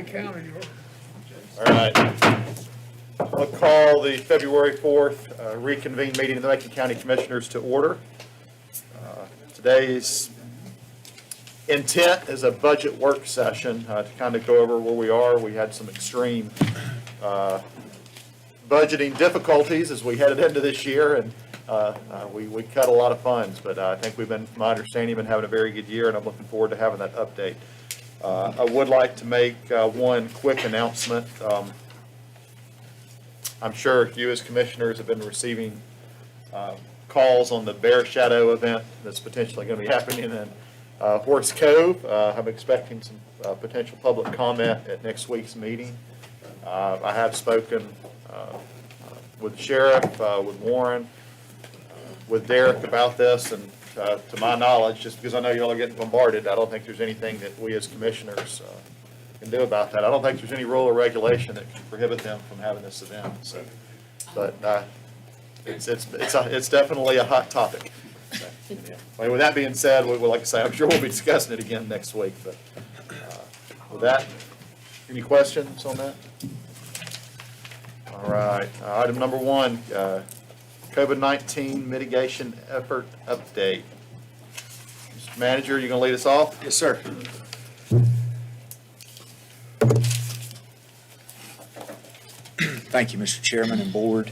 County. All right. I'll call the February 4th reconvened meeting of the Macon County Commissioners to order. Today's intent is a budget work session to kind of go over where we are. We had some extreme budgeting difficulties as we headed into this year, and we cut a lot of funds, but I think we've been, from my understanding, been having a very good year, and I'm looking forward to having that update. I would like to make one quick announcement. I'm sure you as commissioners have been receiving calls on the Bear Shadow event that's potentially going to be happening in Horse Cove. I'm expecting some potential public comment at next week's meeting. I have spoken with the sheriff, with Warren, with Derek about this, and to my knowledge, just because I know y'all are getting bombarded, I don't think there's anything that we as commissioners can do about that. I don't think there's any rule or regulation that can prohibit them from having this event. So, but it's definitely a hot topic. So, yeah. Well, with that being said, like I say, I'm sure we'll be discussing it again next week. But with that, any questions on that? All right. Item number one. COVID-19 mitigation effort update. Mr. Manager, you going to lead us off? Yes, sir. Thank you, Mr. Chairman and Board.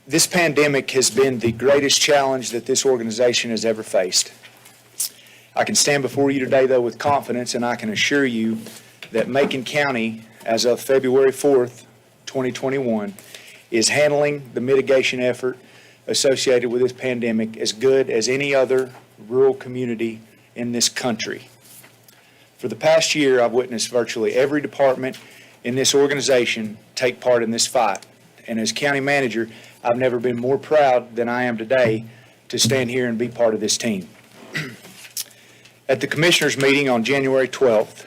This pandemic has been the greatest challenge that this organization has ever faced. I can stand before you today, though, with confidence, and I can assure you that Macon County, as of February 4th, 2021, is handling the mitigation effort associated with this pandemic as good as any other rural community in this country. For the past year, I've witnessed virtually every department in this organization take part in this fight. And as county manager, I've never been more proud than I am today to stand here and be part of this team. At the Commissioners' meeting on January 12th,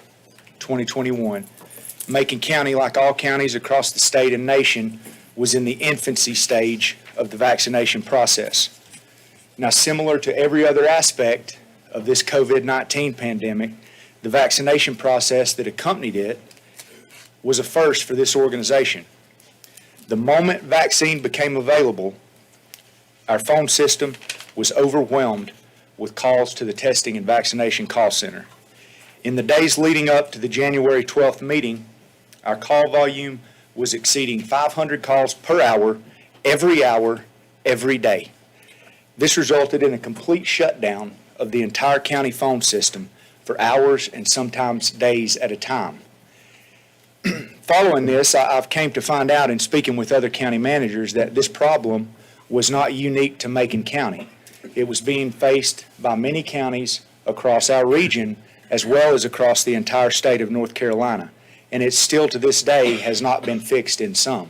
2021, Macon County, like all counties across the state and nation, was in the infancy stage of the vaccination process. Now, similar to every other aspect of this COVID-19 pandemic, the vaccination process that accompanied it was a first for this organization. The moment vaccine became available, our phone system was overwhelmed with calls to the testing and vaccination call center. In the days leading up to the January 12th meeting, our call volume was exceeding 500 calls per hour, every day. This resulted in a complete shutdown of the entire county phone system for hours and sometimes days at a time. Following this, I've came to find out in speaking with other county managers that this problem was not unique to Macon County. It was being faced by many counties across our region as well as across the entire state of North Carolina, and it still to this day has not been fixed in some.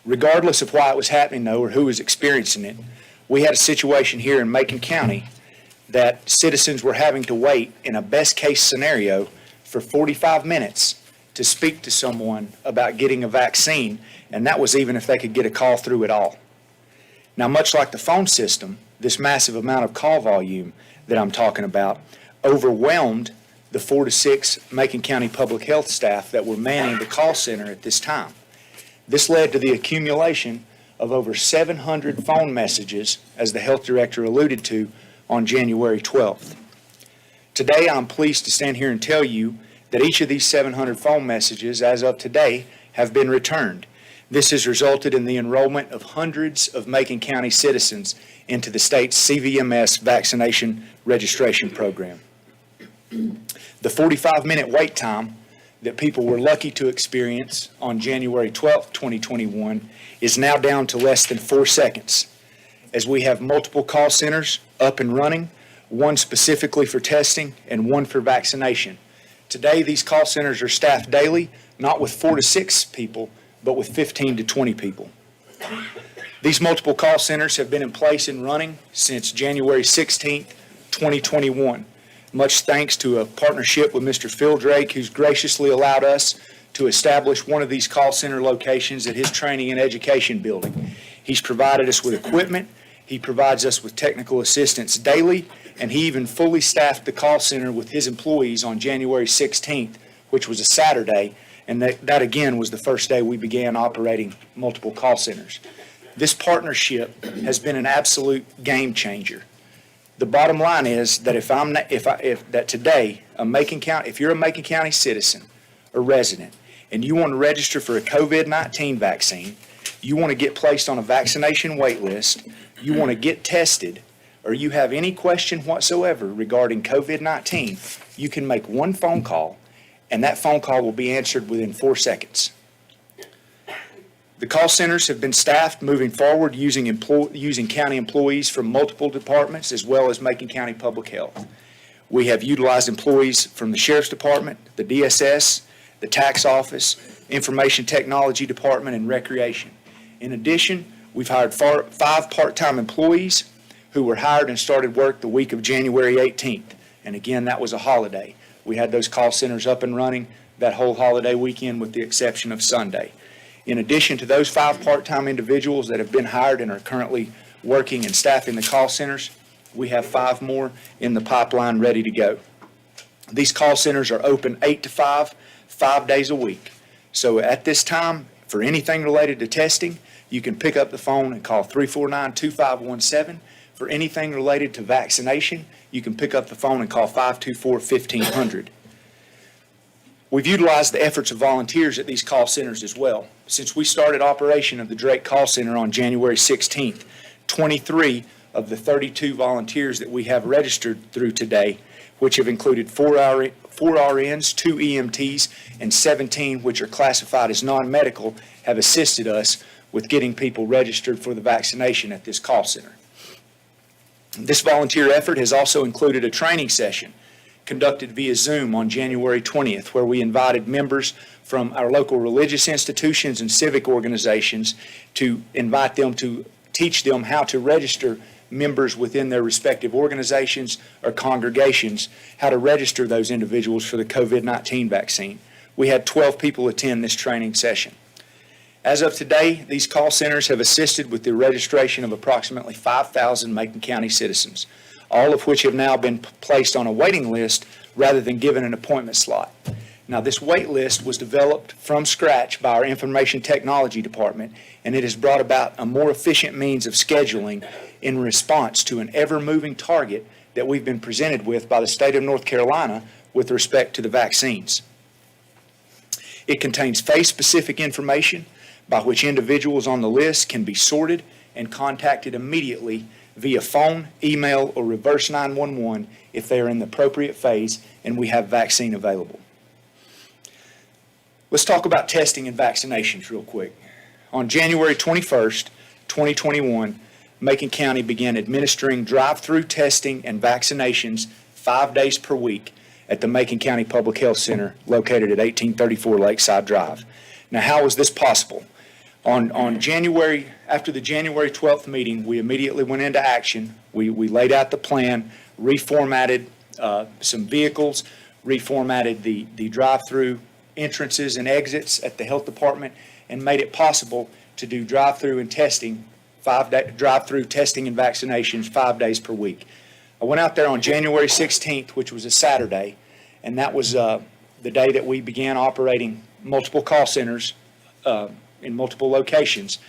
Regardless of why it was happening, though, or who was experiencing it, we had a situation here in Macon County that citizens were having to wait in a best-case scenario for 45 minutes to speak to someone about getting a vaccine, and that was even if they could get a call through at all. Now, much like the phone system, this massive amount of call volume that I'm talking about overwhelmed the 4 to 6 Macon County public health staff that were manning the call center at this time. This led to the accumulation of over 700 phone messages, as the health director alluded to, on January 12th. Today, I'm pleased to stand here and tell you that each of these 700 phone messages, as of today, have been returned. This has resulted in the enrollment of hundreds of Macon County citizens into the state's CVMS vaccination registration program. The 45-minute wait time that people were lucky to experience on January 12, 2021 is now down to less than 4 seconds, as we have multiple call centers up and running, one specifically for testing and one for vaccination. Today, these call centers are staffed daily, not with 4 to 6 people, but with 15 to 20 people. These multiple call centers have been in place and running since January 16, 2021. Much thanks to a partnership with Mr. Phil Drake, who's graciously allowed us to establish one of these call center locations at his training and education building. He's provided us with equipment. He provides us with technical assistance daily, and he even fully staffed the call center with his employees on January 16th, which was a Saturday, and that again was the first day we began operating multiple call centers. This partnership has been an absolute game changer. The bottom line is that if today if you're a Macon County citizen or resident and you want to register for a COVID-19 vaccine, you want to get placed on a vaccination wait list, you want to get tested, or you have any question whatsoever regarding COVID-19, you can make one phone call, and that phone call will be answered within 4 seconds. The call centers have been staffed moving forward using county employees from multiple departments as well as Macon County Public Health. We have utilized employees from the Sheriff's Department, the DSS, the Tax Office, Information Technology Department, and Recreation. In addition, we've hired 5 part-time employees who were hired and started work the week of January 18th. And again, that was a holiday. We had those call centers up and running that whole holiday weekend with the exception of Sunday. In addition to those 5 part-time individuals that have been hired and are currently working and staffing the call centers, we have 5 more in the pipeline ready to go. These call centers are open 8 to 5, 5 days a week. So at this time, for anything related to testing, you can pick up the phone and call 349-2517. For anything related to vaccination, you can pick up the phone and call 524-1500. We've utilized the efforts of volunteers at these call centers as well. Since we started operation of the Drake Call Center on January 16th, 23 of the 32 volunteers that we have registered through today, which have included 4 RNs, 2 EMTs, and 17 which are classified as non-medical, have assisted us with getting people registered for the vaccination at this call center. This volunteer effort has also included a training session conducted via Zoom on January 20th, where we invited members from our local religious institutions and civic organizations to invite them to teach them how to register members within their respective organizations or congregations, how to register those individuals for the COVID-19 vaccine. We had 12 people attend this training session. As of today, these call centers have assisted with the registration of approximately 5,000 Macon County citizens, all of which have now been placed on a waiting list rather than given an appointment slot. Now, this wait list was developed from scratch by our Information Technology Department, and it has brought about a more efficient means of scheduling in response to an ever-moving target that we've been presented with by the state of North Carolina with respect to the vaccines. It contains face-specific information by which individuals on the list can be sorted and contacted immediately via phone, email, or reverse 911 if they are in the appropriate phase and we have vaccine available. Let's talk about testing and vaccinations real quick. On January 21st, 2021, Macon County began administering drive-through testing and vaccinations 5 days per week at the Macon County Public Health Center located at 1834 Lakeside Drive. Now, how was this possible? After the January 12th meeting, we immediately went into action. We laid out the plan, reformatted some vehicles, reformatted the drive-through entrances and exits at the health department, and made it possible to do drive-through and testing, drive-through testing and vaccinations 5 days per week. I went out there on January 16th, which was a Saturday, and that was the day that we began operating multiple call centers in multiple locations.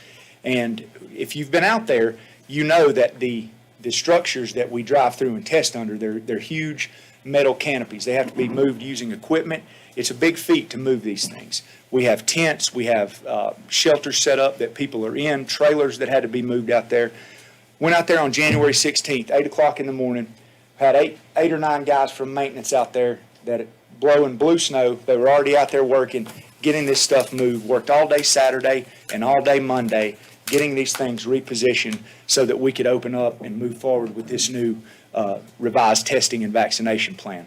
And if you've been out there, you know that the structures that we drive through and test under, they're huge metal canopies. They have to be moved using equipment. It's a big feat to move these things. We have tents, we have shelters set up that people are in, trailers that had to be moved out there. Went out there on January 16th, 8 o'clock in the morning, had eight or nine guys from maintenance out there that blowing blue snow. They were already out there working, getting this stuff moved, worked all day Saturday and all day Monday, getting these things repositioned so that we could open up and move forward with this new revised testing and vaccination plan.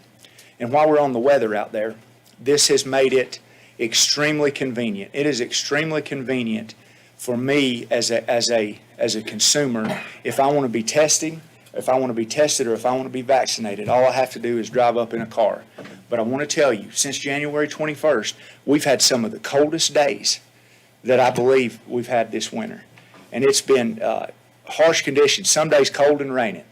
And while we're on the weather out there, this has made it extremely convenient. It is extremely convenient for me as a consumer. If I want to be tested, or if I want to be vaccinated, all I have to do is drive up in a car. But I want to tell you, since January 21st, we've had some of the coldest days that I believe we've had this winter. And it's been harsh conditions, some days cold and raining.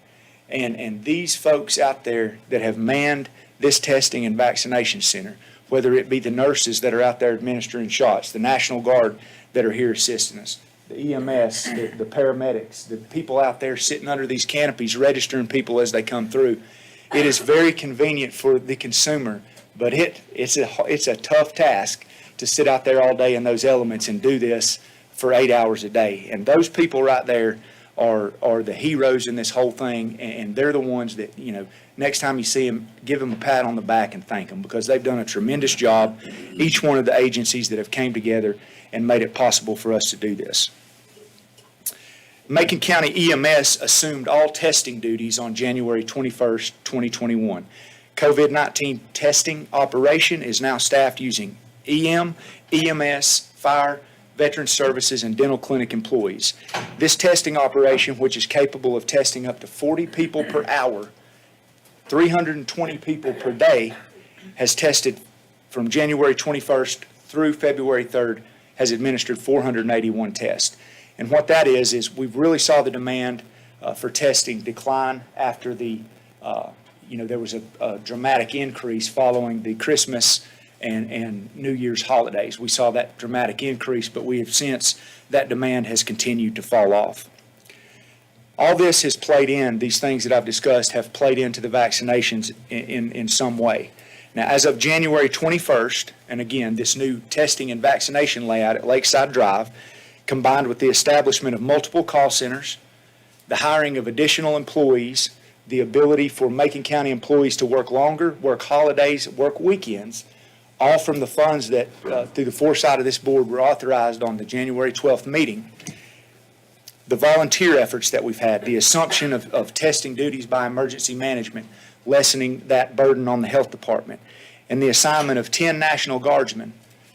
And these folks out there that have manned this testing and vaccination center, whether it be the nurses that are out there administering shots, the National Guard that are here assisting us, the EMS, the paramedics, the people out there sitting under these canopies registering people as they come through. It is very convenient for the consumer, but it's a tough task to sit out there all day in those elements and do this for 8 hours a day. And those people right there are the heroes in this whole thing, and they're the ones that, next time you see them, give them a pat on the back and thank them, because they've done a tremendous job, each one of the agencies that have came together and made it possible for us to do this. Macon County EMS assumed all testing duties on January 21st, 2021. COVID-19 testing operation is now staffed using EMS, fire, veteran services, and dental clinic employees. This testing operation, which is capable of testing up to 40 people per hour, 320 people per day, has tested from January 21st through February 3rd, has administered 481 tests. And what that is we've really saw the demand for testing decline after there was a dramatic increase following the Christmas and New Year's holidays. We saw that dramatic increase, but we have since that demand has continued to fall off. All this has played in, these things that I've discussed have played into the vaccinations in some way. Now, as of January 21st, and again, this new testing and vaccination layout at Lakeside Drive, combined with the establishment of multiple call centers, the hiring of additional employees, the ability for Macon County employees to work longer, work holidays, work weekends, all from the funds that, through the foresight of this board, were authorized on the January 12th meeting. The volunteer efforts that we've had, the assumption of testing duties by emergency management, lessening that burden on the health department, and the assignment of 10 National Guardsmen,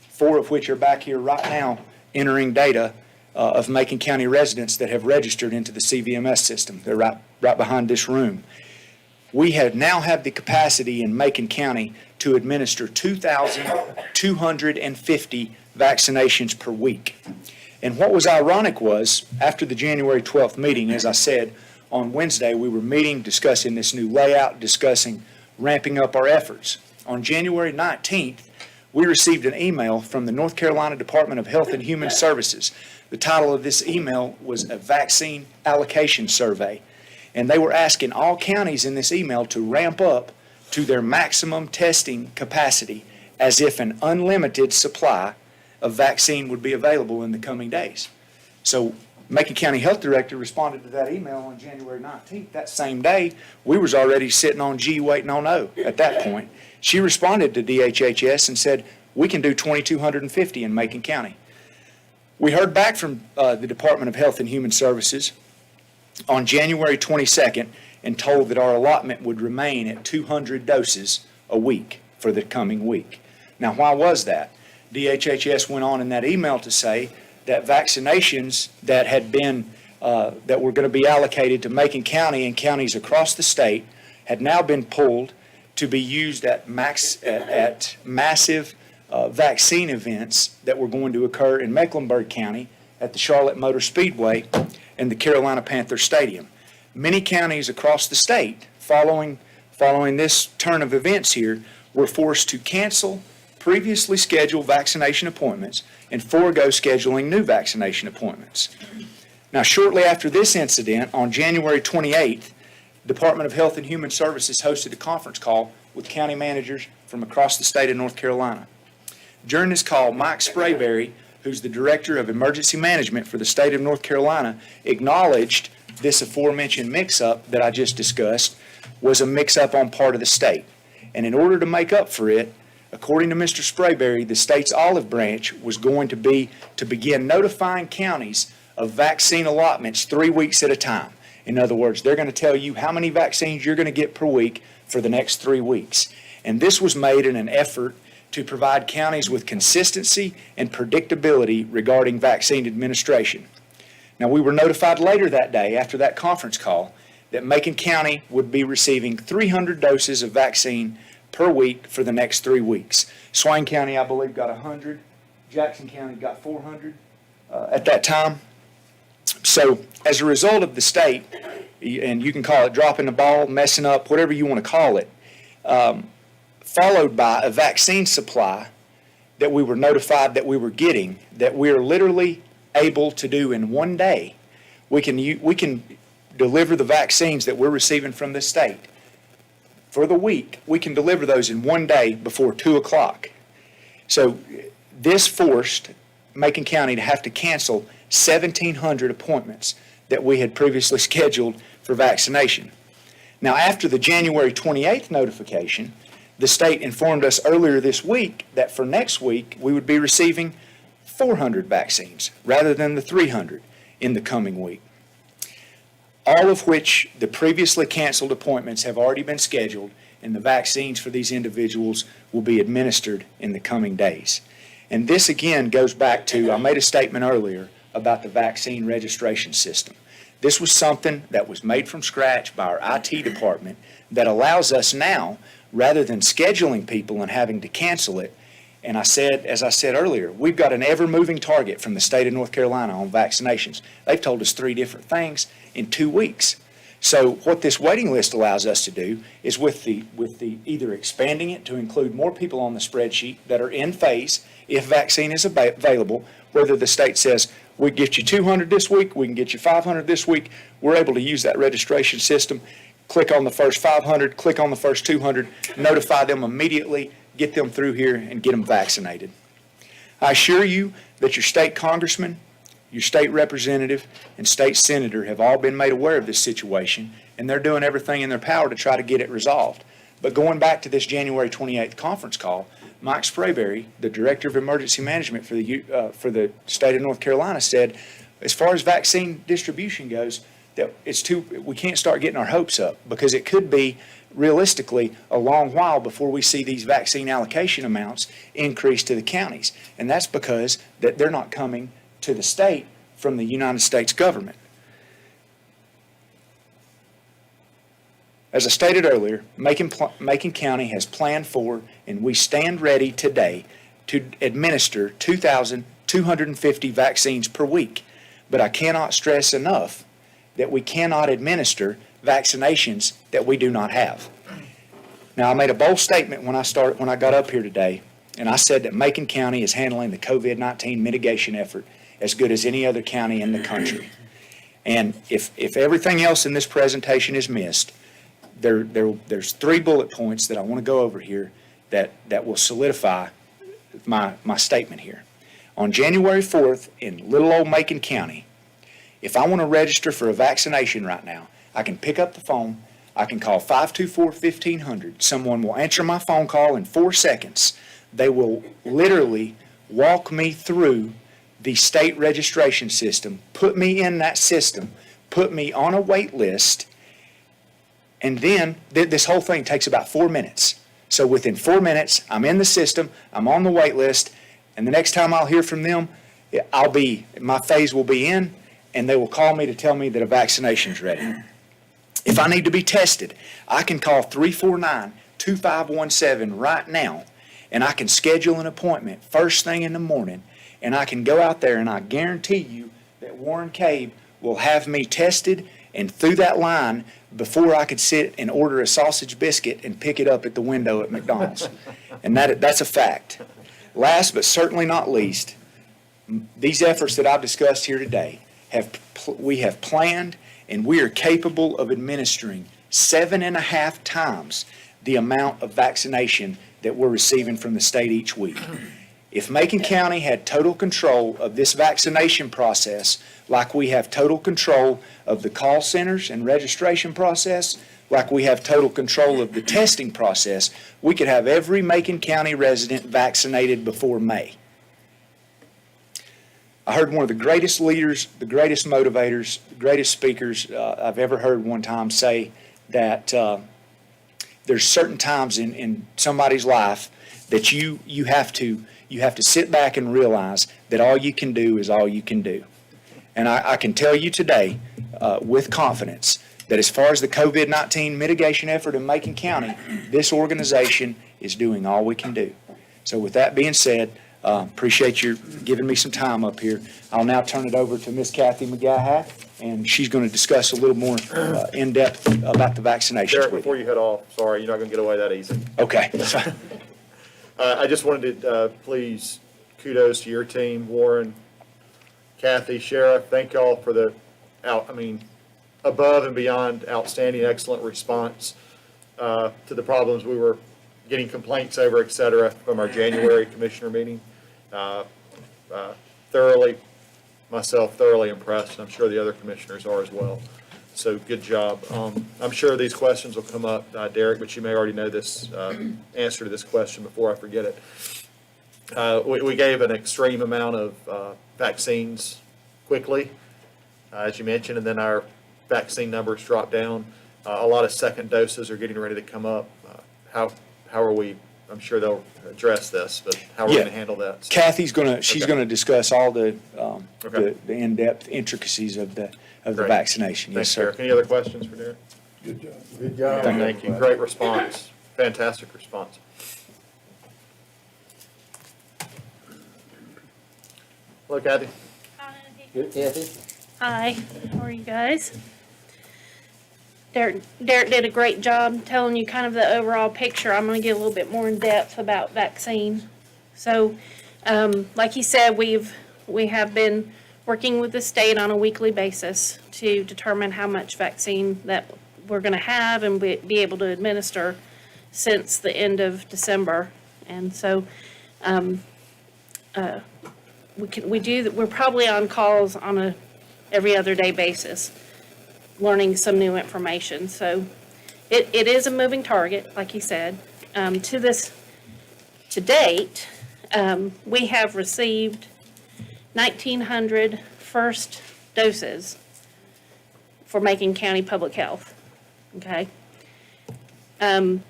4 of which are back here right now entering data of Macon County residents that have registered into the CVMS system. They're right behind this room. We now have the capacity in Macon County to administer 2,250 vaccinations per week. And what was ironic was, after the January 12th meeting, as I said, on Wednesday, we were meeting, discussing this new layout, discussing ramping up our efforts. On January 19th, we received an email from the North Carolina Department of Health and Human Services. The title of this email was a vaccine allocation survey. And they were asking all counties in this email to ramp up to their maximum testing capacity as if an unlimited supply of vaccine would be available in the coming days. So Macon County Health Director responded to that email on January 19th. That same day, we was already sitting on G waiting on O at that point. She responded to DHHS and said, we can do 2,250 in Macon County. We heard back from the Department of Health and Human Services on January 22nd and told that our allotment would remain at 200 doses a week for the coming week. Now, why was that? DHHS went on in that email to say that vaccinations that had been, that were going to be allocated to Macon County and counties across the state had now been pulled to be used at massive vaccine events that were going to occur in Mecklenburg County at the Charlotte Motor Speedway and the Carolina Panther Stadium. Many counties across the state, following this turn of events here, were forced to cancel previously scheduled vaccination appointments and forego scheduling new vaccination appointments. Now, shortly after this incident, on January 28th, Department of Health and Human Services hosted a conference call with county managers from across the state of North Carolina. During this call, Mike Sprayberry, who's the Director of Emergency Management for the state of North Carolina, acknowledged this aforementioned mix-up that I just discussed was a mix-up on part of the state. And in order to make up for it, according to Mr. Sprayberry, the state's olive branch was going to be to begin notifying counties of vaccine allotments 3 weeks at a time. In other words, they're going to tell you how many vaccines you're going to get per week for the next 3 weeks. And this was made in an effort to provide counties with consistency and predictability regarding vaccine administration. Now, we were notified later that day, after that conference call, that Macon County would be receiving 300 doses of vaccine per week for the next 3 weeks. Swain County, I believe, got 100. Jackson County got 400 at that time. So as a result of the state, and you can call it dropping the ball, messing up, whatever you want to call it, followed by a vaccine supply that we were notified that we were getting, that we are literally able to do in one day. We can deliver the vaccines that we're receiving from the state. For the week, we can deliver those in one day before 2 o'clock. So this forced Macon County to have to cancel 1,700 appointments that we had previously scheduled for vaccination. Now, after the January 28th notification, the state informed us earlier this week that for next week, we would be receiving 400 vaccines rather than the 300 in the coming week. All of which the previously canceled appointments have already been scheduled, and the vaccines for these individuals will be administered in the coming days. And this again goes back to, I made a statement earlier about the vaccine registration system. This was something that was made from scratch by our IT department that allows us now, rather than scheduling people and having to cancel it, and as I said earlier, we've got an ever-moving target from the state of North Carolina on vaccinations. They've told us 3 different things in 2 weeks. So what this waiting list allows us to do is with the either expanding it to include more people on the spreadsheet that are in phase if vaccine is available, whether the state says, we get you 200 this week, we can get you 500 this week, we're able to use that registration system, click on the first 500, click on the first 200, notify them immediately, get them through here and get them vaccinated. I assure you that your state congressman, your state representative, and state senator have all been made aware of this situation, and they're doing everything in their power to try to get it resolved. But going back to this January 28th conference call, Mike Sprayberry, the Director of Emergency Management for the state of North Carolina, said, as far as vaccine distribution goes, that we can't start getting our hopes up because it could be realistically a long while before we see these vaccine allocation amounts increase to the counties. And that's because that they're not coming to the state from the United States government. As I stated earlier, Macon County has planned for, and we stand ready today to administer 2,250 vaccines per week. But I cannot stress enough that we cannot administer vaccinations that we do not have. Now, I made a bold statement when I got up here today, and I said that Macon County is handling the COVID-19 mitigation effort as good as any other county in the country. And if everything else in this presentation is missed, there's 3 bullet points that I want to go over here that will solidify my statement here. On January 4th in little old Macon County, if I want to register for a vaccination right now, I can pick up the phone, I can call 524-1500. Someone will answer my phone call in 4 seconds. They will literally walk me through the state registration system, put me in that system, put me on a wait list, and then this whole thing takes about 4 minutes. So within 4 minutes, I'm in the system, I'm on the wait list, and the next time I'll hear from them, my phase will be in, and they will call me to tell me that a vaccination is ready. If I need to be tested, I can call 349-2517 right now, and I can schedule an appointment first thing in the morning, and I can go out there, and I guarantee you that Warren Cabe will have me tested and through that line before I could sit and order a sausage biscuit and pick it up at the window at McDonald's. And that's a fact. Last but certainly not least, these efforts that I've discussed here today, we have planned and we are capable of administering 7.5 times the amount of vaccination that we're receiving from the state each week. If Macon County had total control of this vaccination process, like we have total control of the call centers and registration process, like we have total control of the testing process, we could have every Macon County resident vaccinated before May. I heard one of the greatest leaders, the greatest motivators, the greatest speakers I've ever heard one time say that there's certain times in somebody's life that you have to sit back and realize that all you can do is all you can do. And I can tell you today with confidence that as far as the COVID-19 mitigation effort in Macon County, this organization is doing all we can do. So with that being said, Appreciate you giving me some time up here. I'll now turn it over to Miss Kathy McGahat, and she's going to discuss a little more in-depth about the vaccinations Derek, with before you. you head off, sorry, you're not going to get away that easy. Okay. I just wanted to please kudos to your team, Warren, Kathy, Sheriff. Thank y'all for the above and beyond outstanding, excellent response to the problems we were getting complaints over, et cetera, from our January commissioner meeting. Thoroughly impressed, and I'm sure the other commissioners are as well. So good job. I'm sure these questions will come up, Derek, but you may already know this answer to this question before I forget it. We gave an extreme amount of vaccines quickly, as you mentioned, and then our vaccine numbers dropped down. A lot of second doses are getting ready to come up. How are we? I'm sure they'll address this, but how are we going to handle that? Kathy's she's Okay. gonna discuss all the Okay. the in-depth intricacies of the Great. vaccination. Yes, Thanks, sir. Derek. Any other questions for Derek? Good job. Good job. Thank you. Great response. Fantastic response. Hello, Kathy. Good, Kathy? Hi, how are you guys? Derek did a great job telling you kind of the overall picture. I'm going to get a little bit more in depth about vaccine. So, like he said, we have been working with the state on a weekly basis to determine how much vaccine that we're going to have and be able to administer since the end of December. And so, we're probably on calls on a every other day basis, learning some new information. So it is a moving target, like he said. To date, we have received 1,900 first doses for Macon County Public Health, okay? In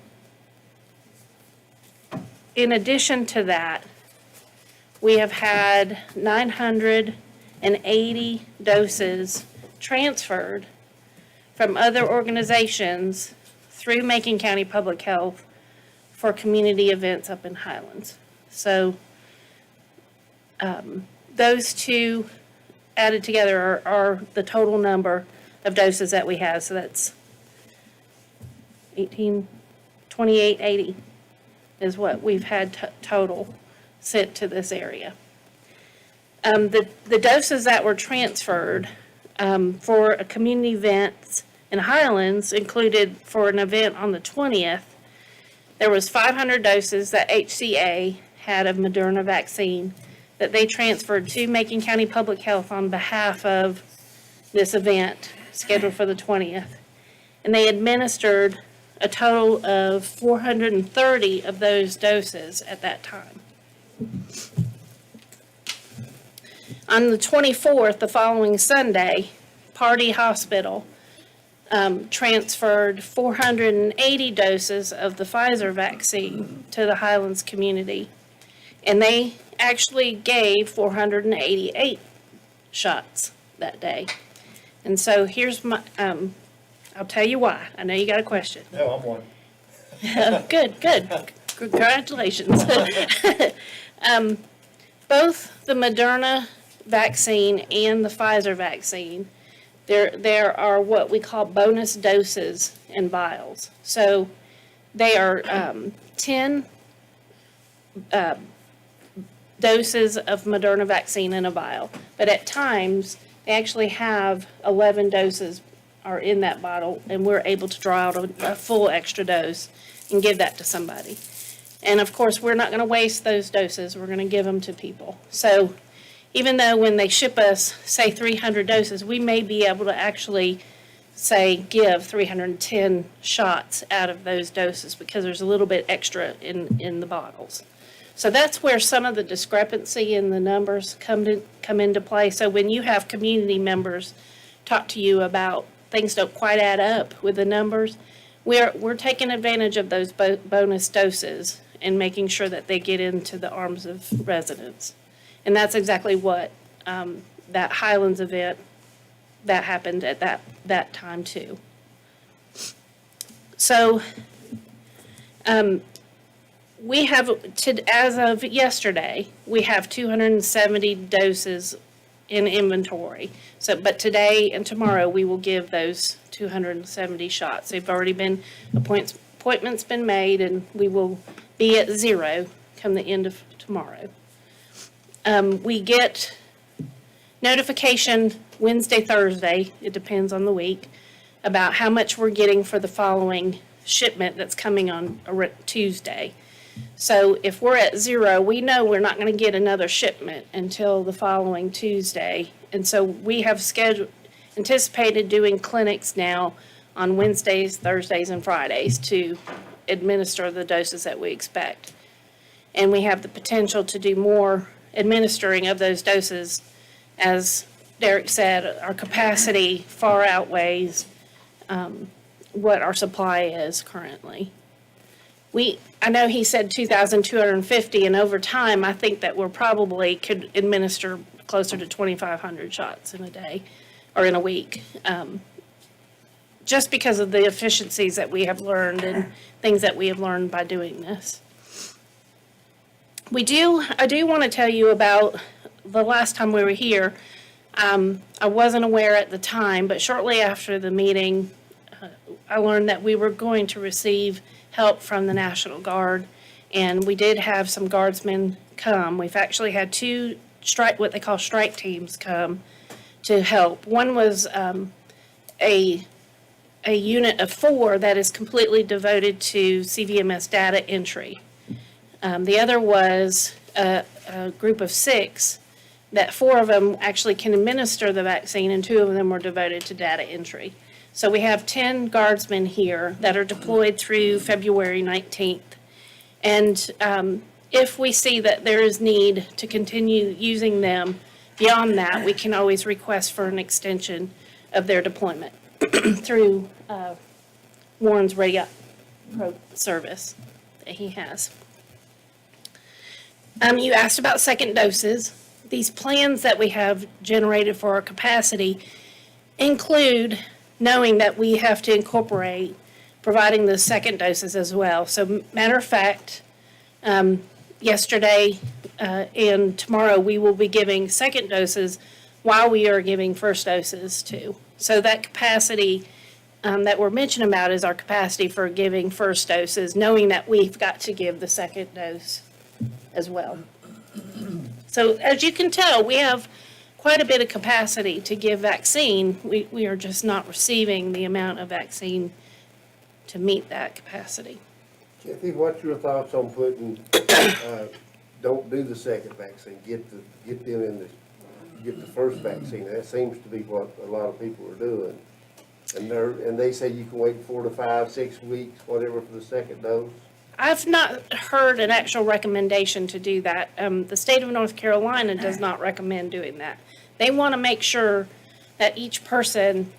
addition to that, we have had 980 doses transferred from other organizations through Macon County Public Health for community events up in Highlands. So those two added together are the total number of doses that we have. So that's 2880 is what we've had total sent to this area. The doses that were transferred for a community event in Highlands included for an event on the 20th, there was 500 doses that HCA had of Moderna vaccine that they transferred to Macon County Public Health on behalf of this event scheduled for the 20th. And they administered a total of 430 of those doses at that time. On the 24th, the following Sunday, Party Hospital transferred 480 doses of the Pfizer vaccine to the Highlands community. And they actually gave 488 shots that day. And so here's my, I'll tell you why. I know you got a question. No, I'm one. Good. Congratulations. Both the Moderna vaccine and the Pfizer vaccine, there are what we call bonus doses in vials. So they are 10 doses of Moderna vaccine in a vial. But at times, they actually have 11 doses are in that bottle, and we're able to draw out a full extra dose and give that to somebody. And of course, we're not going to waste those doses. We're going to give them to people. So even though when they ship us, say, 300 doses, we may be able to actually, say, give 310 shots out of those doses because there's a little bit extra in the bottles. So that's where some of the discrepancy in the numbers come into play. So when you have community members talk to you about things don't quite add up with the numbers, we're taking advantage of those bonus doses and making sure that they get into the arms of residents. And that's exactly what that Highlands event, that happened at that time too. So We have, as of yesterday, we have 270 doses in inventory. So, but today and tomorrow, we will give those 270 shots. They've already been, appointments been made, and we will be at 0 come the end of tomorrow. We get notification Wednesday, Thursday, it depends on the week, about how much we're getting for the following shipment that's coming on Tuesday. So if we're at 0, we know we're not going to get another shipment until the following Tuesday. And so we have anticipated doing clinics now on Wednesdays, Thursdays, and Fridays to administer the doses that we expect. And we have the potential to do more administering of those doses. As Derek said, our capacity far outweighs what our supply is currently. I know he said 2,250, and over time, I think that we're probably could administer closer to 2,500 shots in a day or in a week, just because of the efficiencies that we have learned and things that we have learned by doing this. I do want to tell you about the last time we were here. I wasn't aware at the time, but shortly after the meeting, I learned that we were going to receive help from the National Guard, and we did have some guardsmen come. We've actually had 2 what they call strike teams come to help. One was a unit of 4 that is completely devoted to CVMS data entry. The other was a group of 6 that 4 of them actually can administer the vaccine, and 2 of them were devoted to data entry. So we have 10 guardsmen here that are deployed through February 19th. And if we see that there is need to continue using them beyond that, we can always request for an extension of their deployment through Warren's radio service that he has. You asked about second doses. These plans that we have generated for our capacity include knowing that we have to incorporate providing the second doses as well. So matter of fact, yesterday and tomorrow we will be giving second doses while we are giving first doses too. So that capacity that we're mentioning about is our capacity for giving first doses, knowing that we've got to give the second dose as well. So as you can tell, we have quite a bit of capacity to give vaccine. We are just not receiving the amount of vaccine to meet that capacity. Kathy, what's your thoughts on putting, don't do the second vaccine, get them in get the first vaccine? That seems to be what a lot of people are doing. And they say you can wait 4 to 5, 6 weeks, whatever, for the second dose. I've not heard an actual recommendation to do that. The state of North Carolina does not recommend doing that. They want to make sure that each person,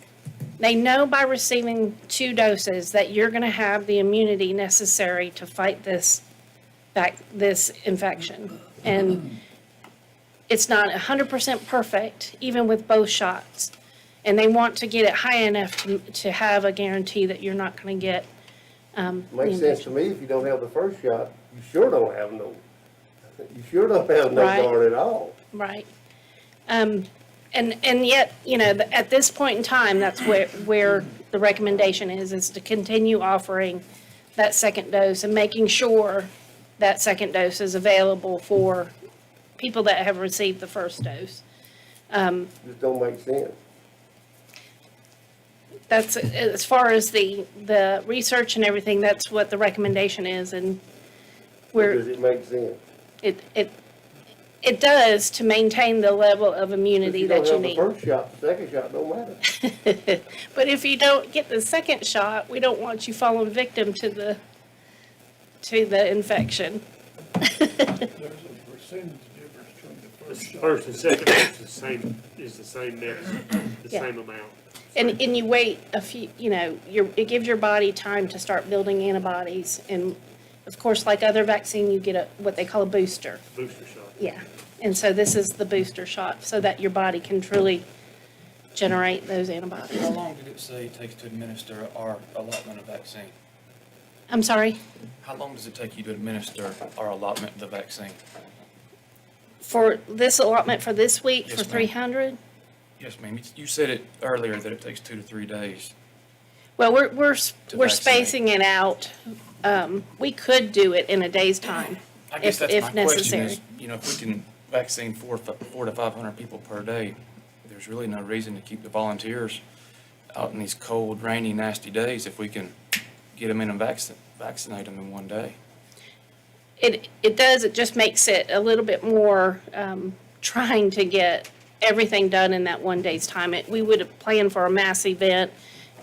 they know by receiving 2 doses that you're going to have the immunity necessary to fight this infection. And it's not 100% perfect, even with both shots. And they want to get it high enough to have a guarantee that you're not going to get Makes sense to me. If you don't have the first shot, you sure don't have no Right. guard at all. Right. And yet, at this point in time, that's where the recommendation is to continue offering that second dose and making sure that second dose is available for people that have received the first dose. Just don't make sense. That's, as far as the research and everything, that's what the recommendation is, and Does it make sense? it does to maintain the level of immunity that you If need. you don't have the first shot, the second shot don't matter. But if you don't get the second shot, we don't want you falling victim to the infection. There's a percentage difference between the first shot. First and second is the same mix, the Yeah. same amount. And you wait a few, it gives your body time to start building antibodies. And of course, like other vaccine, you get what they call a booster. Booster shot. Yeah. And so this is the booster shot so that your body can truly generate those antibodies. How long did it say it takes to administer our allotment of vaccine? I'm sorry, How long does it take you to administer our allotment of the vaccine? for this allotment for this week, Yes, for ma'am. 300? Yes, ma'am. You said it earlier that it takes 2 to 3 days. Well, we're To we're vaccinate. spacing it out. We could do it in a day's time, I guess that's if my question necessary. is, if we can vaccine 400 to 500 people per day, there's really no reason to keep the volunteers out in these cold, rainy, nasty days if we can get them in and vaccinate them in one day. It does, it just makes it a little bit more trying to get everything done in that one day's time. We would have planned for a mass event,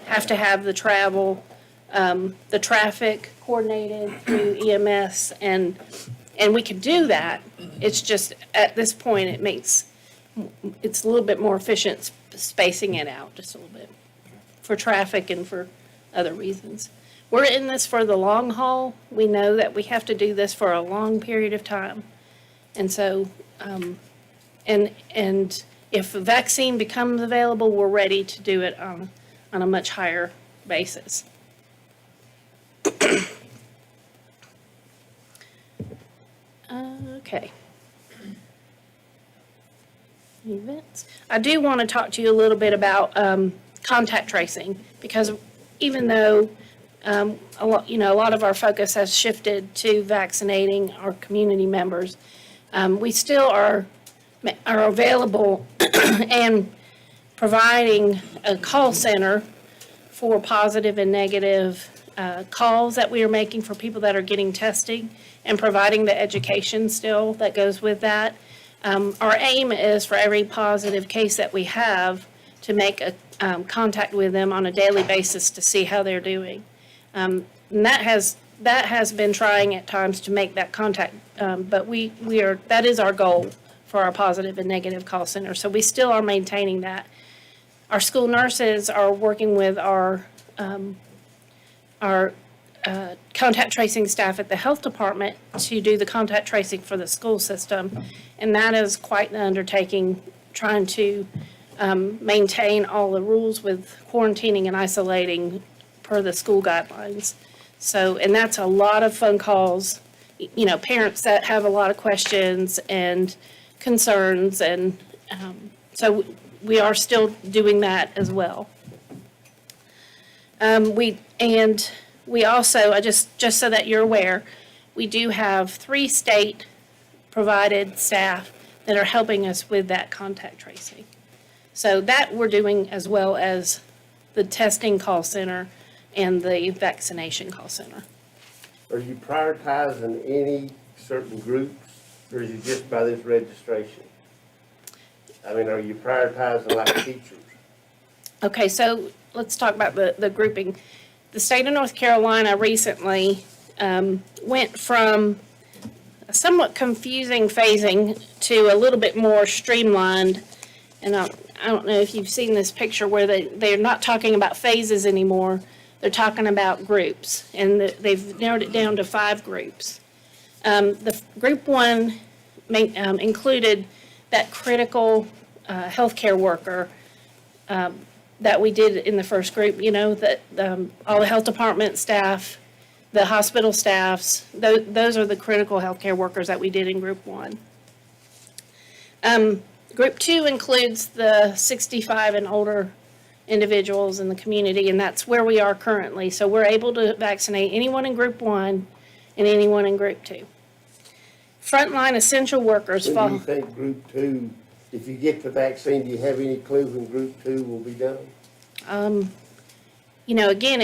have to have the travel, the traffic coordinated through EMS, and we could do that. It's just, at this point, it's a little bit more efficient spacing it out just a little bit for traffic and for other reasons. We're in this for the long haul. We know that we have to do this for a long period of time. And so, and if a vaccine becomes available, we're ready to do it on a much higher basis. Okay. Events. I do want to talk to you a little bit about contact tracing, because even though a lot of our focus has shifted to vaccinating our community members, we still are available and providing a call center for positive and negative calls that we are making for people that are getting testing, and providing the education still that goes with that. Our aim is for every positive case that we have to make a contact with them on a daily basis to see how they're doing. And that has been trying at times to make that contact, but that is our goal for our positive and negative call center. So we still are maintaining that. Our school nurses are working with our contact tracing staff at the health department to do the contact tracing for the school system. And that is quite the undertaking, trying to maintain all the rules with quarantining and isolating per the school guidelines. So, and that's a lot of phone calls, parents that have a lot of questions and concerns, and so we are still doing that as well. We also, just so that you're aware, we do have 3 state-provided staff that are helping us with that contact tracing. So that we're doing, as well as the testing call center and the vaccination call center. Are you prioritizing any certain groups, or is it just by this registration? I mean, are you prioritizing like teachers? Okay, so let's talk about the grouping. The state of North Carolina recently went from a somewhat confusing phasing to a little bit more streamlined. And I don't know if you've seen this picture where they're not talking about phases anymore. They're talking about groups, and they've narrowed it down to 5 groups. The group 1 included that critical healthcare worker that we did in the first group, that all the health department staff, the hospital staffs, those are the critical healthcare workers that we did in group 1. Group 2 includes the 65 and older individuals in the community, and that's where we are currently. So we're able to vaccinate anyone in group 1 and anyone in group 2. Frontline essential workers When fall. do you think group 2, if you get the vaccine, do you have any clue when group 2 will be done? Again,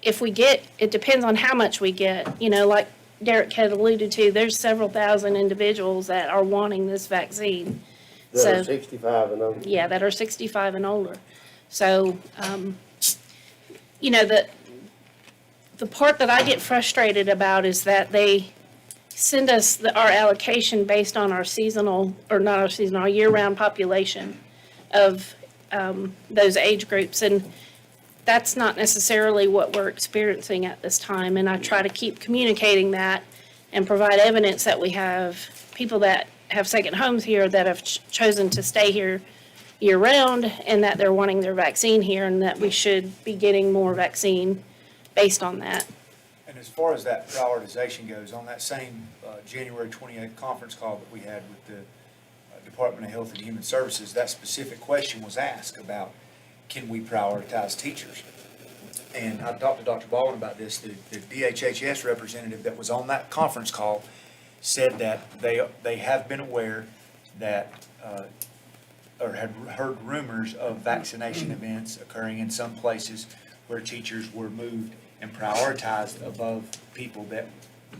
if we get, it depends on how much we get. Like Derek had alluded to, there's several thousand individuals that are wanting this vaccine. That are So, 65 and over? yeah, that are 65 and older. So, the part that I get frustrated about is that they send us our allocation based on our our year-round population of those age groups. And that's not necessarily what we're experiencing at this time. And I try to keep communicating that and provide evidence that we have people that have second homes here that have chosen to stay here year-round, and that they're wanting their vaccine here, and that we should be getting more vaccine based on that. And as far as that prioritization goes, on that same January 28th conference call that we had with the Department of Health and Human Services, that specific question was asked about, can we prioritize teachers? And I talked to Dr. Baldwin about this. The DHHS representative that was on that conference call said that they have been aware that, or had heard rumors of vaccination events occurring in some places where teachers were moved and prioritized above people that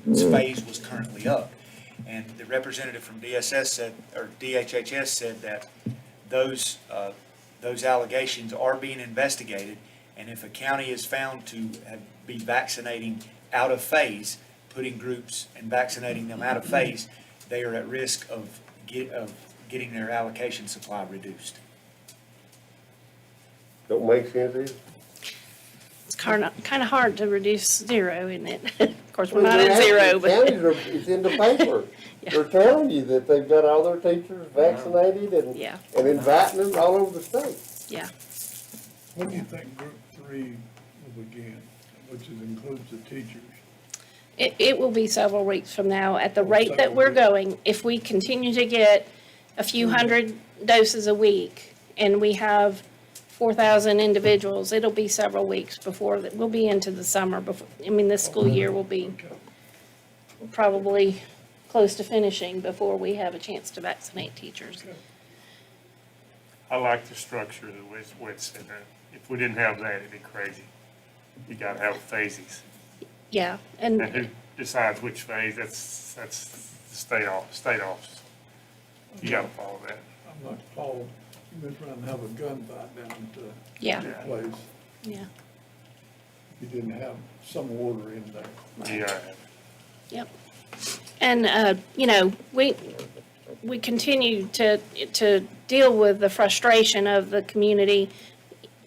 phase was currently up. And the representative from DSS said, or DHHS said that those allegations are being investigated, and if a county is found to be vaccinating out of phase, putting groups and vaccinating them out of phase, they are at risk of getting their allocation supply reduced. Don't make sense either. It's kind of hard to reduce zero, isn't it? Of course, we're not at zero, but Counties are, it's in the paper. Yeah. They're telling you that they've got all their teachers vaccinated and, Yeah. and inviting them all over the state. yeah. When do you think group 3 will begin, which includes the teachers? It will be several weeks from now. At the rate that we're going, if we continue to get a few hundred doses a week and we have 4,000 individuals, it'll be several weeks before, we'll be into the summer before, I mean, this school year will be Okay. probably close to finishing before we have a chance to vaccinate teachers. I like the structure the way it's set up. If we didn't have that, it'd be crazy. You gotta have phases. Yeah, And and, who decides which phase? That's the state office. You gotta follow that. I'm like Paul, you went around and have a gunfight down to yeah, the place. yeah, You didn't have some order in there. Yeah. yep. And, you know, we continue to deal with the frustration of the community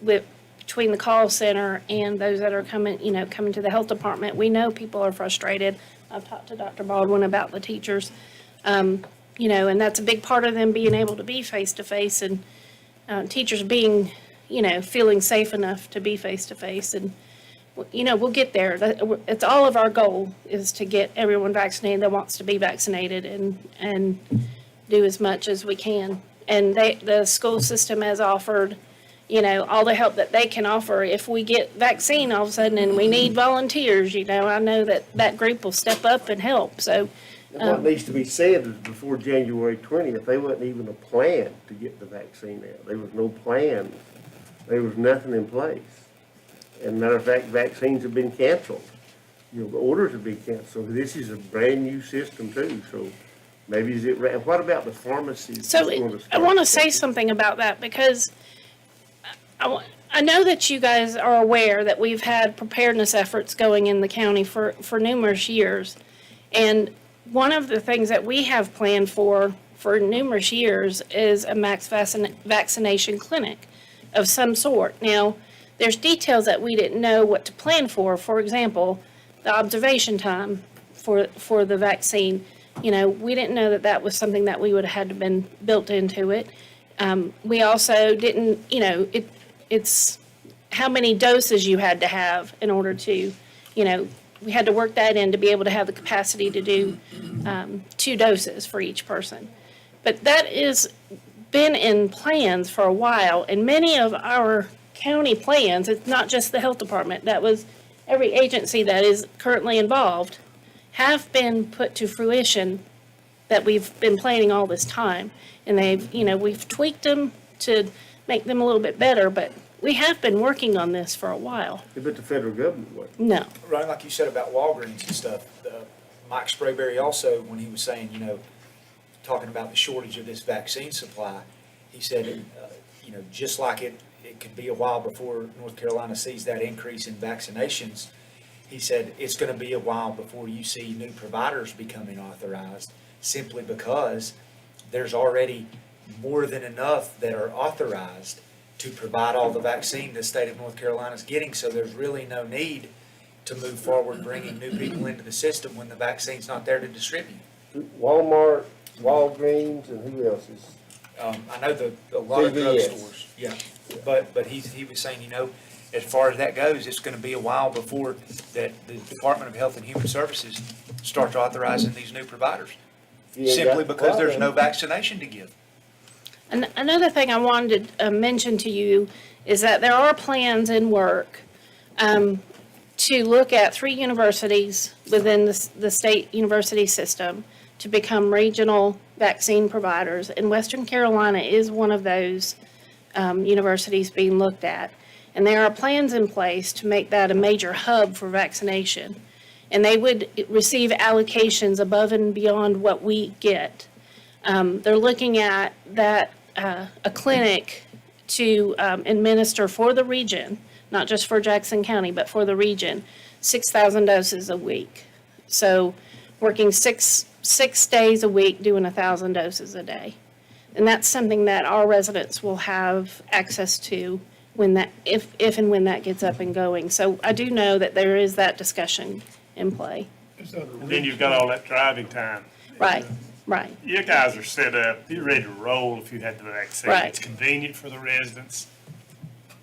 between the call center and those that are coming to the health department. We know people are frustrated. I've talked to Dr. Baldwin about the teachers, and that's a big part of them being able to be face-to-face and teachers being, feeling safe enough to be face-to-face. And, we'll get there. It's all of our goal is to get everyone vaccinated that wants to be vaccinated and do as much as we can. And the school system has offered, all the help that they can offer. If we get vaccine all of a sudden and we need volunteers, I know that group will step up and help. So, And what needs to be said is before January 20th, there wasn't even a plan to get the vaccine out. There was no plan. There was nothing in place. And matter of fact, vaccines have been canceled. The orders have been canceled. So this is a brand new system too. So maybe what about the pharmacies? So I want to say something about that because I know that you guys are aware that we've had preparedness efforts going in the county for numerous years. And one of the things that we have planned for numerous years is a max vaccination clinic of some sort. Now, there's details that we didn't know what to plan for. For example, the observation time for the vaccine. We didn't know that was something that we would have had to been built into it. We also didn't, it's how many doses you had to have in order to, we had to work that in to be able to have the capacity to do 2 doses for each person. But that is been in plans for a while, and many of our county plans, it's not just the health department, that was every agency that is currently involved, have been put to fruition that we've been planning all this time. And we've tweaked them to make them a little bit better, but we have been working on this for a while. But the federal government was. No. Right, like you said about Walgreens and stuff, Mike Sprayberry also, when he was saying, talking about the shortage of this vaccine supply, he said, just like it could be a while before North Carolina sees that increase in vaccinations, he said it's going to be a while before you see new providers becoming authorized, simply because there's already more than enough that are authorized to provide all the vaccine the state of North Carolina is getting, so there's really no need to move forward bringing new people into the system when the vaccine's not there to distribute. Walmart, Walgreens, and who else is? I know a lot of CVS. drugstores, yeah, but he was saying, as far as that goes, it's gonna be a while before that the Department of Health and Human Services starts authorizing these new providers. You ain't Simply got- because there's no well, vaccination to give. And another thing I wanted to mention to you is that there are plans in work to look at 3 universities within the state university system to become regional vaccine providers. And Western Carolina is one of those universities being looked at. And there are plans in place to make that a major hub for vaccination. And they would receive allocations above and beyond what we get. They're looking at that, a clinic to administer for the region, not just for Jackson County, but for the region, 6,000 doses a week. So working six days a week, doing 1,000 doses a day. And that's something that our residents will have access to when that, if and when that gets up and going. So I do know that there is that discussion in play. Is that a And then you've got all that driving time. Right, right. You guys are set up, you're ready to roll if you had the vaccine. Right. It's convenient for the residents,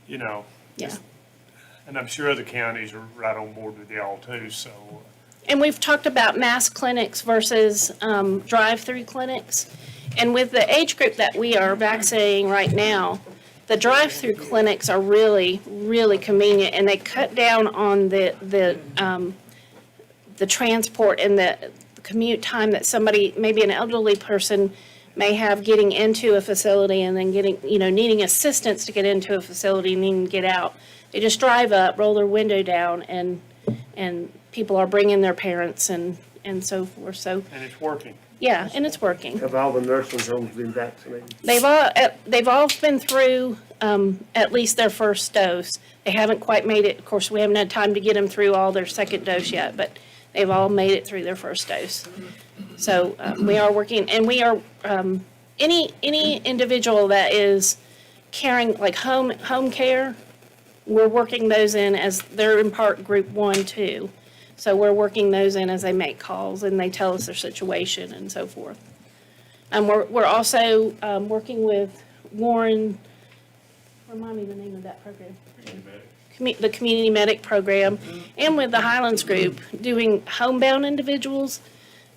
you know. Yeah. And I'm sure other counties are right on board with y'all too, so. And we've talked about mass clinics versus drive-through clinics. And with the age group that we are vaccinating right now, the drive-through clinics are really, really convenient, and they cut down on the transport and the commute time that somebody, maybe an elderly person, may have getting into a facility and then getting, needing assistance to get into a facility and then get out. They just drive up, roll their window down, and people are bringing their parents and so forth. So, And it's working. yeah, and it's working. Have all the nursing homes been vaccinated? They've all been through at least their first dose. They haven't quite made it, of course, we haven't had time to get them through all their second dose yet, but they've all made it through their first dose. So we are working, and we are, any individual that is caring, like home care, we're working those in as, they're in part group 1, 2. So we're working those in as they make calls and they tell us their situation and so forth. We're also working with Warren, remind me the name of that program. The Community Medic Program, and with the Highlands Group, doing homebound individuals.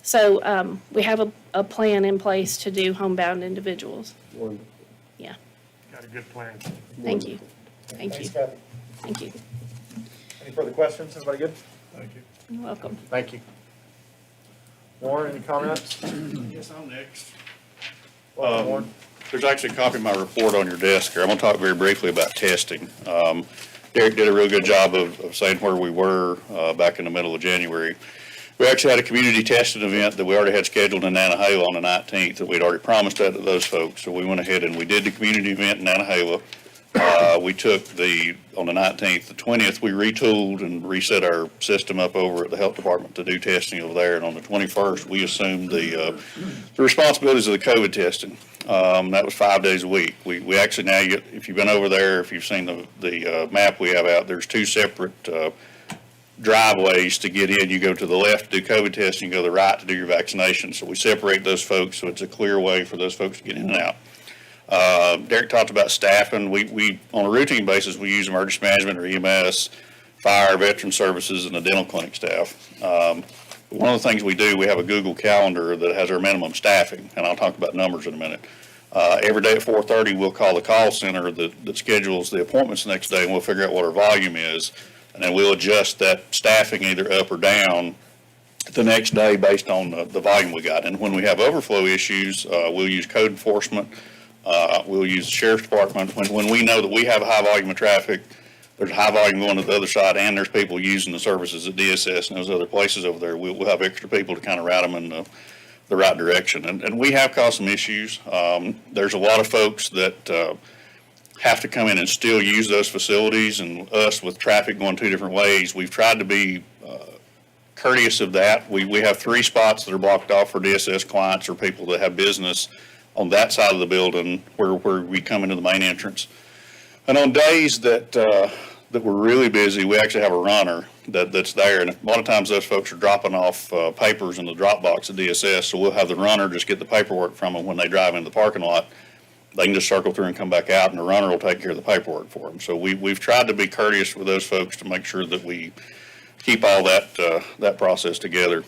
So we have a plan in place to do homebound individuals. Wonderful. Yeah, Got a good plan. thank you. Thank you. Thanks, Kathy. Thank you. Any further questions? Everybody good? Thank you. You're welcome. Thank you. Warren, any comments? Yes, I'm next. Welcome, Warren. There's actually a copy of my report on your desk here. I'm going to talk very briefly about testing. Derek did a real good job of saying where we were back in the middle of January. We actually had a community testing event that we already had scheduled in Nanahala on the 19th, that we'd already promised that to those folks. So we went ahead and we did the community event in Nanahala. We took on the 19th, the 20th, we retooled and reset our system up over at the health department to do testing over there. And on the 21st, we assumed the responsibilities of the COVID testing. That was 5 days a week. We actually now, if you've been over there, if you've seen the map we have out, there's 2 separate driveways to get in. You go to the left to do COVID testing, you go to the right to do your vaccination. So we separate those folks so it's a clear way for those folks to get in and out. Derek talked about staffing. We on a routine basis, we use emergency management or EMS, fire, veteran services, and the dental clinic staff. One of the things we do, we have a Google Calendar that has our minimum staffing, and I'll talk about numbers in a minute. Every day at 4:30, we'll call the call center that schedules the appointments the next day, and we'll figure out what our volume is, and then we'll adjust that staffing either up or down the next day based on the volume we got. And when we have overflow issues, we'll use code enforcement. We'll use the sheriff's department. When we know that we have a high volume of traffic, there's a high volume going to the other side, and there's people using the services at DSS and those other places over there, we'll have extra people to kind of route them in the right direction. And we have caused some issues. There's a lot of folks that have to come in and still use those facilities, and us with traffic going 2 different ways, we've tried to be courteous of that. We have 3 spots that are blocked off for DSS clients or people that have business on that side of the building where we come into the main entrance. And on days that we're really busy, we actually have a runner that's there. And a lot of times those folks are dropping off papers in the drop box at DSS. So we'll have the runner just get the paperwork from them when they drive into the parking lot. they can just circle through and come back out, and the runner will take care of the paperwork for them. So we've tried to be courteous with those folks to make sure that we keep all that process together.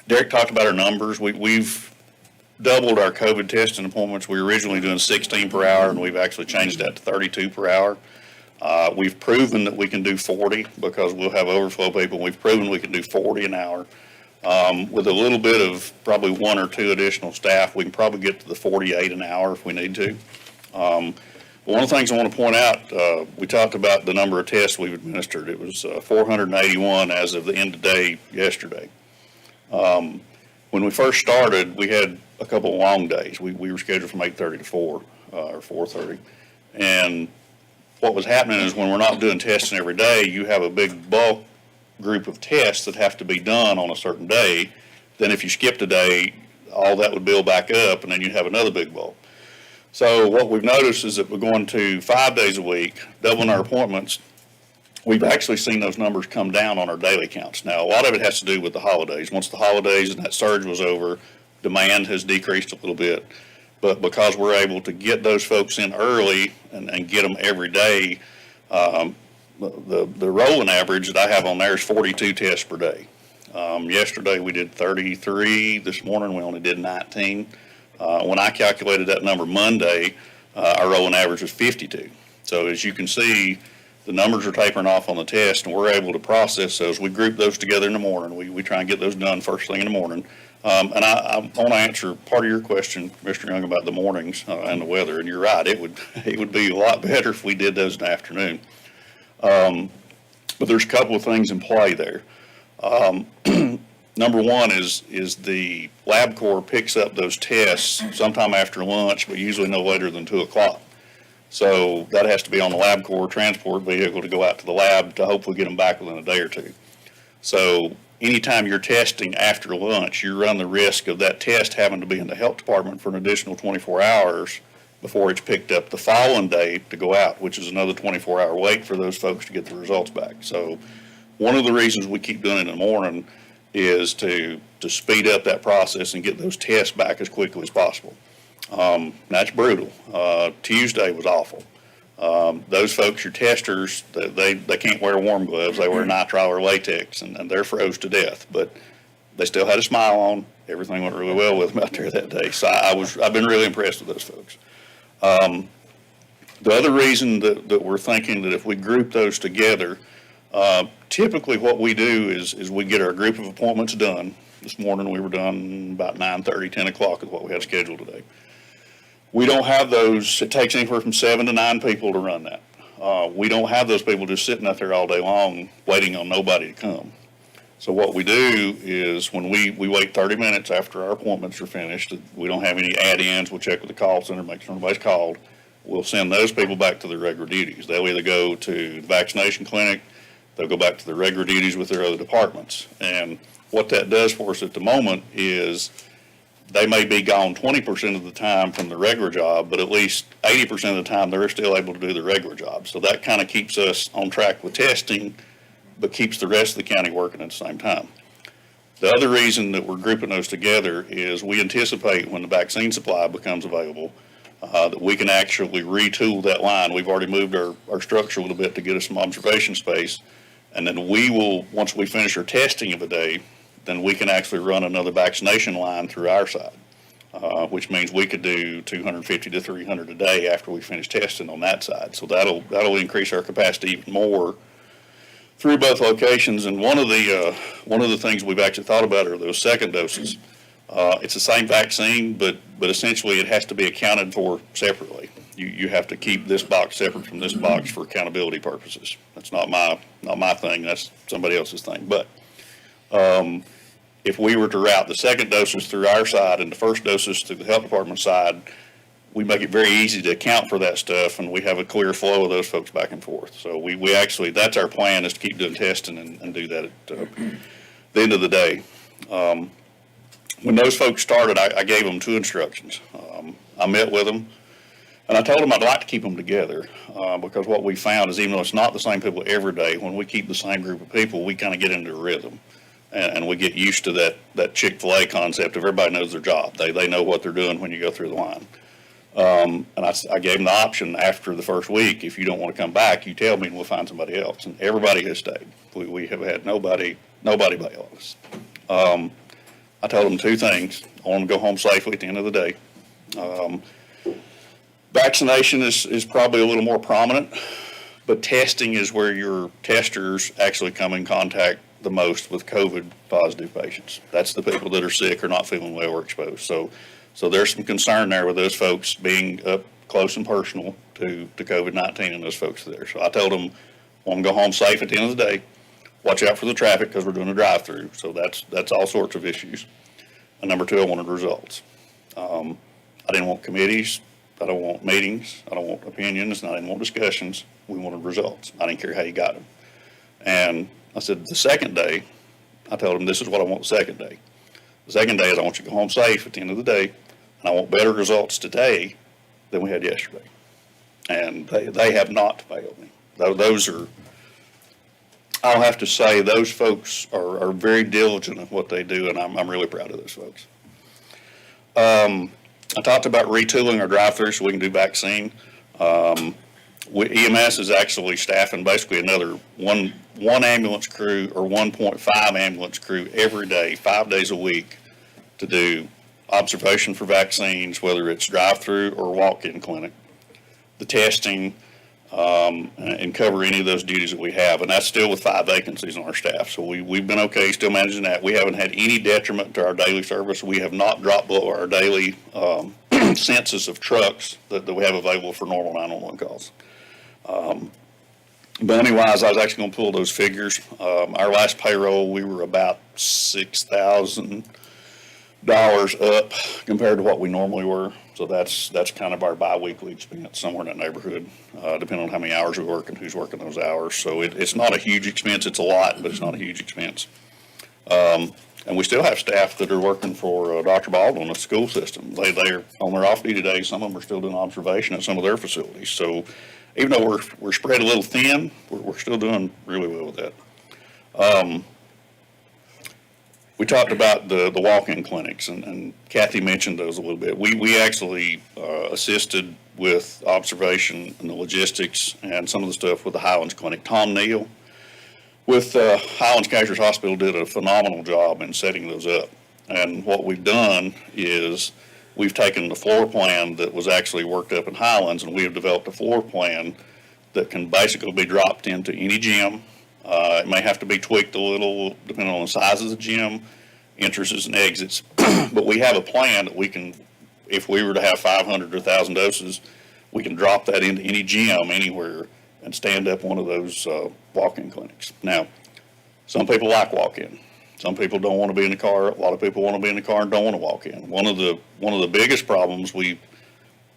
Derek talked about our numbers. We've doubled our COVID testing appointments. We were originally doing 16 per hour, and we've actually changed that to 32 per hour. We've proven that we can do 40 because we'll have overflow people. We've proven we can do 40 an hour. With a little bit of probably 1 or 2 additional staff, we can probably get to the 48 an hour if we need to. But one of the things I want to point out, we talked about the number of tests we've administered. It was 481 as of the end of day yesterday. When we first started, we had a couple of long days. We were scheduled from 8:30 to 4 or 4:30. And what was happening is when we're not doing testing every day, you have a big bulk group of tests that have to be done on a certain day. Then if you skipped a day, all that would build back up, and then you'd have another big bulk. So what we've noticed is that we're going to 5 days a week, doubling our appointments. We've actually seen those numbers come down on our daily counts. Now, a lot of it has to do with the holidays. Once the holidays and that surge was over, demand has decreased a little bit. But because we're able to get those folks in early and get them every day, the rolling average that I have on there is 42 tests per day. Yesterday we did 33. This morning we only did 19. When I calculated that number Monday, our rolling average was 52. So as you can see, the numbers are tapering off on the test, and we're able to process those. We group those together in the morning. We try and get those done first thing in the morning. And I want to answer part of your question, Mr. Young, about the mornings and the weather. And you're right, it would be a lot better if we did those in the afternoon. But there's a couple of things in play there. Number one is the LabCorp picks up those tests sometime after lunch, but usually no later than 2 o'clock. So that has to be on the LabCorp transport vehicle to go out to the lab to hopefully get them back within a day or two. So anytime you're testing after lunch, you run the risk of that test having to be in the health department for an additional 24 hours before it's picked up the following day to go out, which is another 24-hour wait for those folks to get the results back. So one of the reasons we keep doing it in the morning is to speed up that process and get those tests back as quickly as possible. That's brutal. Tuesday was awful. Those folks, your testers, they can't wear warm gloves. They wear nitrile or latex, and they're froze to death. But they still had a smile on. Everything went really well with them out there that day. So I've been really impressed with those folks. The other reason that we're thinking that if we group those together, typically what we do is we get our group of appointments done. This morning we were done about 9:30, 10 o'clock is what we had scheduled today. We don't have those, it takes anywhere from 7 to 9 people to run that. We don't have those people just sitting out there all day long waiting on nobody to come. So what we do is when we wait 30 minutes after our appointments are finished, we don't have any add-ins, we'll check with the call center, make sure nobody's called. We'll send those people back to their regular duties. They'll either go to the vaccination clinic, they'll go back to their regular duties with their other departments. And what that does for us at the moment is they may be gone 20% of the time from the regular job, but at least 80% of the time they're still able to do the regular job. So that kind of keeps us on track with testing, but keeps the rest of the county working at the same time. The other reason that we're grouping those together is we anticipate when the vaccine supply becomes available, that we can actually retool that line. We've already moved our structure a little bit to get us some observation space. And then we will, once we finish our testing of the day, then we can actually run another vaccination line through our side, which means we could do 250 to 300 a day after we finish testing on that side. So that'll increase our capacity even more through both locations. And one of the things we've actually thought about are those second doses. It's the same vaccine, but essentially it has to be accounted for separately. You have to keep this box separate from this box for accountability purposes. That's not my thing. That's somebody else's thing. But if we were to route the second doses through our side and the first doses through the health department side, we make it very easy to account for that stuff, and we have a clear flow of those folks back and forth. So we actually, that's our plan, is to keep doing testing and do that at the end of the day. When those folks started, I gave them 2 instructions. I met with them, and I told them I'd like to keep them together because what we found is even though it's not the same people every day, when we keep the same group of people, we kind of get into a rhythm. And we get used to that Chick-fil-A concept of everybody knows their job. They know what they're doing when you go through the line. And I gave them the option after the first week, if you don't want to come back, you tell me and we'll find somebody else. And everybody has stayed. We have had nobody bail on us. I told them two things. I want them to go home safely at the end of the day. Vaccination is probably a little more prominent, but testing is where your testers actually come in contact the most with COVID positive patients. That's the people that are sick or not feeling well or exposed. So there's some concern there with those folks being up close and personal to COVID-19 and those folks there. So I told them, I want them to go home safe at the end of the day. Watch out for the traffic because we're doing a drive-through. So that's all sorts of issues. And number two, I wanted results. I didn't want committees. I don't want meetings. I don't want opinions. And I didn't want discussions. We wanted results. I didn't care how you got them. And I said the second day, I told them this is what I want the second day. The second day is I want you to go home safe at the end of the day. And I want better results today than we had yesterday. And they have not failed me. Those are, I'll have to say, those folks are very diligent in what they do, and I'm really proud of those folks. I talked about retooling our drive-through so we can do vaccine. EMS is actually staffing basically another one ambulance crew or 1.5 ambulance crew every day, 5 days a week, to do observation for vaccines, whether it's drive-through or walk-in clinic, the testing, and cover any of those duties that we have. And that's still with 5 vacancies on our staff. So we've been okay, still managing that. We haven't had any detriment to our daily service. We have not dropped below our daily census of trucks that we have available for normal 911 calls. Money-wise, I was actually going to pull those figures. Our last payroll, we were about $6,000 up compared to what we normally were. So that's kind of our bi-weekly expense, somewhere in that neighborhood, depending on how many hours we work and who's working those hours. So it's not a huge expense. It's a lot, but it's not a huge expense. And we still have staff that are working for Dr. Baldwin, the school system. They're on their off-duty days. Some of them are still doing observation at some of their facilities. So even though we're spread a little thin, we're still doing really well with that. We talked about the walk-in clinics, and Kathy mentioned those a little bit. We actually assisted with observation and the logistics and some of the stuff with the Highlands Clinic. Tom Neal with Highlands Casualty Hospital did a phenomenal job in setting those up. And what we've done is we've taken the floor plan that was actually worked up in Highlands, and we have developed a floor plan that can basically be dropped into any gym. It may have to be tweaked a little depending on the size of the gym, entrances and exits. But we have a plan that we can, if we were to have 500 or 1,000 doses, we can drop that into any gym anywhere and stand up one of those walk-in clinics. Now, some people like walk-in. Some people don't want to be in the car. A lot of people want to be in the car and don't want to walk in. One of the biggest problems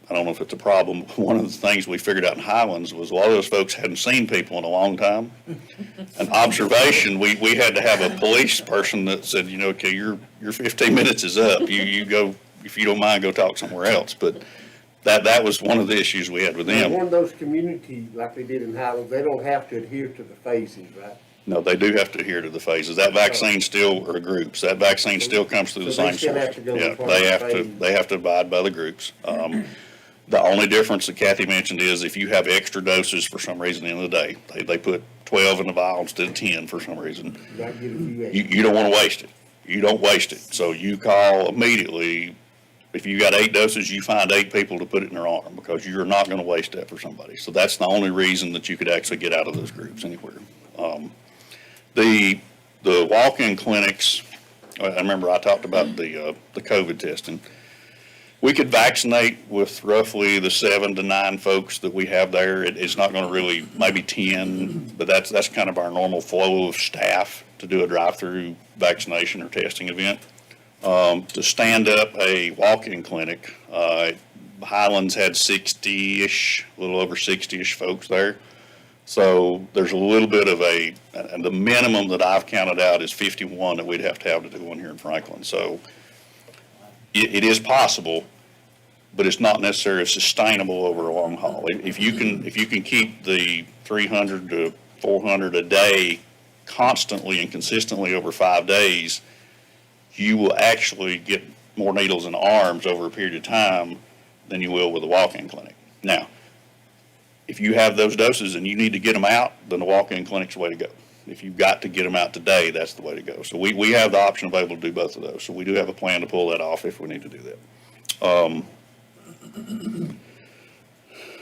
I don't know if it's a problem, but one of the things we figured out in Highlands was a lot of those folks hadn't seen people in a long time. An observation, we had to have a police person that said, okay, your 15 minutes is up. You go, if you don't mind, go talk somewhere else. But that was one of the issues we had with them. One of those community, like they did in Highlands, they don't have to adhere to the phases, right? No, they do have to adhere to the phases. That vaccine still, or groups, that vaccine still comes through the So they same still source. have to go Yeah, as far as they have to abide by the groups. The only difference that Kathy mentioned is if you have extra doses for some reason at the end of the day, they put 12 in the vial instead of 10 for some reason. You gotta get a few extra. You don't want to waste it. You don't waste it. So you call immediately. If you got 8 doses, you find 8 people to put it in their arm because you're not going to waste that for somebody. So that's the only reason that you could actually get out of those groups anywhere. The walk-in clinics, I remember I talked about the COVID testing. We could vaccinate with roughly the 7 to 9 folks that we have there. It's not going to really, maybe 10, but that's kind of our normal flow of staff to do a drive-through vaccination or testing event. To stand up a walk-in clinic, Highlands had 60-ish, a little over 60-ish folks there. So there's a little bit of and the minimum that I've counted out is 51 that we'd have to do one here in Franklin. So it is possible, but it's not necessarily sustainable over a long haul. If you can keep the 300 to 400 a day constantly and consistently over 5 days, you will actually get more needles in arms over a period of time than you will with a walk-in clinic. Now, if you have those doses and you need to get them out, then the walk-in clinic's the way to go. If you've got to get them out today, that's the way to go. So we have the option available to do both of those. So we do have a plan to pull that off if we need to do that.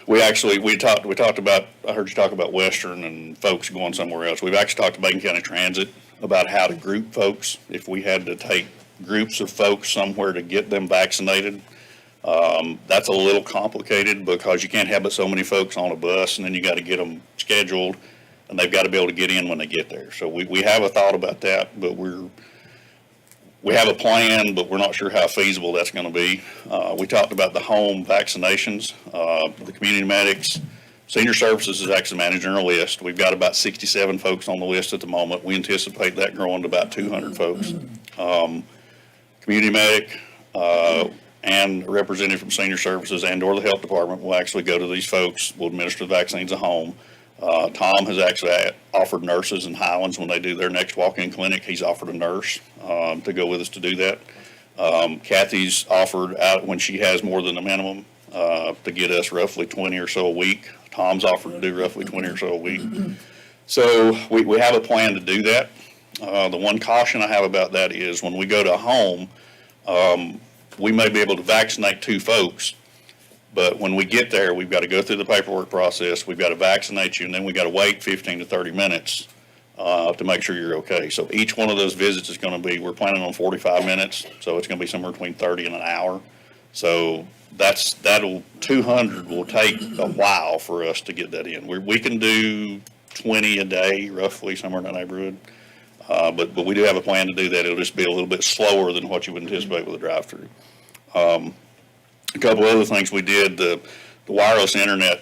We talked about, I heard you talk about Western and folks going somewhere else. We've actually talked to Macon County Transit about how to group folks. If we had to take groups of folks somewhere to get them vaccinated, that's a little complicated because you can't have but so many folks on a bus, and then you got to get them scheduled, and they've got to be able to get in when they get there. So we have a thought about that, but we have a plan, but we're not sure how feasible that's going to be. We talked about the home vaccinations, the community medics. Senior Services is actually managing our list. We've got about 67 folks on the list at the moment. We anticipate that growing to about 200 folks. Community medic and a representative from Senior Services and/or the Health Department will actually go to these folks. We'll administer the vaccines at home. Tom has actually offered nurses in Highlands when they do their next walk-in clinic. He's offered a nurse to go with us to do that. Kathy's offered out when she has more than the minimum to get us roughly 20 or so a week. Tom's offered to do roughly 20 or so a week. So we have a plan to do that. The one caution I have about that is when we go to a home, we may be able to vaccinate 2 folks, but when we get there, we've got to go through the paperwork process, we've got to vaccinate you, and then we've got to wait 15 to 30 minutes to make sure you're okay. So each one of those visits is going to be, we're planning on 45 minutes, so it's going to be somewhere between 30 and an hour. So 200 will take a while for us to get that in. We can do 20 a day, roughly, somewhere in that neighborhood. But we do have a plan to do that. It'll just be a little bit slower than what you would anticipate with a drive-through. A couple other things we did, the wireless internet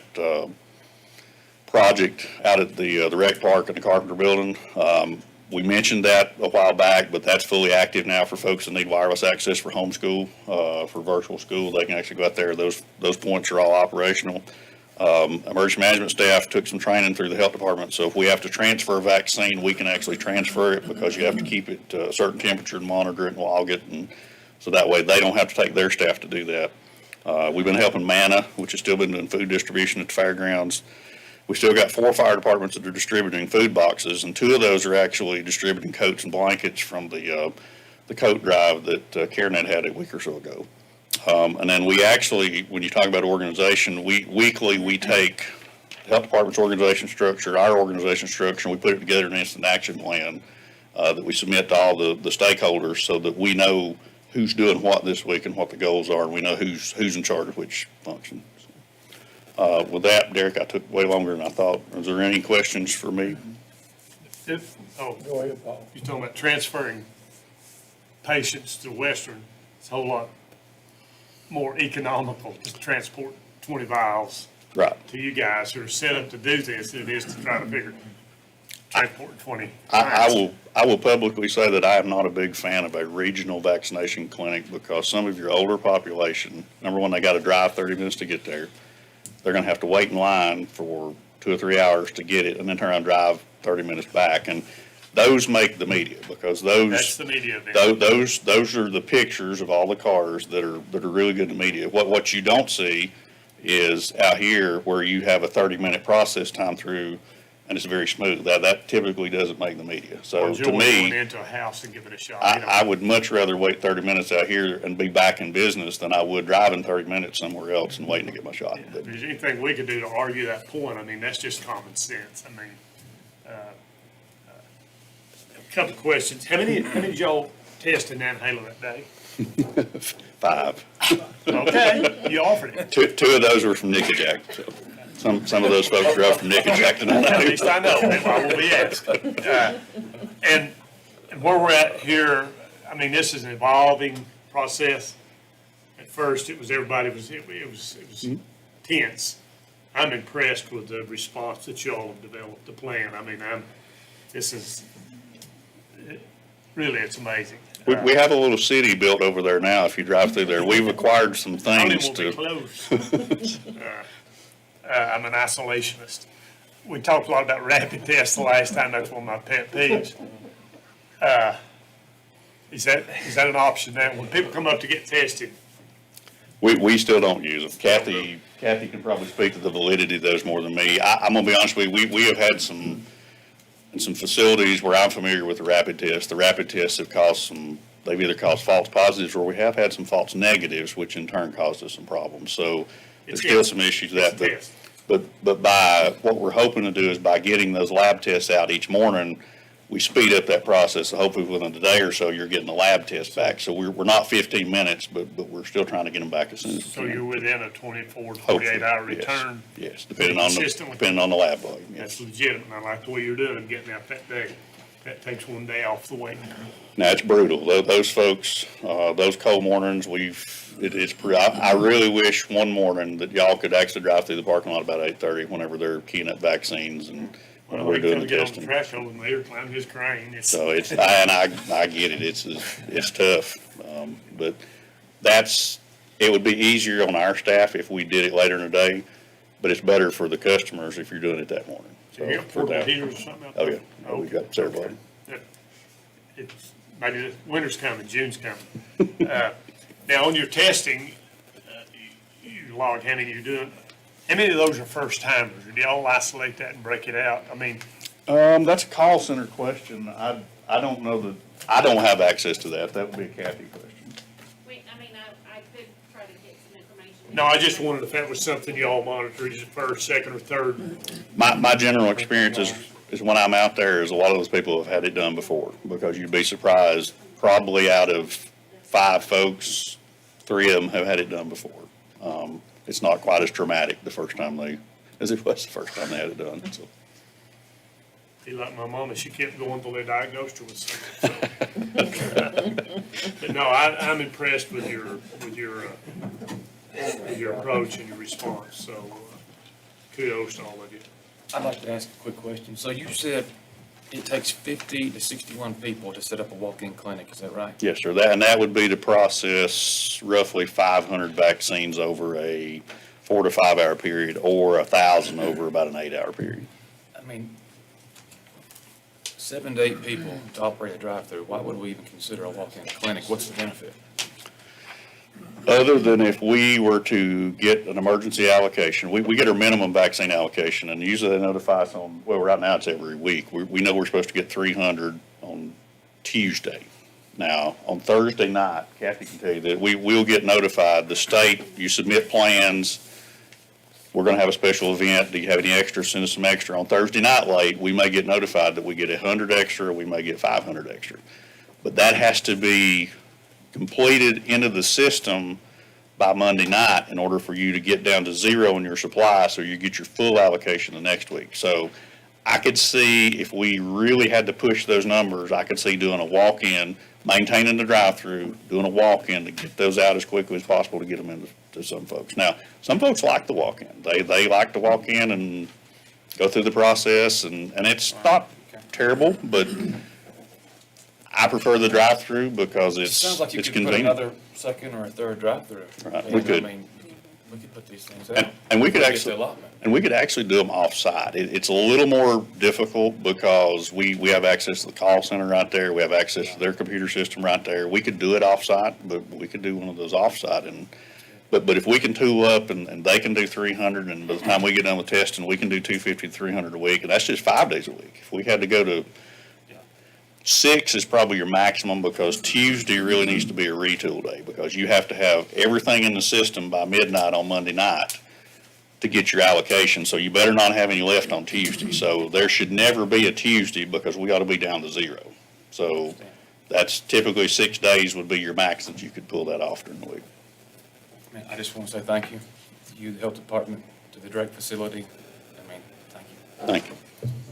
project out at the rec park and the Carpenter Building. We mentioned that a while back, but that's fully active now for folks that need wireless access for homeschool, for virtual school. They can actually go out there. Those points are all operational. Emergency management staff took some training through the health department, so if we have to transfer a vaccine, we can actually transfer it because you have to keep it a certain temperature and monitor it and log it, and so that way they don't have to take their staff to do that. We've been helping MANA, which has still been doing food distribution at the fairgrounds. We still got 4 fire departments that are distributing food boxes, and 2 of those are actually distributing coats and blankets from the coat drive that CareNet had a week or so ago. And then we actually, when you talk about organization, weekly we take the health department's organization structure, our organization structure, and we put it together in an instant action plan that we submit to all the stakeholders so that we know who's doing what this week and what the goals are, and we know who's in charge of which function. With that, Derek, I took way longer than I thought. Is there any questions for me? Go ahead, Paul. You're talking about transferring patients to Western, it's a whole lot more economical to transport 20 vials Right. to you guys who are set up to do this than it is to try to figure transport 20. I will publicly say that I am not a big fan of a regional vaccination clinic because some of your older population, number one, they got to drive 30 minutes to get there. They're going to have to wait in line for 2 or 3 hours to get it and then turn around and drive 30 minutes back. And those make the media because That's the media then. those are the pictures of all the cars that are really good in the media. What you don't see is out here where you have a 30-minute process time through and it's very smooth. That typically doesn't make the media. So Or to going me, into a house and give it a shot. I would much rather wait 30 minutes out here and be back in business than I would driving 30 minutes somewhere else and waiting to get my shot. If there's anything we could do to argue that point, I mean, that's just common sense. I mean, a couple of questions. How many did y'all test in that inhaler that day? 5. Okay, you offered it. Two of those were from Nickajack. So some of those folks are up from Nickajack tonight. At least I know, if I will be asked. And where we're at here, I mean, this is an evolving process. At first, everybody was tense. I'm impressed with the response that y'all have developed, the plan. I mean, really, it's amazing. We have a little city built over there now. If you drive through there, we've acquired some things Will be to. close. I'm an isolationist. We talked a lot about rapid tests the last time. That's one of my pet peeves. Is that an option now? When people come up to get tested, We still don't use them. Kathy can probably speak to the validity of those more than me. I'm gonna be honest with you, we have had some facilities where I'm familiar with the rapid tests. The rapid tests have they've either caused false positives or we have had some false negatives, which in turn caused us some problems. So there's still some issues with that. It's a test. But by, what we're hoping to do is by getting those lab tests out each morning, we speed up that process. So hopefully within a day or so, you're getting the lab test back. So we're not 15 minutes, but we're still trying to get them back as soon as we So can. you're within a 24 to Hopefully, 48-hour yes. return? Yes, depending on Consistent with- the lab volume, yes. That's legitimate, and I like the way you're doing, getting out that day. That takes one day off the wait. Now, it's brutal. Those folks, those cold mornings, I really wish one morning that y'all could actually drive through the parking lot about 8:30 whenever they're keying up vaccines and when we're doing the Get on the testing. threshold and later climb his crane. So I get it. It's tough. But it would be easier on our staff if we did it later in the day, but it's better for the customers if you're doing it that morning. So you got for portable that- heaters or something out Oh, there? yeah. Oh, we've got several of them. It's, maybe the winter's coming, June's coming. Now, on your testing, you log how many you're doing. How many of those are first timers? Or do y'all isolate that and break it out? I mean, That's a call center question. I don't know I don't have access to that. That would be a Kathy question. I could try to get some information. no, I just wondered if that was something y'all monitor, is it first, second, or third? My general experience is when I'm out there is a lot of those people have had it done before, because you'd be surprised, probably out of 5 folks, 3 of them have had it done before. It's not quite as traumatic the first time as it was the first time they had it done, so. Be like my mama, she kept going until they diagnosed her with something, so. But no, I'm impressed with your approach and your response, so kudos to all of you. I'd like to ask a quick question. So you said it takes 50 to 61 people to set up a walk-in clinic, is that right? Yes, sir. That would be to process roughly 500 vaccines over a 4 to 5 hour period, or 1,000 over about an 8-hour period. I mean, 7 to 8 people to operate a drive-through, why would we even consider a walk-in clinic? What's the benefit? Other than if we were to get an emergency allocation, we get our minimum vaccine allocation, and usually they notify us right now it's every week. We know we're supposed to get 300 on Tuesday. Now, on Thursday night, Kathy can tell you that we'll get notified. The state, you submit plans, we're going to have a special event. Do you have any extra? Send us some extra. On Thursday night late, we may get notified that we get 100 extra, we may get 500 extra. But that has to be completed into the system by Monday night in order for you to get down to 0 in your supply, so you get your full allocation the next week. So I could see, if we really had to push those numbers, I could see doing a walk-in, maintaining the drive-through, doing a walk-in to get those out as quickly as possible to get them into some folks. Now, some folks like the walk-in. They like to walk in and go through the process, and it's not terrible, but I prefer the drive-through because It it's sounds like you could put convenient. another second or a third drive-through. Right, we could. I mean, we could put these things out. And we could Get the actually, allotment. and we could actually do them off-site. It's a little more difficult because we have access to the call center right there. We have access to their computer system right there. We could do it off-site, but we could do one of those off-site. But if we can tool up and they can do 300, and by the time we get done with testing, we can do 250 to 300 a week, and that's just 5 days a week. If we had to go to 6 is probably your maximum, because Tuesday really needs to be a retool day, because you have to have everything in the system by midnight on Monday night to get your allocation. So you better not have any left on Tuesday. So there should never be a Tuesday, because we ought to be down to 0. So that's typically 6 days would be your max that you could pull that off during the week. Man, I just want to say thank you to you, the health department, to the Drake facility. I mean, thank you. Thank you.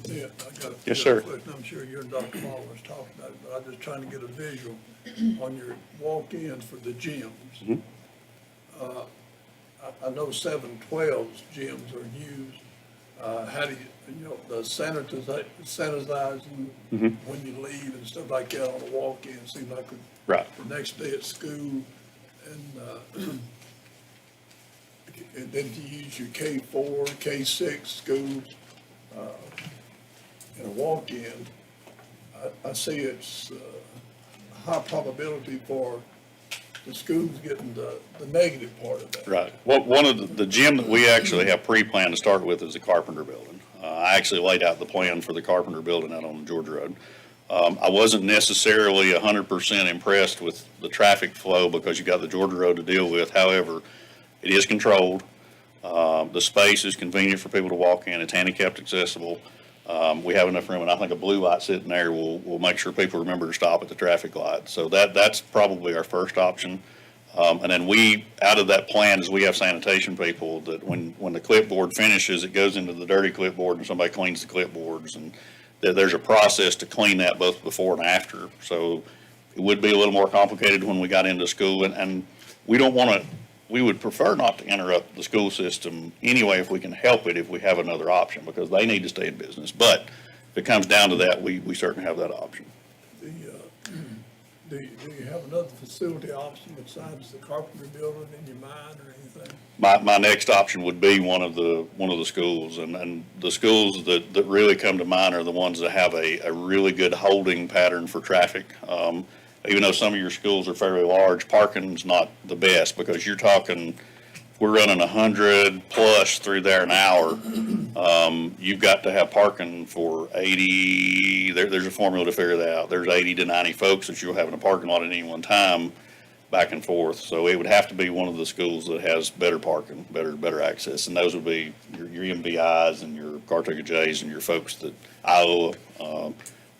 Yeah, I got a Yes, sir. question. I'm sure you and Dr. Muller was talking about it, but I'm just trying to get a visual on your walk-ins for the gyms. Mhm. I know 712's gyms are used. How do the sanitizing when you leave and stuff like that on a walk-in, seems like Right. the next day at school, and then to use your K4, K6 schools, in a walk-in, I see it's a high probability for the school's getting the negative part of that. Right. Well, one of the gym that we actually have pre-planned to start with is the Carpenter Building. I actually laid out the plan for the Carpenter Building out on Georgia Road. I wasn't necessarily 100% impressed with the traffic flow because you got the Georgia Road to deal with. However, it is controlled. The space is convenient for people to walk in. It's handicapped accessible. We have enough room, and I think a blue light sitting there will make sure people remember to stop at the traffic light. So that's probably our first option. And then out of that plan is we have sanitation people that when the clipboard finishes, it goes into the dirty clipboard and somebody cleans the clipboards. And there's a process to clean that both before and after. So it would be a little more complicated when we got into school. And we don't want to, we would prefer not to interrupt the school system anyway if we can help it, if we have another option, because they need to stay in business. But if it comes down to that, we certainly have that option. Do you have another facility option besides the Carpenter Building in your mind or anything? My next option would be one of the schools, and the schools that really come to mind are the ones that have a really good holding pattern for traffic. Even though some of your schools are fairly large, parking's not the best, because you're talking, we're running 100 plus through there an hour. You've got to have parking for 80, there's a formula to figure that out. There's 80 to 90 folks that you'll have in a parking lot at any one time, back and forth. So it would have to be one of the schools that has better parking, better access. And those would be your MBIs and your Cartega J's and your folks that Iowa,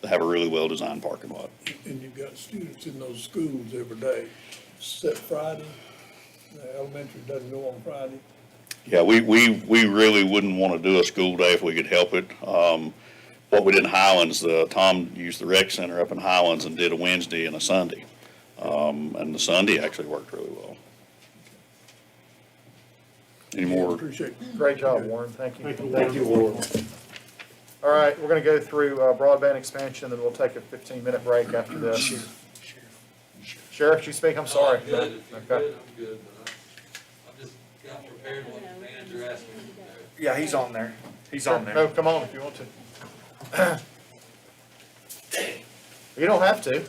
that have a really well-designed parking lot. And you've got students in those schools every day, except Friday. The elementary doesn't go on Friday. Yeah, we really wouldn't want to do a school day if we could help it. What we did in Highlands, Tom used the rec center up in Highlands and did a Wednesday and a Sunday. And the Sunday actually worked really well. Any more? Appreciate it. Great job, Warren. Thank you. Thank you, Warren. All right, we're going to go through broadband expansion, then we'll take a 15-minute break after this. Sheriff, you speak? I'm sorry. I'm good, if you're Okay. good, I'm good, but I just got prepared when the manager asked me. Yeah, he's on there. He's on there. No, come on if you want to. You don't have to.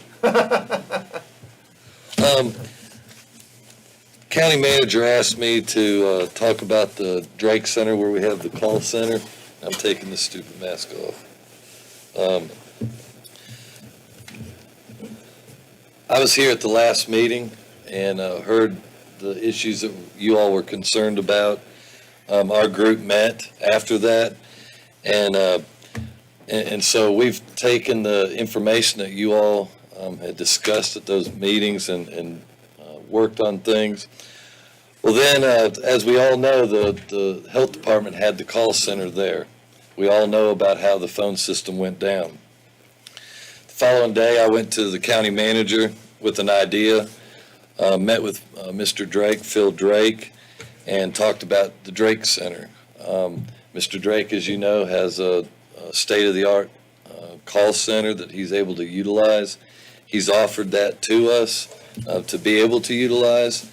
County manager asked me to talk about the Drake Center where we have the call center. I'm taking this stupid mask off. I was here at the last meeting and heard the issues that you all were concerned about. Our group met after that, and so we've taken the information that you all had discussed at those meetings and worked on things. Well, then, as we all know, the health department had the call center there. We all know about how the phone system went down. The following day, I went to the county manager with an idea, met with Mr. Drake, Phil Drake, and talked about the Drake Center. Mr. Drake, as you know, has a state-of-the-art call center that he's able to utilize. He's offered that to us to be able to utilize,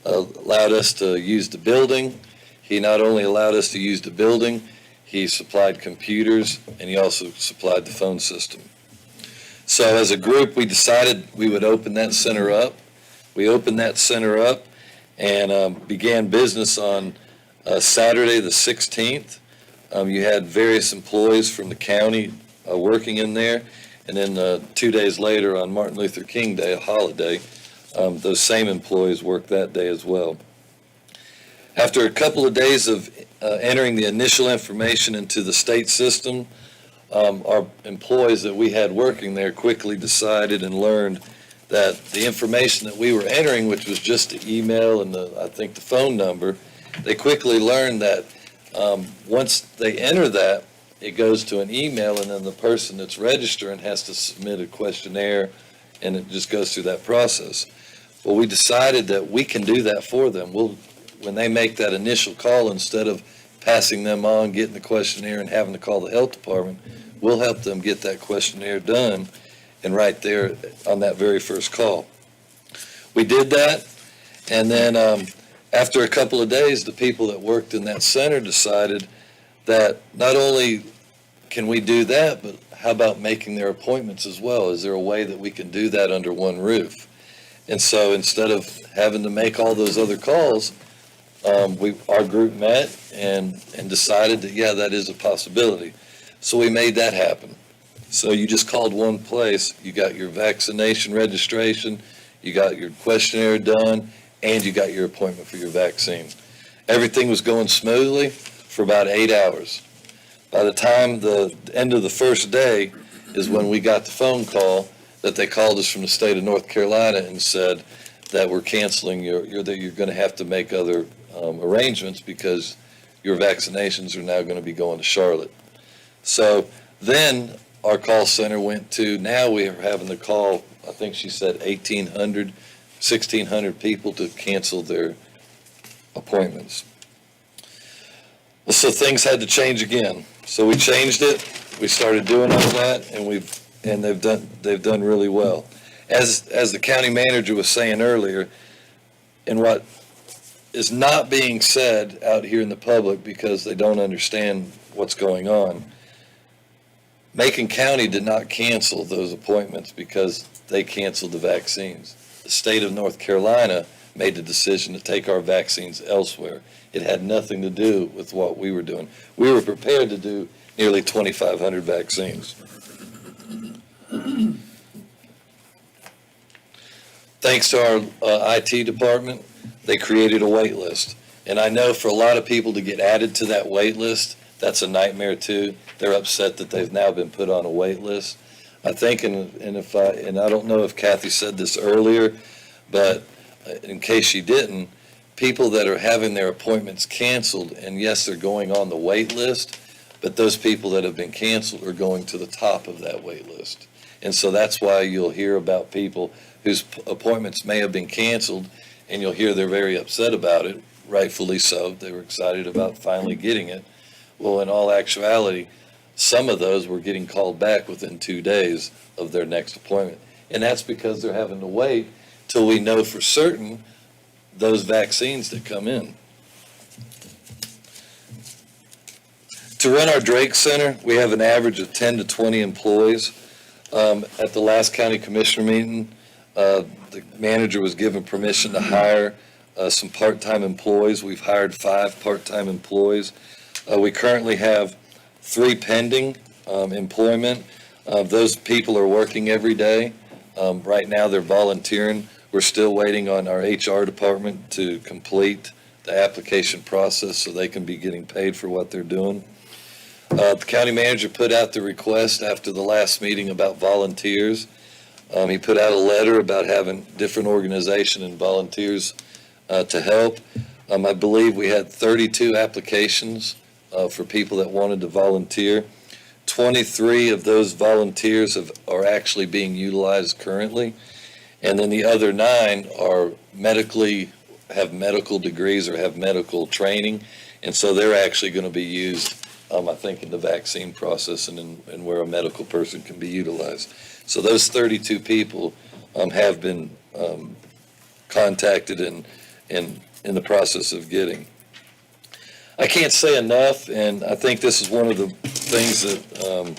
allowed us to use the building. He not only allowed us to use the building, he supplied computers, and he also supplied the phone system. So as a group, we decided we would open that center up. We opened that center up and began business on Saturday the 16th. You had various employees from the county working in there. And then 2 days later, on Martin Luther King Day, a holiday, those same employees worked that day as well. After a couple of days of entering the initial information into the state system, our employees that we had working there quickly decided and learned that the information that we were entering, which was just the email and I think the phone number, they quickly learned that once they enter that, it goes to an email, and then the person that's registering has to submit a questionnaire, and it just goes through that process. Well, we decided that we can do that for them. When they make that initial call, instead of passing them on, getting the questionnaire, and having to call the health department, we'll help them get that questionnaire done, and right there on that very first call. We did that, and then after a couple of days, the people that worked in that center decided that not only can we do that, but how about making their appointments as well? Is there a way that we can do that under one roof? And so instead of having to make all those other calls, our group met and decided that, yeah, that is a possibility. So we made that happen. So you just called one place, you got your vaccination registration, you got your questionnaire done, and you got your appointment for your vaccine. Everything was going smoothly for about 8 hours. By the time the end of the first day is when we got the phone call that they called us from the state of North Carolina and said that we're canceling that you're going to have to make other arrangements because your vaccinations are now going to be going to Charlotte. So then our call center went to, now we are having to call, I think she said 1,800, 1,600 people to cancel their appointments. Well, so things had to change again. So we changed it, we started doing all that, and they've done really well. As the county manager was saying earlier, and what is not being said out here in the public because they don't understand what's going on, Macon County did not cancel those appointments because they canceled the vaccines. The state of North Carolina made the decision to take our vaccines elsewhere. It had nothing to do with what we were doing. We were prepared to do nearly 2,500 vaccines. Thanks to our IT department, they created a wait list. And I know for a lot of people to get added to that wait list, that's a nightmare too. They're upset that they've now been put on a wait list. I think, and I don't know if Kathy said this earlier, but in case she didn't, people that are having their appointments canceled, and yes, they're going on the wait list, but those people that have been canceled are going to the top of that wait list. And so that's why you'll hear about people whose appointments may have been canceled, and you'll hear they're very upset about it, rightfully so. They were excited about finally getting it. Well, in all actuality, some of those were getting called back within 2 days of their next appointment. And that's because they're having to wait till we know for certain those vaccines that come in. To run our Drake Center, we have an average of 10 to 20 employees. At the last county commissioner meeting, the manager was given permission to hire some part-time employees. We've hired 5 part-time employees. We currently have 3 pending employment. Those people are working every day. Right now, they're volunteering. We're still waiting on our HR department to complete the application process so they can be getting paid for what they're doing. The county manager put out the request after the last meeting about volunteers. He put out a letter about having different organizations and volunteers to help. I believe we had 32 applications for people that wanted to volunteer. 23 of those volunteers are actually being utilized currently. And then the other 9 have medical degrees or have medical training. And so they're actually going to be used, I think, in the vaccine process and where a medical person can be utilized. So those 32 people have been contacted and in the process of getting. I can't say enough, and I think this is one of the things that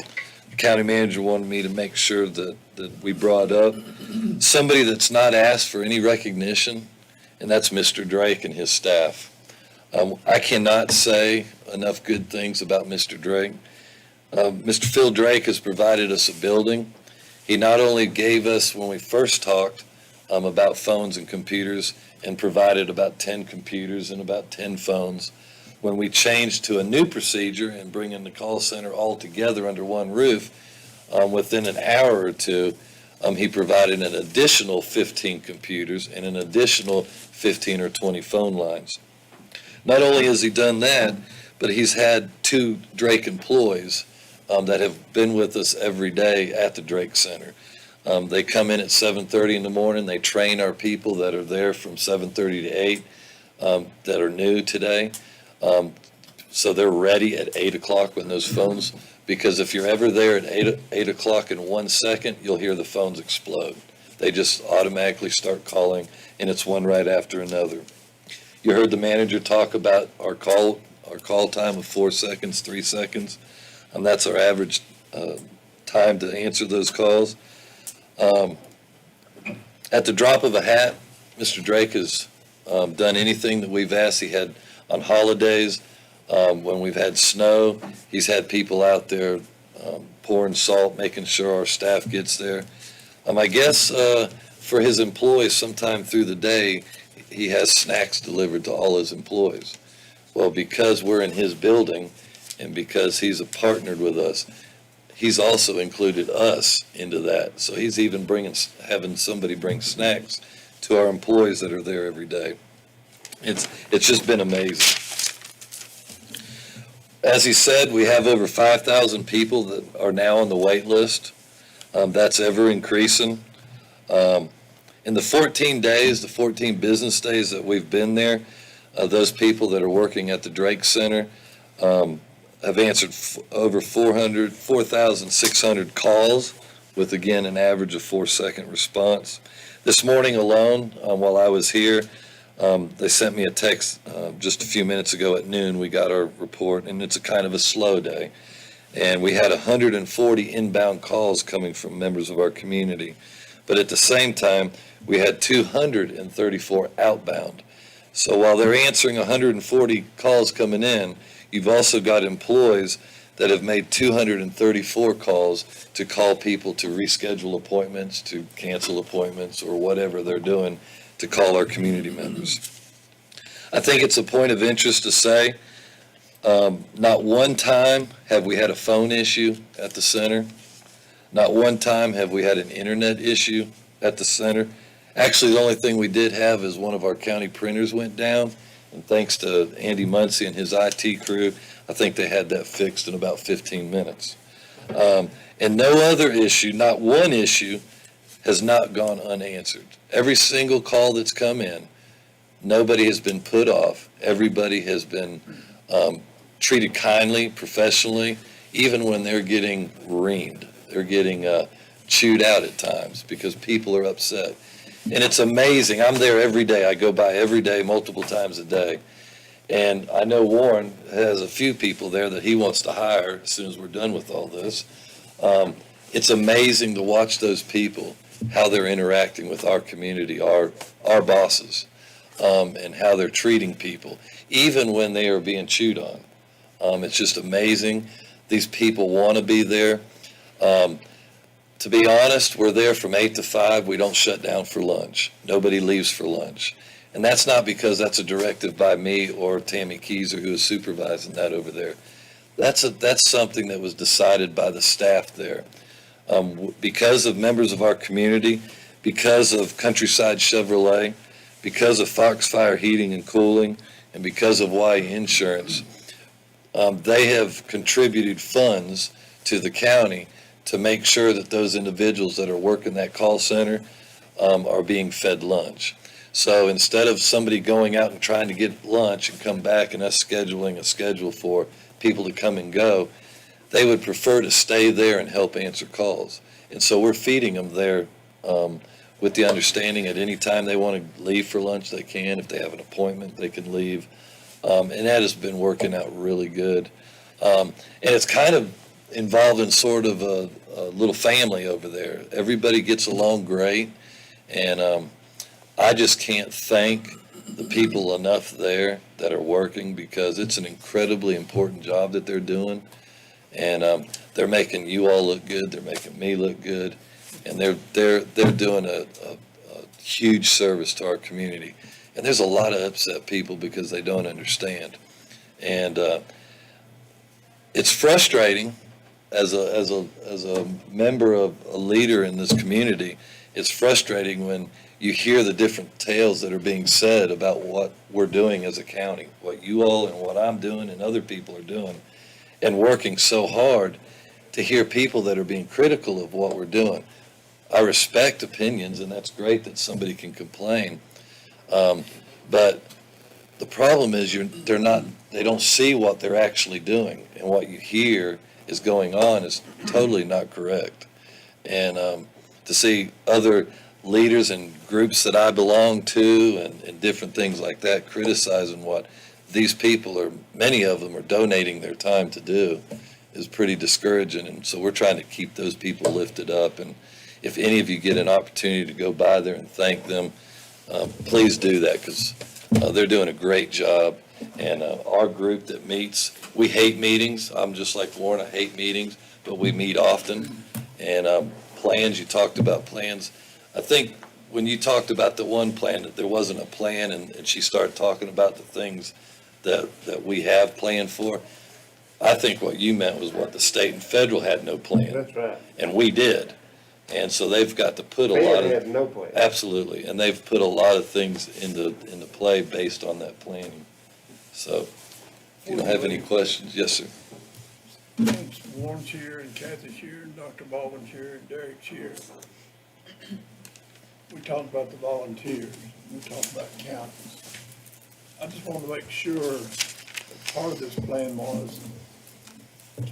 the county manager wanted me to make sure that we brought up. Somebody that's not asked for any recognition, and that's Mr. Drake and his staff. I cannot say enough good things about Mr. Drake. Mr. Phil Drake has provided us a building. He not only gave us, when we first talked about phones and computers, and provided about 10 computers and about 10 phones. When we changed to a new procedure and bringing the call center all together under one roof, within an hour or two, he provided an additional 15 computers and an additional 15 or 20 phone lines. Not only has he done that, but he's had 2 Drake employees that have been with us every day at the Drake Center. They come in at 7:30 in the morning. They train our people that are there from 7:30 to 8 that are new today. So they're ready at 8 o'clock when those phones, because if you're ever there at 8 o'clock in 1 second, you'll hear the phones explode. They just automatically start calling, and it's one right after another. You heard the manager talk about our call time of 4 seconds, 3 seconds. That's our average time to answer those calls. At the drop of a hat, Mr. Drake has done anything that we've asked. He had on holidays, when we've had snow, he's had people out there pouring salt, making sure our staff gets there. I guess for his employees, sometime through the day, he has snacks delivered to all his employees. Well, because we're in his building and because he's partnered with us, he's also included us into that. So he's even having somebody bring snacks to our employees that are there every day. It's just been amazing. As he said, we have over 5,000 people that are now on the wait list. That's ever increasing. In the 14 business days that we've been there, those people that are working at the Drake Center have answered over 4,600 calls with, again, an average of 4-second response. This morning alone, while I was here, they sent me a text just a few minutes ago at noon. We got our report, and it's a kind of a slow day. And we had 140 inbound calls coming from members of our community. But at the same time, we had 234 outbound. So while they're answering 140 calls coming in, you've also got employees that have made 234 calls to call people to reschedule appointments, to cancel appointments, or whatever they're doing to call our community members. I think it's a point of interest to say, not one time have we had a phone issue at the center. Not one time have we had an internet issue at the center. Actually, the only thing we did have is one of our county printers went down, and thanks to Andy Muncie and his IT crew, I think they had that fixed in about 15 minutes. And no other issue, not one issue, has not gone unanswered. Every single call that's come in, nobody has been put off. Everybody has been treated kindly, professionally, even when they're getting reamed. They're getting chewed out at times because people are upset. And it's amazing. I'm there every day. I go by every day, multiple times a day. And I know Warren has a few people there that he wants to hire as soon as we're done with all this. It's amazing to watch those people, how they're interacting with our community, our bosses, and how they're treating people, even when they are being chewed on. It's just amazing. These people want to be there. To be honest, we're there from 8 to 5. We don't shut down for lunch. Nobody leaves for lunch. And that's not because that's a directive by me or Tammy Keyser, who is supervising that over there. That's something that was decided by the staff there. Because of members of our community, because of Countryside Chevrolet, because of Foxfire Heating and Cooling, and because of Y Insurance, they have contributed funds to the county to make sure that those individuals that are working that call center are being fed lunch. So instead of somebody going out and trying to get lunch and come back and us scheduling a schedule for people to come and go, they would prefer to stay there and help answer calls. And so we're feeding them there with the understanding at any time they want to leave for lunch, they can. If they have an appointment, they can leave. And that has been working out really good. And it's kind of involved in sort of a little family over there. Everybody gets along great. And I just can't thank the people enough there that are working, because it's an incredibly important job that they're doing. And they're making you all look good. They're making me look good. And they're doing a huge service to our community. And there's a lot of upset people because they don't understand. And it's frustrating as a member of a leader in this community. It's frustrating when you hear the different tales that are being said about what we're doing as a county, what you all and what I'm doing and other people are doing, and working so hard, to hear people that are being critical of what we're doing. I respect opinions, and that's great that somebody can complain. But the problem is they don't see what they're actually doing, and what you hear is going on is totally not correct. And to see other leaders and groups that I belong to and different things like that criticizing what these people many of them are donating their time to do is pretty discouraging. And so we're trying to keep those people lifted up. And if any of you get an opportunity to go by there and thank them, please do that, because they're doing a great job. And our group that meets, we hate meetings. I'm just like Lauren, I hate meetings, but we meet often. And plans, you talked about plans. I think when you talked about the one plan, that there wasn't a plan, and she started talking about the things that we have planned for, I think what you meant was what the state and federal had no plan. That's right. And we did. And so they've got to put a They lot of. had no plan. Absolutely, and they've put a lot of things into play based on that planning. So, if you don't have any questions, yes, sir. Since Warren's here and Kathy's here and Dr. Baldwin's here and Derek's here, we talked about the volunteers, we talked about counties. I just want to make sure that part of this plan was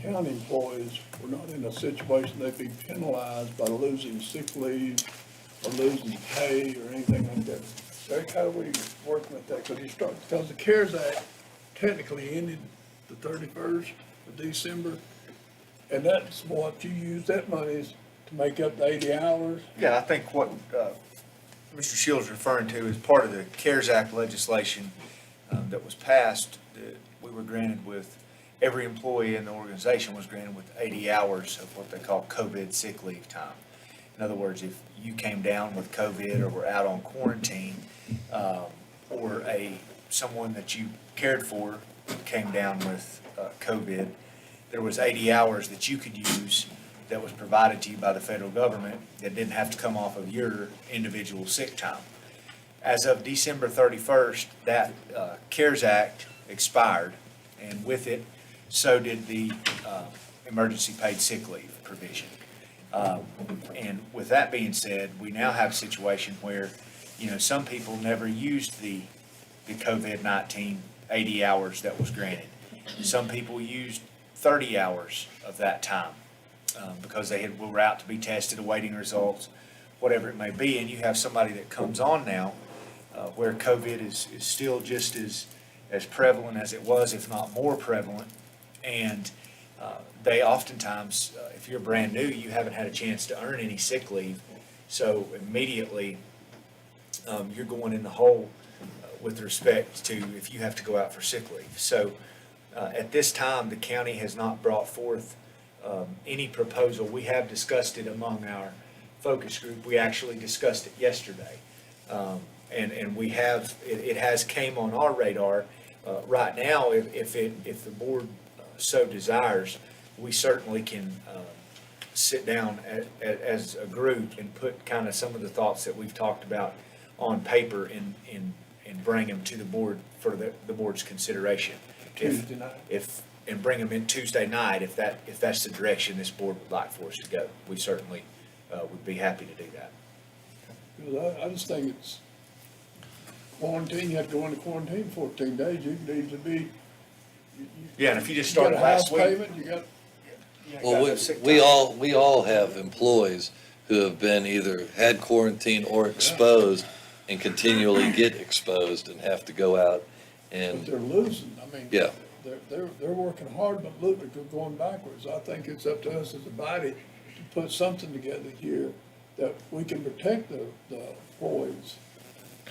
county employees were not in a situation they'd be penalized by losing sick leave or losing pay or anything like that. Derek, how are we working with that? Because the CARES Act technically ended the 31st of December, and that's what you use that money is to make up the 80 hours. Yeah, I think what Mr. Shields is referring to is part of the CARES Act legislation that was passed, that we were granted with, every employee in the organization was granted with 80 hours of what they call COVID sick leave time. In other words, if you came down with COVID or were out on quarantine, or someone that you cared for came down with COVID, there was 80 hours that you could use that was provided to you by the federal government that didn't have to come off of your individual sick time. As of December 31st, that CARES Act expired, and with it, so did the emergency paid sick leave provision. And with that being said, we now have a situation where, some people never used the COVID-19 80 hours that was granted. Some people used 30 hours of that time because they were out to be tested, awaiting results, whatever it may be. And you have somebody that comes on now where COVID is still just as prevalent as it was, if not more prevalent. And they oftentimes, if you're brand new, you haven't had a chance to earn any sick leave. So immediately, you're going in the hole with respect to if you have to go out for sick leave. So at this time, the county has not brought forth any proposal. We have discussed it among our focus group. We actually discussed it yesterday. And we have, it has came on our radar. Right now, if the board so desires, we certainly can sit down as a group and put kind of some of the thoughts that we've talked about on paper and bring them to the board for the board's consideration. Tuesday night. And bring them in Tuesday night, if that's the direction this board would like for us to go. We certainly would be happy to do that. Because I just think it's quarantine, you have to go into quarantine 14 days, you need to be. Yeah, and if you just You got started a last house week. payment, you got, Well, we all have employees who have been either had quarantine or exposed and continually get exposed and have to go out but and, they're losing, I mean. Yeah. They're working hard, but look, they're going backwards. I think it's up to us as a body to put something together here that we can protect the employees.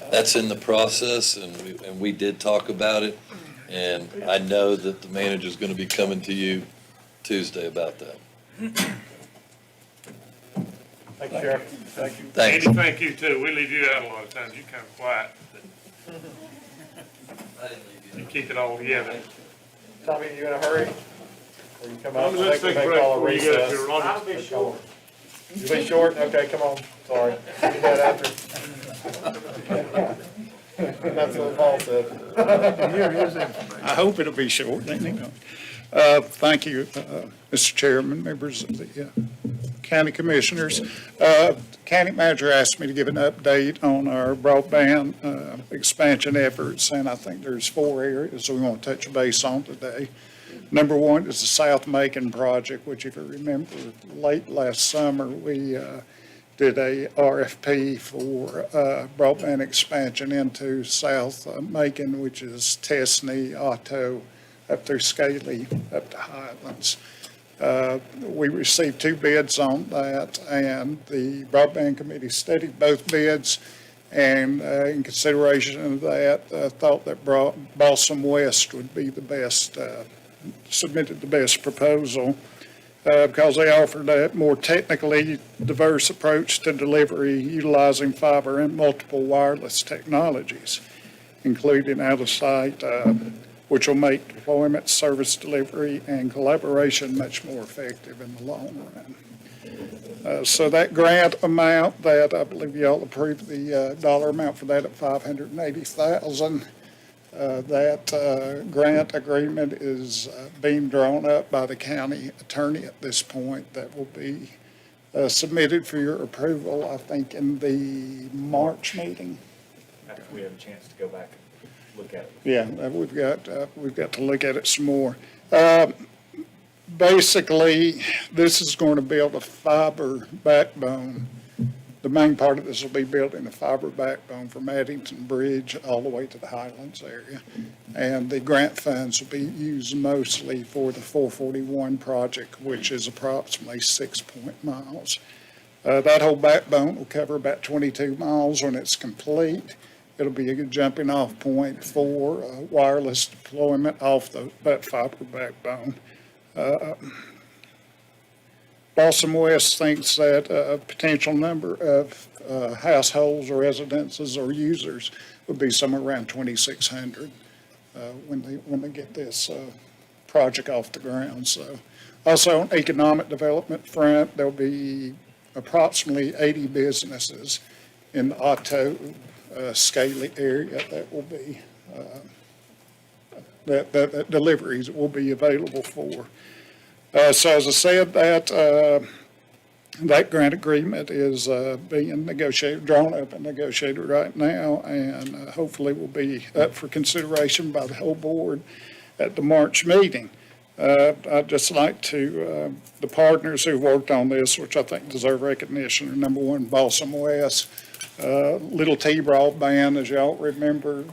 that's in the process, and we did talk about it. And I know that the manager's gonna be coming to you Tuesday about that. Thank you, Sheriff. Thank you. Thanks. Andy, thank you too. We leave you out a lot of times. You're kind of quiet. You keep it all together. Tommy, you in a hurry? Or you come out? Let's take a break before you go to your I'll be short. You'll be short? Okay, come on, sorry. Do that after. That's what Paul said. Here is information. I hope it'll be short. Thank you, Mr. Chairman, members of the county commissioners. County manager asked me to give an update on our broadband expansion efforts, and I think there's 4 areas we want to touch base on today. Number one is the South Macon project, which if you remember, late last summer, we did a RFP for broadband expansion into South Macon, which is Tessney, Otto, up through Scaly, up to Highlands. We received 2 bids on that, and the Broadband Committee studied both bids, and in consideration of that, thought that Balsam West would be the best, submitted the best proposal, because they offered a more technically diverse approach to delivery utilizing fiber and multiple wireless technologies, including out-of-site, which will make deployment, service delivery, and collaboration much more effective in the long run. So that grant amount that I believe y'all approved the dollar amount for that at $580,000. That grant agreement is being drawn up by the county attorney at this point. That will be submitted for your approval, I think, in the March meeting. After we have a chance to go back and look at it. Yeah, we've got to look at it some more. Basically, this is going to build a fiber backbone. The main part of this will be building a fiber backbone from Addington Bridge all the way to the Highlands area. And the grant funds will be used mostly for the 441 project, which is approximately 6 miles. That whole backbone will cover about 22 miles when it's complete. It'll be a good jumping off point for wireless deployment off that fiber backbone. Balsam West thinks that a potential number of households or residences or users would be somewhere around 2,600 when they get this project off the ground. So, also on economic development front, there'll be approximately 80 businesses in the Otto Scaly area that will be that deliveries will be available for. So as I said, that grant agreement is being negotiated, drawn up and negotiated right now, and hopefully will be up for consideration by the whole board at the March meeting. I'd just like to, the partners who worked on this, which I think deserve recognition, are number one, Balsam West, Little T Broadband, as y'all remember,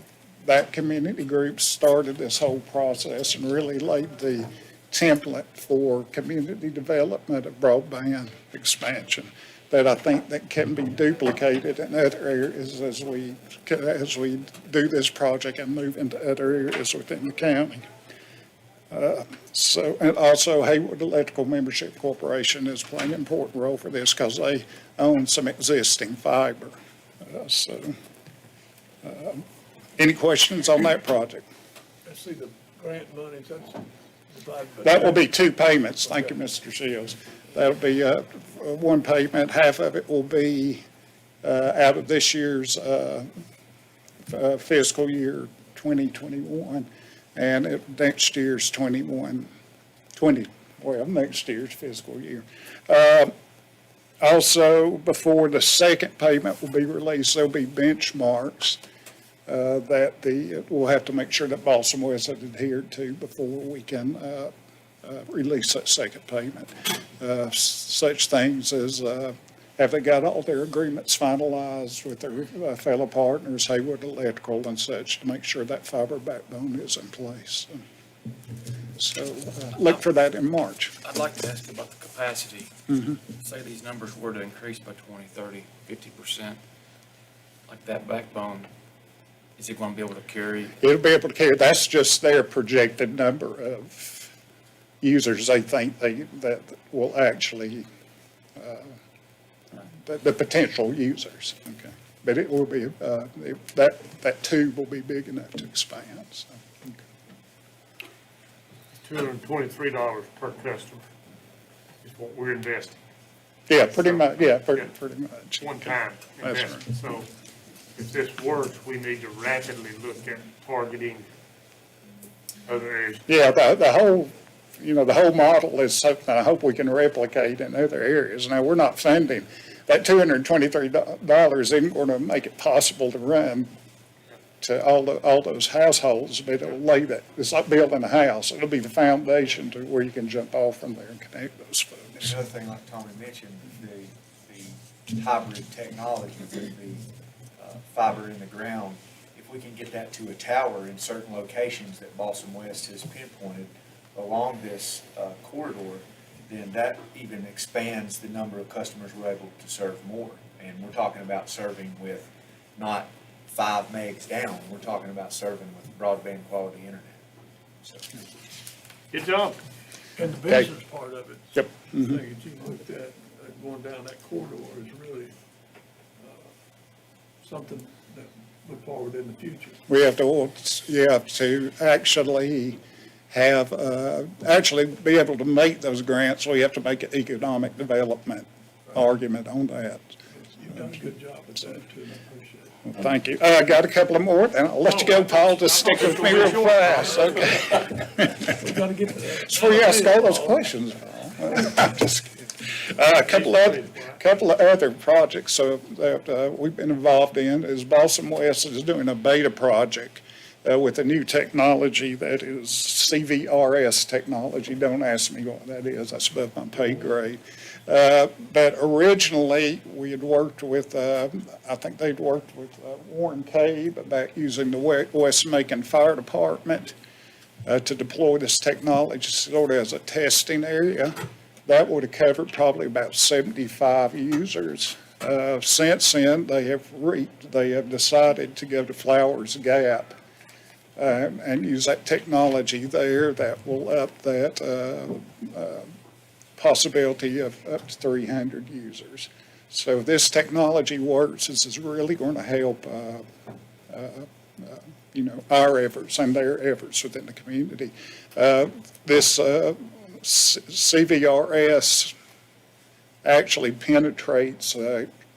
that community group started this whole process and really laid the template for community development of broadband expansion that I think that can be duplicated in other areas as we do this project and move into other areas within the county. And also Hayward Electrical Membership Corporation is playing an important role for this because they own some existing fiber. Any questions on that project? I see the grant money, that's divided by. That will be 2 payments. Thank you, Mr. Shields. That'll be one payment. Half of it will be out of this year's fiscal year 2021, and next year's next year's fiscal year. Also, before the second payment will be released, there'll be benchmarks that we'll have to make sure that Balsam West has adhered to before we can release that second payment. Such things as have they got all their agreements finalized with their fellow partners, Hayward Electrical and such, to make sure that fiber backbone is in place. So look for that in March. I'd like to ask about the capacity. Say these numbers were to increase by 20, 30, 50%, like that backbone, is it going to be able to carry? It'll be able to carry, that's just their projected number of users they think that will actually, the potential users, okay? But it will be, that tube will be big enough to expand, so, okay. $223 per customer is what we're investing. Yeah, pretty much, pretty much. One time That's investment. So if this works, we need to rapidly look at targeting other areas. Yeah, the whole, the whole model is something I hope we can replicate in other areas. Now, we're not funding, that $223 isn't going to make it possible to run to all those households, but it'll lay that, it's like building a house. It'll be the foundation to where you can jump off from there and connect those folks. Another thing, like Tommy mentioned, the hybrid technology, the fiber in the ground, if we can get that to a tower in certain locations that Balsam West has pinpointed along this corridor, then that even expands the number of customers we're able to serve more. And we're talking about serving with not 5 megs down, we're talking about serving with broadband quality internet. So, Good job. And the business part of it. Yep. The thing that you looked at, going down that corridor is really something that look forward in the future. We have to actually have, actually be able to make those grants, we have to make an economic development argument on that. You've done a good job with that too, and I appreciate it. Well, thank you. I got a couple of more, and I'll let you go, Paul, just stick with me real fast, okay? We gotta get to that. Before you ask all those questions, Paul. I'm just kidding. A couple of other projects that we've been involved in is Balsam West is doing a beta project with a new technology that is CVRS technology. Don't ask me what that is, that's above my pay grade. But originally, we had worked with, I think they'd worked with Warren Cave about using the West Macon Fire Department to deploy this technology sort of as a testing area. That would have covered probably about 75 users. Since then, they have decided to go to Flowers Gap and use that technology there that will up that possibility of up to 300 users. So this technology works. This is really going to help, our efforts and their efforts within the community. This CVRS actually penetrates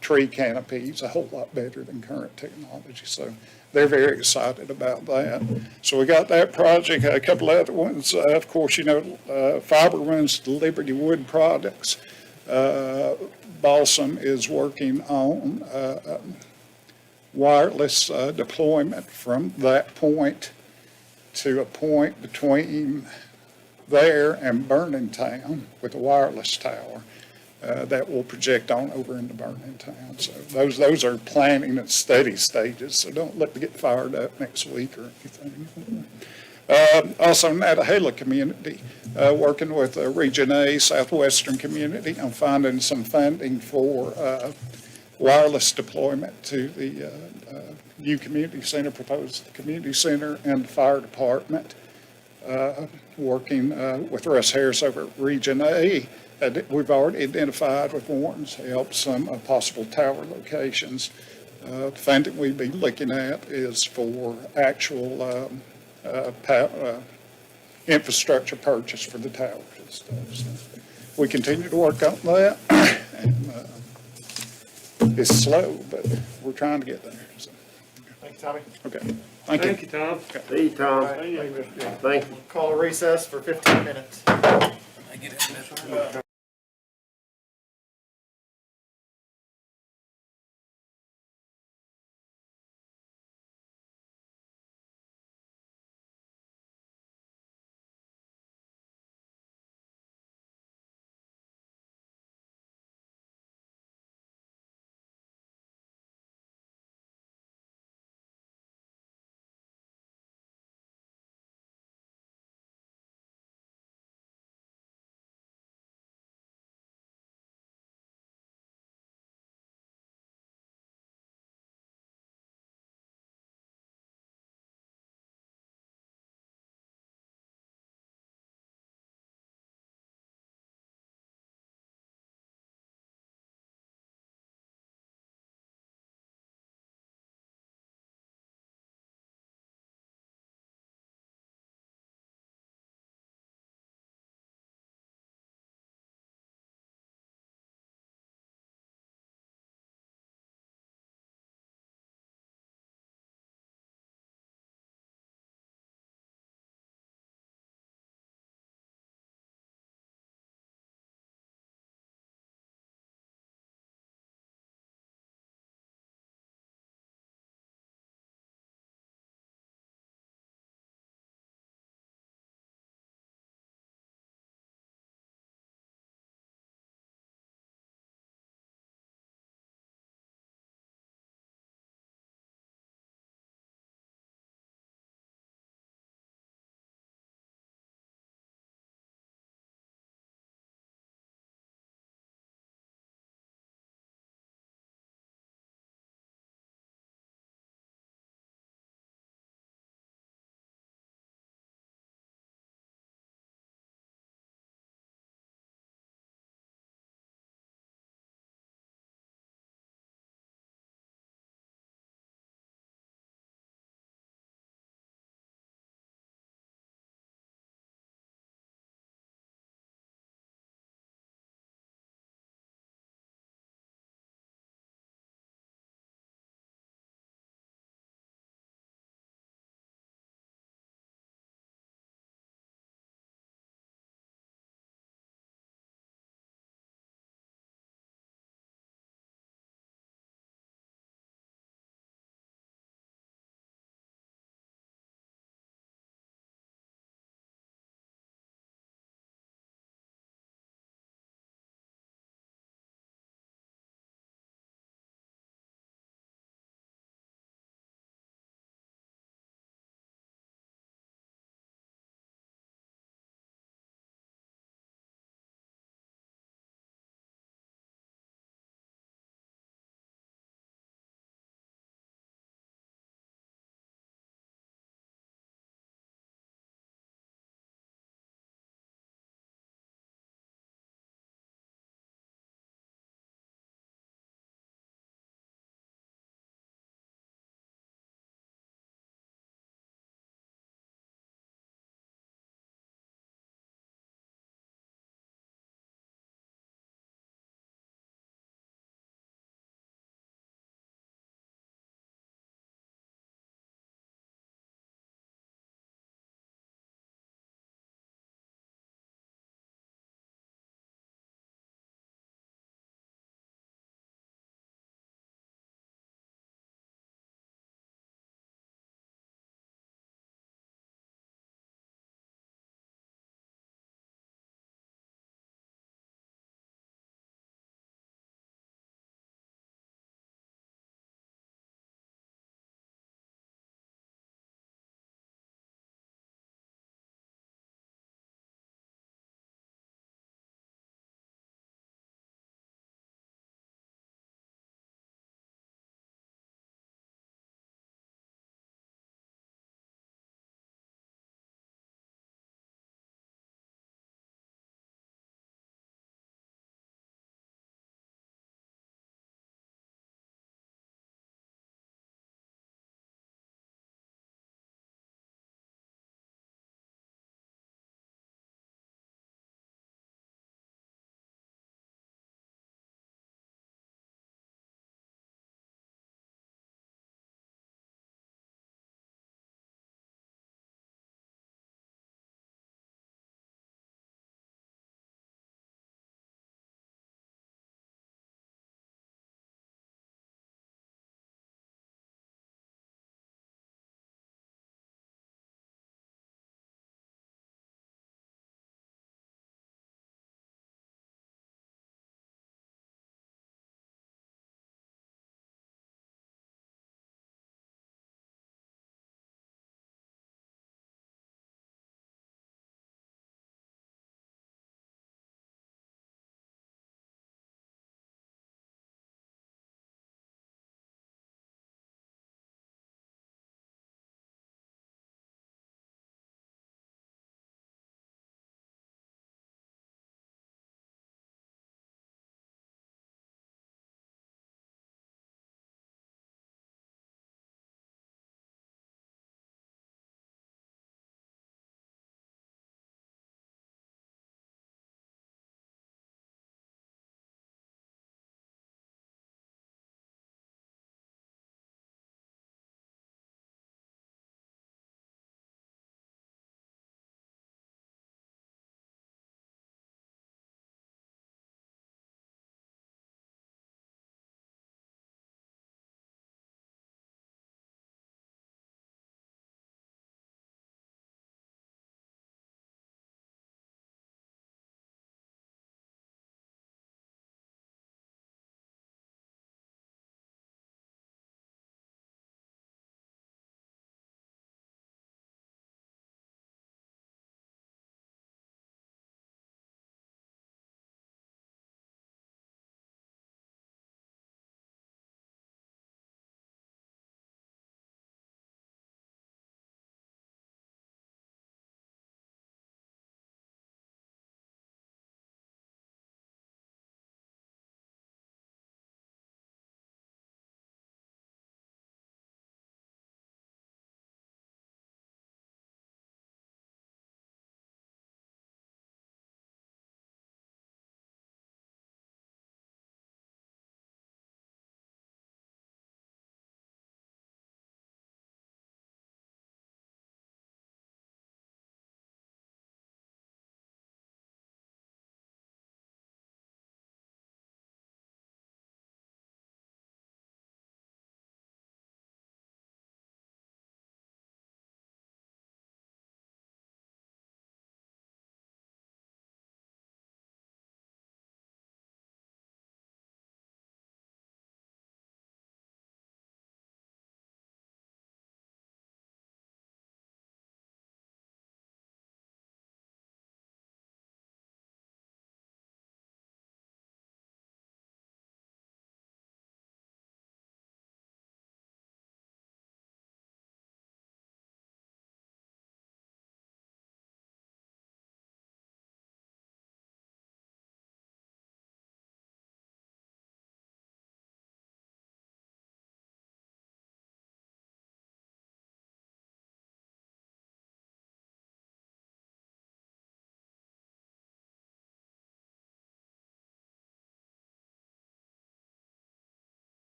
tree canopies a whole lot better than current technology. So they're very excited about that. So we got that project, a couple other ones. Of course, fiber runs to Liberty Wood Products. Balsam is working on wireless deployment from that point to a point between there and Burning Town with a wireless tower that will project on over into Burning Town. So those are planning at steady stages, so don't let me get fired up next week or anything. Also, Natahala community, working with Region A, Southwestern community on finding some funding for wireless deployment to the new community center, proposed community center, and the fire department. Working with Russ Harris over at Region A. We've already identified with Warren's help some possible tower locations. The funding we'd be looking at is for actual infrastructure purchase for the towers and stuff. So we continue to work on that, and it's slow, but we're trying to get there. So, Thanks, Tommy. okay, Thank you, Tom. See you, Tom. Thank you. Call a recess for 15 minutes.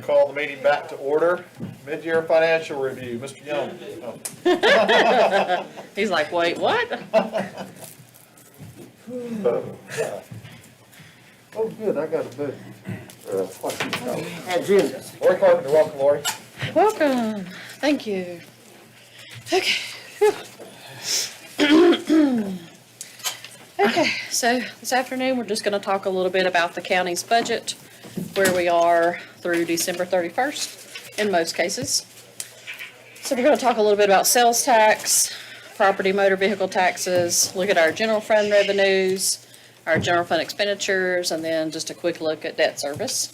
call the meeting back to order. Mid-year financial review, Mr. Young. He's like, wait, what? Oh, good, I got a good, what you call it, agenda. Lori Carpenter, welcome, Lori. Welcome. Thank you. Okay. Okay, so this afternoon, we're just gonna talk a little bit about the county's budget, where we are through December 31st in most cases. So we're gonna talk a little bit about sales tax, property motor vehicle taxes, look at our general fund revenues, our general fund expenditures, and then just a quick look at debt service.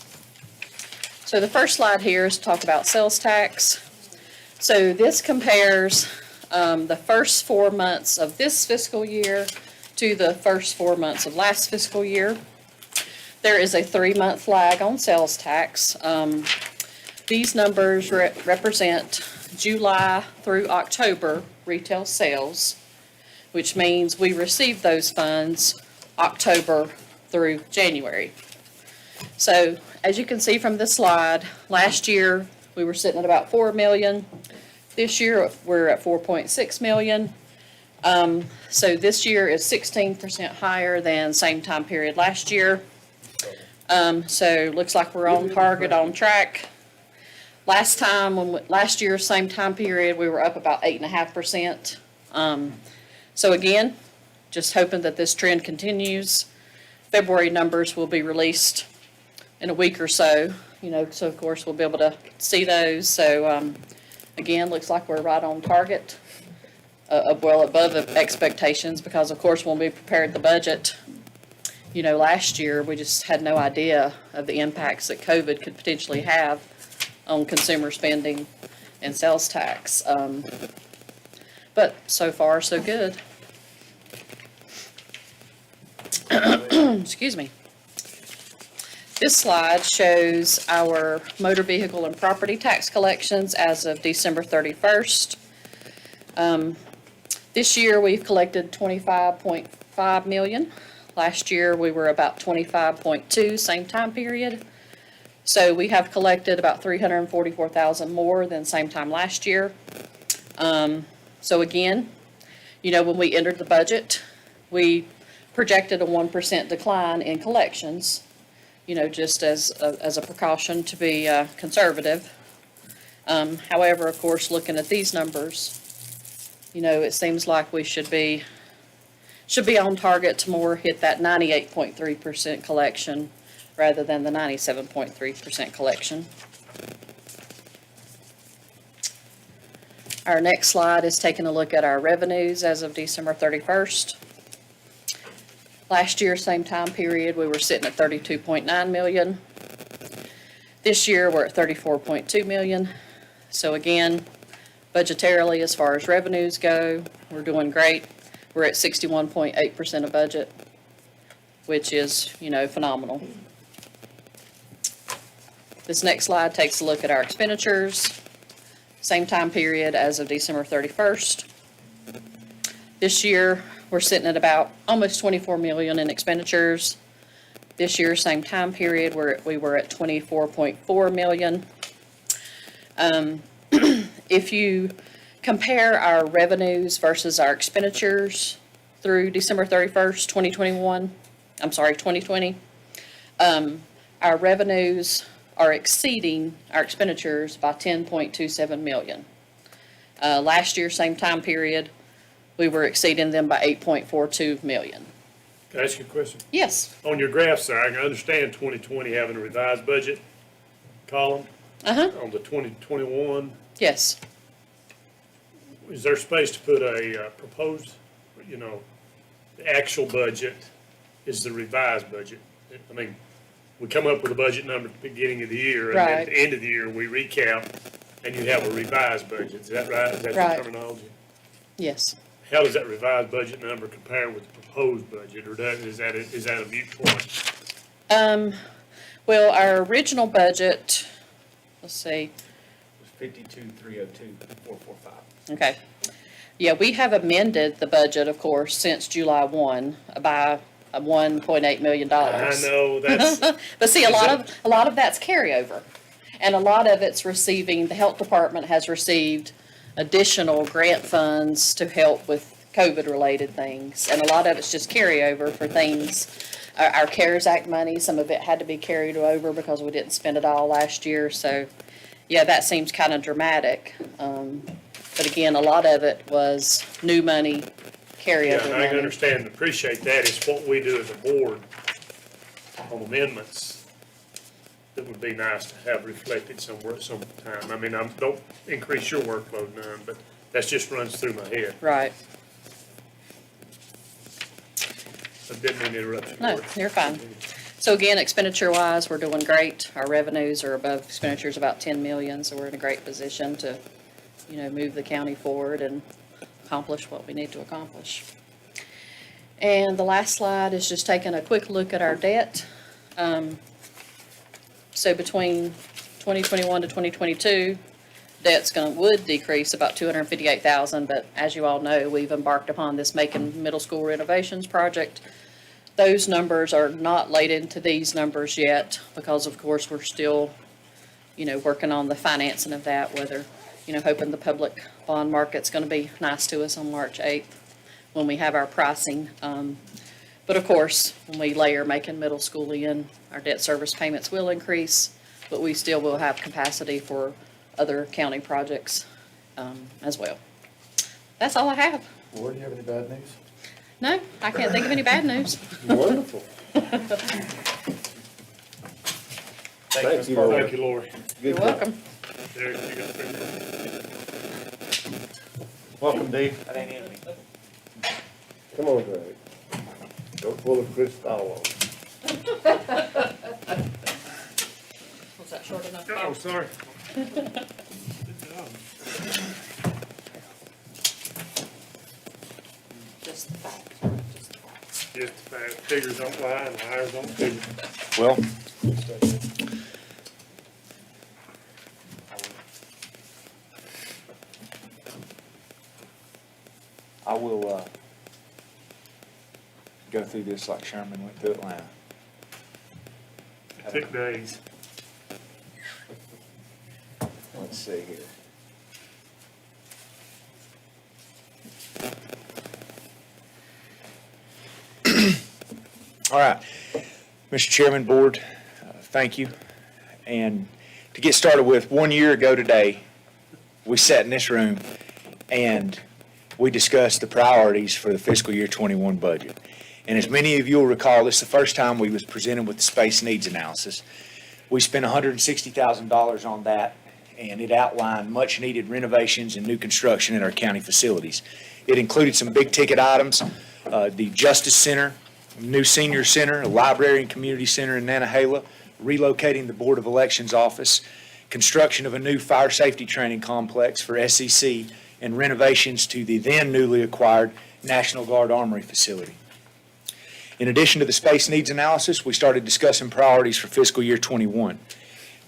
So the first slide here is to talk about sales tax. So this compares the first 4 months of this fiscal year to the first 4 months of last fiscal year. There is a 3-month lag on sales tax. These numbers represent July through October retail sales, which means we received those funds October through January. So as you can see from this slide, last year we were sitting at about 4 million. This year we're at 4.6 million. So this year is 16% higher than same time period last year. So looks like we're on target, on track. Last year, same time period, we were up about 8.5%. So again, just hoping that this trend continues. February numbers will be released in a week or so, so of course we'll be able to see those. So again, looks like we're right on target, well above expectations, because of course when we prepared the budget, last year we just had no idea of the impacts that COVID could potentially have on consumer spending and sales tax. But so far, so good. Excuse me. This slide shows our motor vehicle and property tax collections as of December 31st. This year we've collected 25.5 million. Last year we were about 25.2, same time period. So we have collected about 344,000 more than same time last year. So again, when we entered the budget, we projected a 1% decline in collections, just as a precaution to be conservative. However, of course, looking at these numbers, it seems like we should be on target to more hit that 98.3% collection rather than the 97.3% collection. Our next slide is taking a look at our revenues as of December 31st. Last year, same time period, we were sitting at 32.9 million. This year, we're at 34.2 million. So again, budgetarily, as far as revenues go, we're doing great. We're at 61.8% of budget, which is, phenomenal. This next slide takes a look at our expenditures, same time period as of December 31st. This year, we're sitting at about almost 24 million in expenditures. This year, same time period, we were at 24.4 million. If you compare our revenues versus our expenditures through December 31st, 2020, our revenues are exceeding our expenditures by 10.27 million. Last year, same time period, we were exceeding them by 8.42 million. Can I ask you a question? Yes. On your graphs there, I can understand 2020 having a revised budget column. On the 2021, Yes. is there space to put a proposed, the actual budget is the revised budget? I mean, we come up with a budget number at the beginning of the year, and then Right. at the end of the year, we recap, and you have a revised budget. Is that right? Is that Right. the terminology? Yes. How does that revised budget number compare with the proposed budget, or is that a moot point? Well, our original budget, let's see, was 52,302,445. okay. Yeah, we have amended the budget, of course, since July 1 by $1.8 million. I know, that's, But see, a lot of that's carryover. And a lot of it's receiving, the health department has received additional grant funds to help with COVID-related things. And a lot of it's just carryover for things. Our CARES Act money, some of it had to be carried over because we didn't spend it all last year. So, yeah, that seems kind of dramatic. But again, a lot of it was new money, Yeah, carryover and I can money. understand and appreciate that. It's what we do as a board on amendments that would be nice to have reflected somewhere, sometime. I mean, don't increase your workload none, but that just runs through my head. Right. I didn't mean to interrupt you. No, Lord. you're fine. So again, expenditure-wise, we're doing great. Our revenues are above expenditures about 10 million, so we're in a great position to, move the county forward and accomplish what we need to accomplish. And the last slide is just taking a quick look at our debt. So between 2021 to 2022, debt's would decrease about 258,000, but as you all know, we've embarked upon this Macon Middle School renovations project. Those numbers are not laid into these numbers yet because, of course, we're still, working on the financing of that, whether, hoping the public bond market's going to be nice to us on March 8th when we have our pricing. But of course, when we layer Macon Middle School in, our debt service payments will increase, but we still will have capacity for other county projects as well. That's all I have. Laura, do you have any bad news? No, I can't think of any bad news. Wonderful. Thank you, Lord. Thank you, Lori. You're welcome. Derek, you got three minutes. Welcome, Dave. Come on, Greg. Don't pull a crystal on. Was that short enough? Oh, sorry. Just the facts, just the facts. Just the fact, figures don't lie and liars don't figure. Well, I will go through this like Sherman went through Atlanta. It took days. Let's see here. All right, Mr. Chairman, Board, thank you. And to get started with, 1 year ago today, we sat in this room and we discussed the priorities for the fiscal year 21 budget. And as many of you will recall, this is the first time we was presented with the space needs analysis. We spent $160,000 on that, and it outlined much-needed renovations and new construction in our county facilities. It included some big-ticket items, the Justice Center, new senior center, a library and community center in Nantahala, relocating the Board of Elections office, construction of a new fire safety training complex for SEC, and renovations to the then newly acquired National Guard Armory facility. In addition to the space needs analysis, we started discussing priorities for fiscal year 21.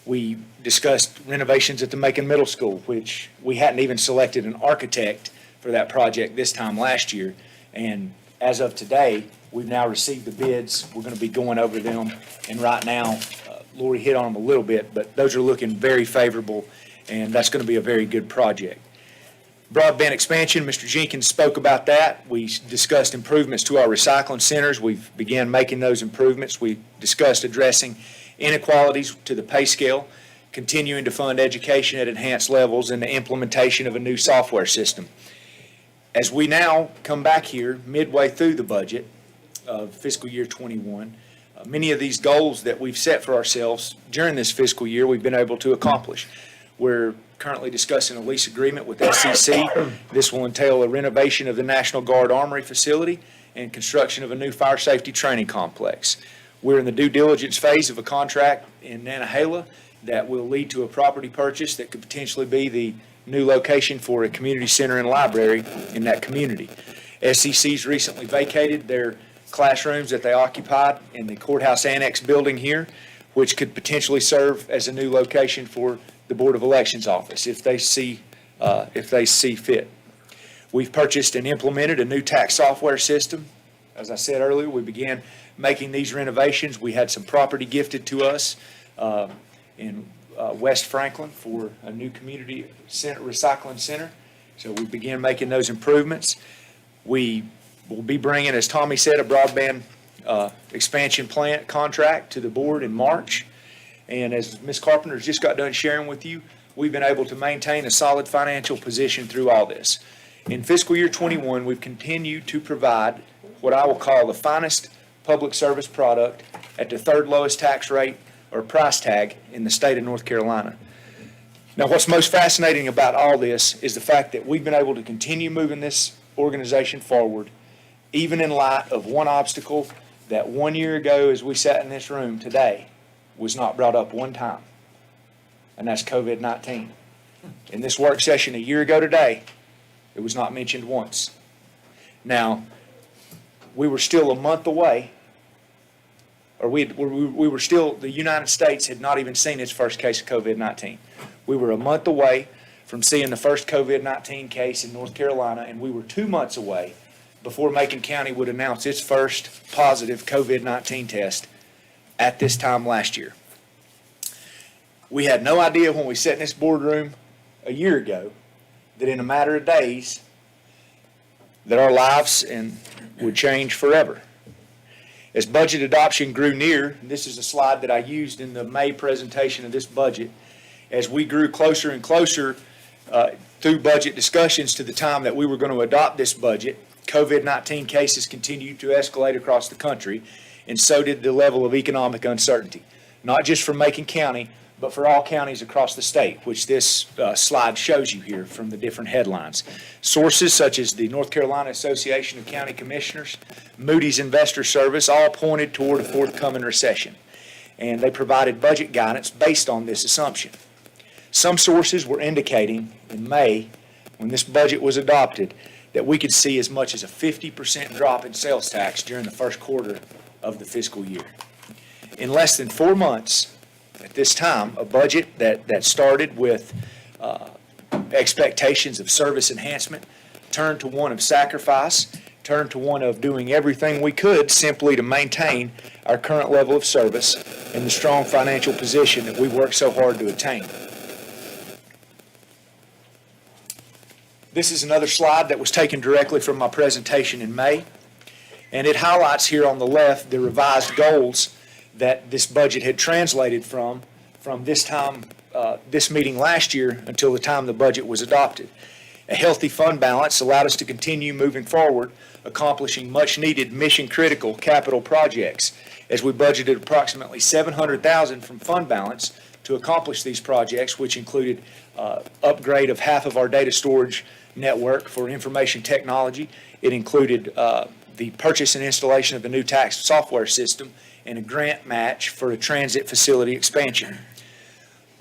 We discussed renovations at the Macon Middle School, which we hadn't even selected an architect for that project this time last year. And as of today, we've now received the bids. We're going to be going over them. And right now, Lori hit on them a little bit, but those are looking very favorable, and that's going to be a very good project. Broadband Expansion, Mr. Jenkins spoke about that. We discussed improvements to our recycling centers. We've began making those improvements. We discussed addressing inequalities to the pay scale, continuing to fund education at enhanced levels, and the implementation of a new software system. As we now come back here midway through the budget of fiscal year 21, many of these goals that we've set for ourselves during this fiscal year, we've been able to accomplish. We're currently discussing a lease agreement with SEC. This will entail a renovation of the National Guard Armory facility and construction of a new fire safety training complex. We're in the due diligence phase of a contract in Nantahala that will lead to a property purchase that could potentially be the new location for a community center and library in that community. SEC's recently vacated their classrooms that they occupied in the courthouse annex building here, which could potentially serve as a new location for the Board of Elections office if they see fit. We've purchased and implemented a new tax software system. As I said earlier, we began making these renovations. We had some property gifted to us, and West Franklin for a new community center, recycling center. So we began making those improvements. We will be bringing, as Tommy said, a broadband expansion plant contract to the board in March. And as Ms. Carpenter's just got done sharing with you, we've been able to maintain a solid financial position through all this. In fiscal year 21, we've continued to provide what I will call the finest public service product at the third lowest tax rate or price tag in the state of North Carolina. Now, what's most fascinating about all this is the fact that we've been able to continue moving this organization forward, even in light of one obstacle that 1 year ago, as we sat in this room today, was not brought up one time, and that's COVID-19. In this work session a year ago today, it was not mentioned once. Now, we were still a month away, or we were still, the United States had not even seen its first case of COVID-19. We were a month away from seeing the first COVID-19 case in North Carolina, and we were 2 months away before Macon County would announce its first positive COVID-19 test at this time last year. We had no idea when we sat in this boardroom a year ago that in a matter of days that our lives would change forever. As budget adoption grew near, and this is a slide that I used in the May presentation of this budget, as we grew closer and closer through budget discussions to the time that we were going to adopt this budget, COVID-19 cases continued to escalate across the country, and so did the level of economic uncertainty, not just for Macon County, but for all counties across the state, which this slide shows you here from the different headlines. Sources such as the North Carolina Association of County Commissioners, Moody's Investor Service, all pointed toward a forthcoming recession, and they provided budget guidance based on this assumption. Some sources were indicating in May, when this budget was adopted, that we could see as much as a 50% drop in sales tax during the first quarter of the fiscal year. In less than 4 months, at this time, a budget that started with expectations of service enhancement turned to one of sacrifice, turned to one of doing everything we could simply to maintain our current level of service and the strong financial position that we worked so hard to attain. This is another slide that was taken directly from my presentation in May, and it highlights here on the left the revised goals that this budget had translated from this time, this meeting last year until the time the budget was adopted. A healthy fund balance allowed us to continue moving forward, accomplishing much-needed mission-critical capital projects, as we budgeted approximately $700,000 from fund balance to accomplish these projects, which included upgrade of half of our data storage network for information technology. It included the purchase and installation of a new tax software system and a grant match for a transit facility expansion.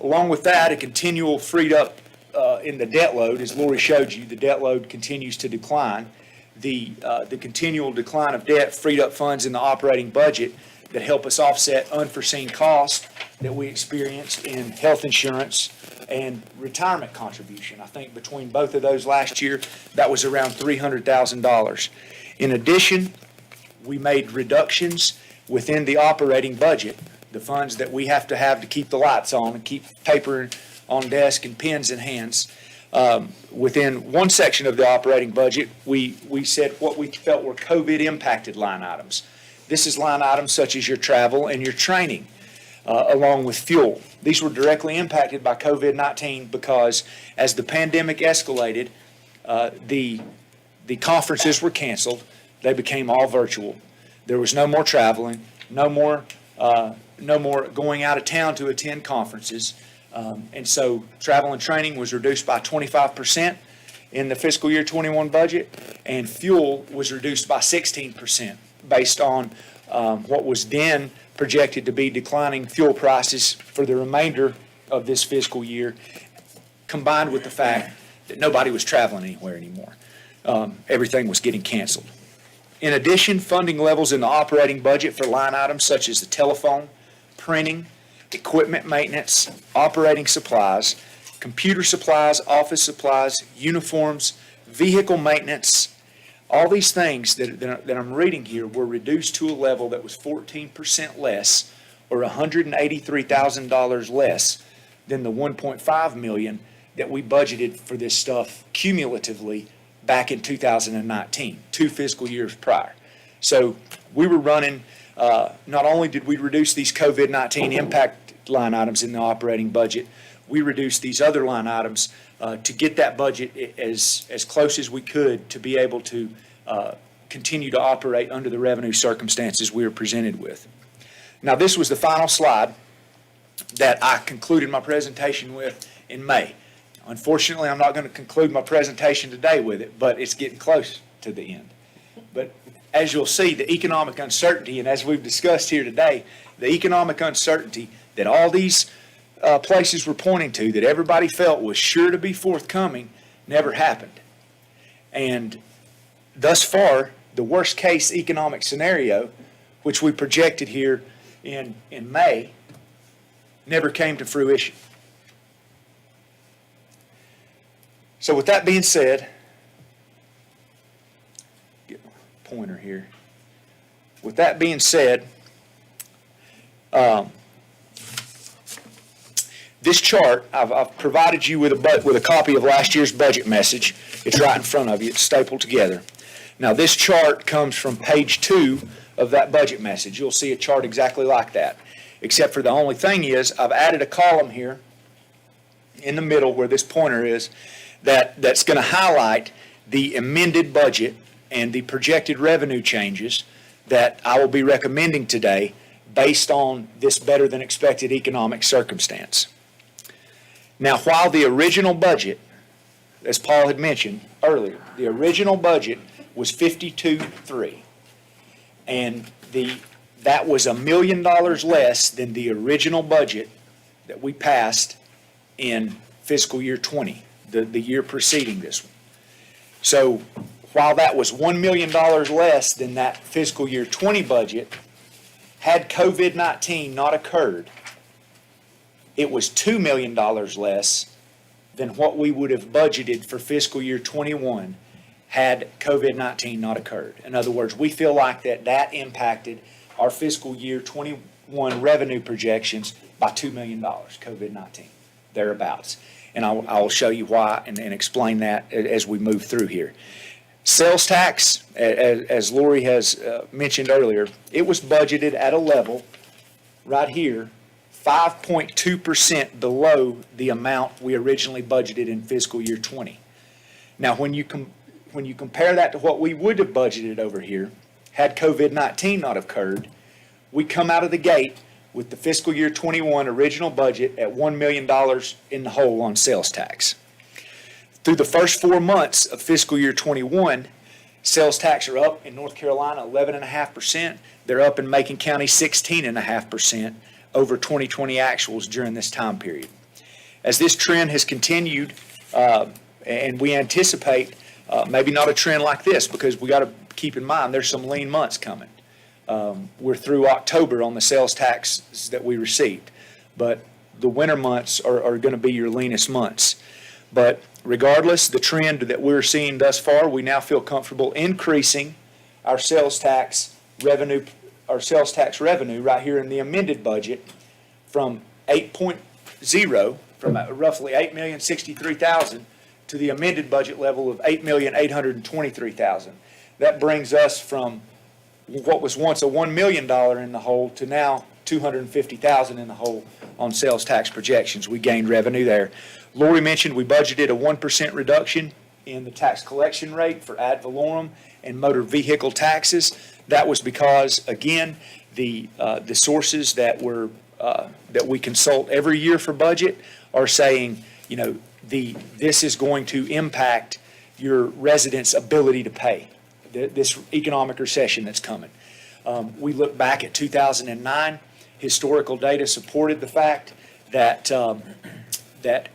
Along with that, a continual freed up in the debt load, as Lori showed you, the debt load continues to decline. The continual decline of debt freed up funds in the operating budget that help us offset unforeseen costs that we experienced in health insurance and retirement contribution. I think between both of those last year, that was around $300,000. In addition, we made reductions within the operating budget, the funds that we have to keep the lights on and keep paper on desk and pens in hands. Within one section of the operating budget, we said what we felt were COVID-impacted line items. This is line items such as your travel and your training, along with fuel. These were directly impacted by COVID-19 because as the pandemic escalated, the conferences were canceled. They became all virtual. There was no more traveling, no more going out of town to attend conferences. And so travel and training was reduced by 25% in the fiscal year 21 budget, and fuel was reduced by 16% based on what was then projected to be declining fuel prices for the remainder of this fiscal year, combined with the fact that nobody was traveling anywhere anymore. Everything was getting canceled. In addition, funding levels in the operating budget for line items such as the telephone, printing, equipment maintenance, operating supplies, computer supplies, office supplies, uniforms, vehicle maintenance, all these things that I'm reading here were reduced to a level that was 14% less, or $183,000 less than the 1.5 million that we budgeted for this stuff cumulatively back in 2019, 2 fiscal years prior. So we were running, not only did we reduce these COVID-19 impact line items in the operating budget, we reduced these other line items to get that budget as close as we could to be able to continue to operate under the revenue circumstances we were presented with. Now, this was the final slide that I concluded my presentation with in May. Unfortunately, I'm not going to conclude my presentation today with it, but it's getting close to the end. But as you'll see, the economic uncertainty, and as we've discussed here today, the economic uncertainty that all these places were pointing to, that everybody felt was sure to be forthcoming, never happened. And thus far, the worst case economic scenario, which we projected here in May, never came to fruition. So with that being said, get my pointer here. With that being said, this chart, I've provided you with a copy of last year's budget message. It's right in front of you. It's stapled together. Now, this chart comes from page 2 of that budget message. You'll see a chart exactly like that, except for the only thing is I've added a column here in the middle where this pointer is that's going to highlight the amended budget and the projected revenue changes that I will be recommending today based on this better than expected economic circumstance. Now, while the original budget, as Paul had mentioned earlier, the original budget was 52.3, and that was $1 million less than the original budget that we passed in fiscal year 20, the year preceding this one. So while that was $1 million less than that fiscal year 20 budget, had COVID-19 not occurred, it was $2 million less than what we would have budgeted for fiscal year 21 had COVID-19 not occurred. In other words, we feel like that impacted our fiscal year 21 revenue projections by $2 million, COVID-19, thereabouts. And I'll show you why and explain that as we move through here. Sales tax, as Lori has mentioned earlier, it was budgeted at a level right here, 5.2% below the amount we originally budgeted in fiscal year 20. Now, when you compare that to what we would have budgeted over here, had COVID-19 not occurred, we come out of the gate with the fiscal year 21 original budget at $1 million in the hole on sales tax. Through the first 4 months of fiscal year 21, sales tax are up in North Carolina 11.5%. They're up in Macon County 16.5% over 2020 actuals during this time period. As this trend has continued, and we anticipate maybe not a trend like this, because we got to keep in mind there's some lean months coming. We're through October on the sales tax that we received, but the winter months are going to be your leanest months. But regardless, the trend that we're seeing thus far, we now feel comfortable increasing our sales tax revenue right here in the amended budget from 8.0, from roughly $8,063,000 to the amended budget level of $8,823,000. That brings us from what was once a $1 million in the hole to now $250,000 in the hole on sales tax projections. We gained revenue there. Lori mentioned we budgeted a 1% reduction in the tax collection rate for ad valorem and motor vehicle taxes. That was because, again, the sources that we consult every year for budget are saying, this is going to impact your residents' ability to pay. This economic recession that's coming. We look back at 2009. Historical data supported the fact that that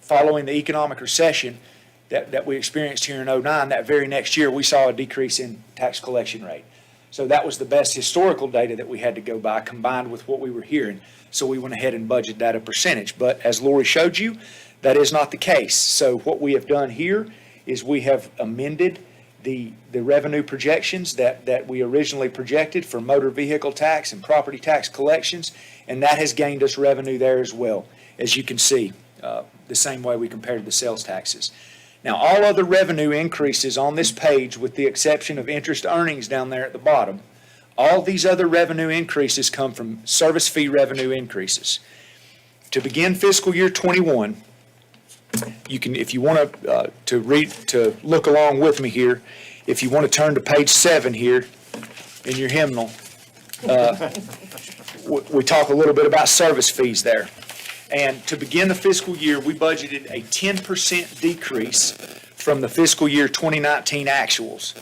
following the economic recession that we experienced here in 2009, that very next year we saw a decrease in tax collection rate. So that was the best historical data that we had to go by, combined with what we were hearing. So we went ahead and budgeted that a percentage. But as Lori showed you, that is not the case. So what we have done here is we have amended the revenue projections that we originally projected for motor vehicle tax and property tax collections, and that has gained us revenue there as well, as you can see, the same way we compared the sales taxes. Now, all other revenue increases on this page, with the exception of interest earnings down there at the bottom, all these other revenue increases come from service fee revenue increases. To begin fiscal year '21, you can, if you want to look along with me here, if you want to turn to page 7 here in your hymnal, we talk a little bit about service fees there. And to begin the fiscal year, we budgeted a 10% decrease from the fiscal year 2019 actuals.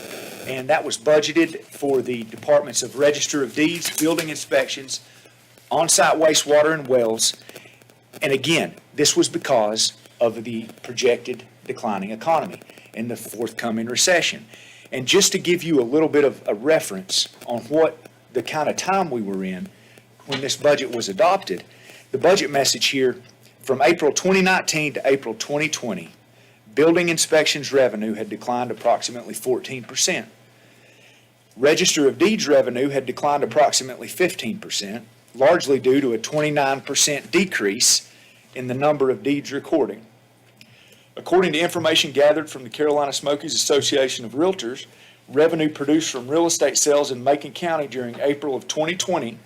And that was budgeted for the departments of Register of Deeds, Building Inspections, on-site wastewater and wells. And again, this was because of the projected declining economy and the forthcoming recession. And just to give you a little bit of a reference on what the kind of time we were in when this budget was adopted, the budget message here from April 2019 to April 2020, building inspections revenue had declined approximately 14%. Register of Deeds revenue had declined approximately 15%, largely due to a 29% decrease in the number of deeds recording. According to information gathered from the Carolina Smokies Association of Realtors, revenue produced from real estate sales in Macon County during April of 2020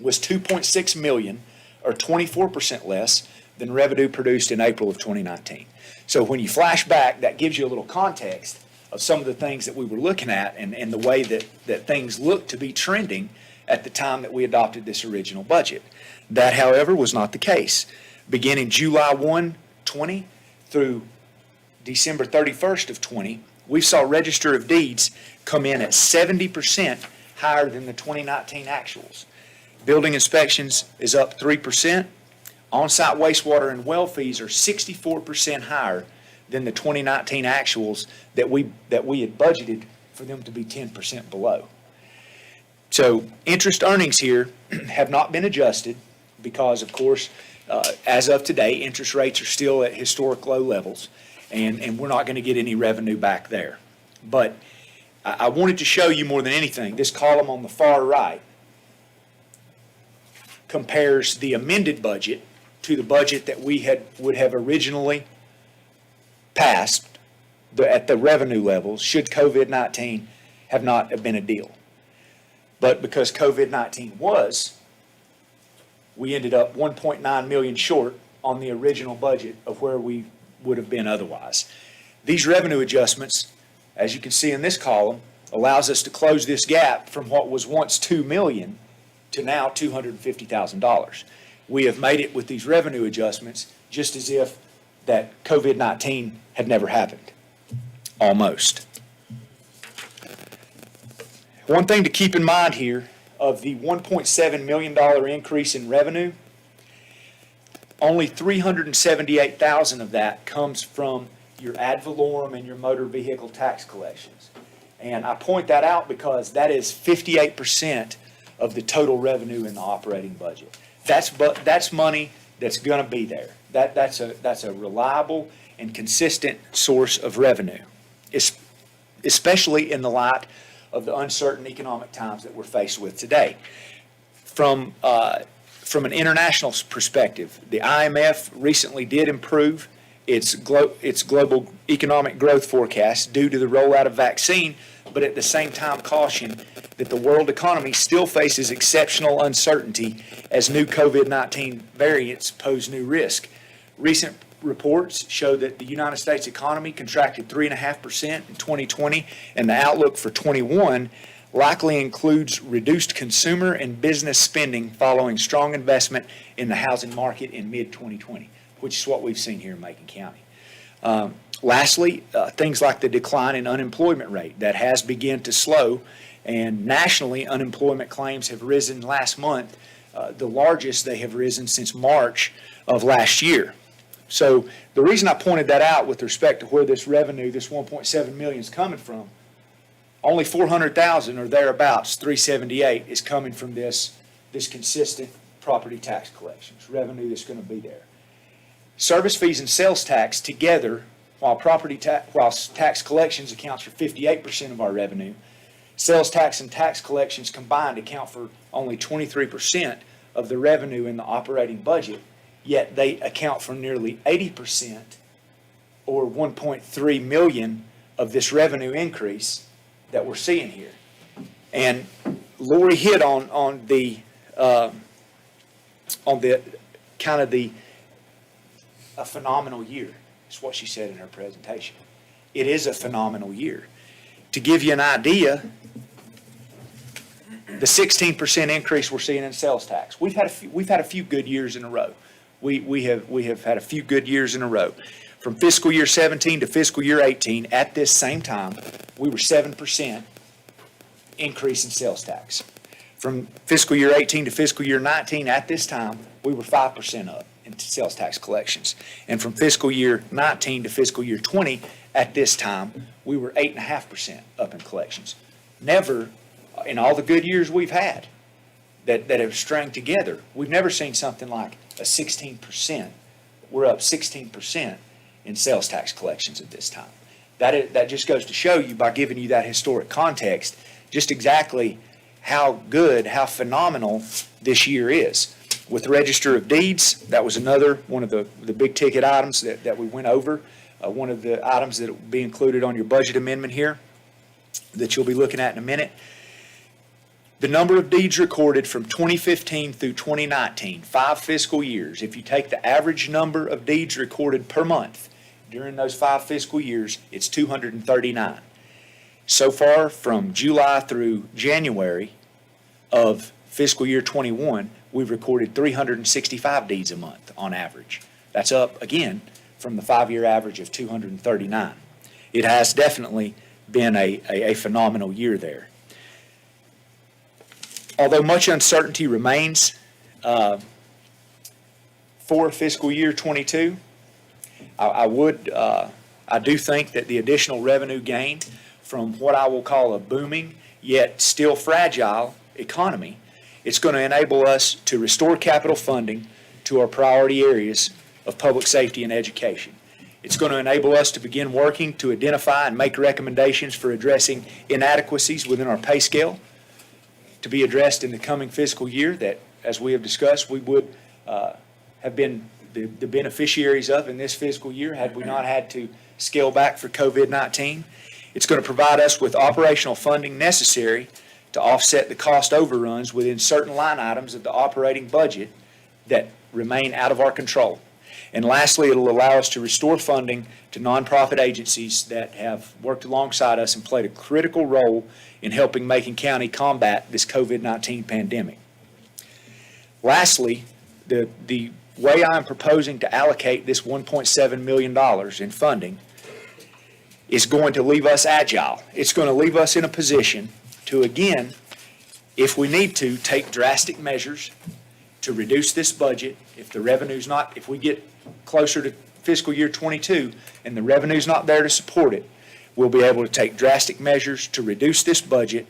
was $2.6 million, or 24% less than revenue produced in April of 2019. So when you flash back, that gives you a little context of some of the things that we were looking at and the way that things looked to be trending at the time that we adopted this original budget. That, however, was not the case. Beginning July 1, 20 through December 31st of 20, we saw Register of Deeds come in at 70% higher than the 2019 actuals. Building inspections is up 3%. On-site wastewater and well fees are 64% higher than the 2019 actuals that we had budgeted for them to be 10% below. So interest earnings here have not been adjusted because, of course, as of today, interest rates are still at historic low levels, and we're not going to get any revenue back there. But I wanted to show you more than anything, this column on the far right compares the amended budget to the budget that we would have originally passed at the revenue levels should COVID-19 have not been a deal. But because COVID-19 was, we ended up 1.9 million short on the original budget of where we would have been otherwise. These revenue adjustments, as you can see in this column, allows us to close this gap from what was once $2 million to now $250,000. We have made it with these revenue adjustments just as if that COVID-19 had never happened, almost. One thing to keep in mind here, of the $1.7 million increase in revenue, only $378,000 of that comes from your ad valorem and your motor vehicle tax collections. And I point that out because that is 58% of the total revenue in the operating budget. That's money that's going to be there. That's a reliable and consistent source of revenue, especially in the light of the uncertain economic times that we're faced with today. From an international perspective, the IMF recently did improve its global economic growth forecast due to the rollout of vaccine, but at the same time cautioned that the world economy still faces exceptional uncertainty as new COVID-19 variants pose new risk. Recent reports show that the United States economy contracted 3.5% in 2020, and the outlook for 21 likely includes reduced consumer and business spending following strong investment in the housing market in mid-2020, which is what we've seen here in Macon County. Lastly, things like the decline in unemployment rate that has begun to slow, and nationally unemployment claims have risen last month, the largest they have risen since March of last year. So the reason I pointed that out with respect to where this revenue, this 1.7 million is coming from, only 400,000 or thereabouts, 378, is coming from this consistent property tax collections, revenue that's going to be there. Service fees and sales tax together while tax collections accounts for 58% of our revenue, sales tax and tax collections combined account for only 23% of the revenue in the operating budget, yet they account for nearly 80% or 1.3 million of this revenue increase that we're seeing here. And Lori hit on the kind of a phenomenal year, is what she said in her presentation. It is a phenomenal year. To give you an idea, the 16% increase we're seeing in sales tax, we've had a few good years in a row. We have had a few good years in a row. From fiscal year 17 to fiscal year 18, at this same time, we were 7% increase in sales tax. From fiscal year 18 to fiscal year 19, at this time, we were 5% up in sales tax collections. And from fiscal year 19 to fiscal year 20, at this time, we were 8.5% up in collections. Never, in all the good years we've had that have strung together, we've never seen something like a 16%. We're up 16% in sales tax collections at this time. That just goes to show you, by giving you that historic context, just exactly how good, how phenomenal this year is. With the Register of Deeds, that was another one of the big ticket items that we went over. One of the items that will be included on your budget amendment here that you'll be looking at in a minute. The number of deeds recorded from 2015 through 2019, 5 fiscal years, if you take the average number of deeds recorded per month during those 5 fiscal years, it's 239. So far, from July through January of fiscal year 21, we've recorded 365 deeds a month on average. That's up, again, from the 5-year average of 239. It has definitely been a phenomenal year there. Although much uncertainty remains for fiscal year 22, I do think that the additional revenue gain from what I will call a booming yet still fragile economy, it's going to enable us to restore capital funding to our priority areas of public safety and education. It's going to enable us to begin working to identify and make recommendations for addressing inadequacies within our pay scale to be addressed in the coming fiscal year that, as we have discussed, we would have been the beneficiaries of in this fiscal year had we not had to scale back for COVID-19. It's going to provide us with operational funding necessary to offset the cost overruns within certain line items of the operating budget that remain out of our control. And lastly, it'll allow us to restore funding to nonprofit agencies that have worked alongside us and played a critical role in helping Macon County combat this COVID-19 pandemic. Lastly, the way I'm proposing to allocate this $1.7 million in funding is going to leave us agile. It's going to leave us in a position to, again, if we need to, take drastic measures to reduce this budget. If we get closer to fiscal year 22 and the revenue's not there to support it, we'll be able to take drastic measures to reduce this budget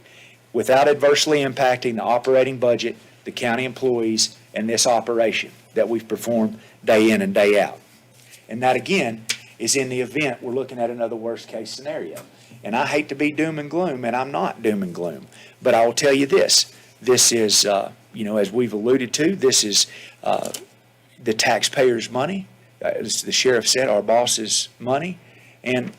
without adversely impacting the operating budget, the county employees, and this operation that we've performed day in and day out. And that, again, is in the event we're looking at another worst-case scenario. And I hate to be doom and gloom, and I'm not doom and gloom, but I will tell you this. This is, as we've alluded to, this is the taxpayers' money. As the sheriff said, our boss's money. And,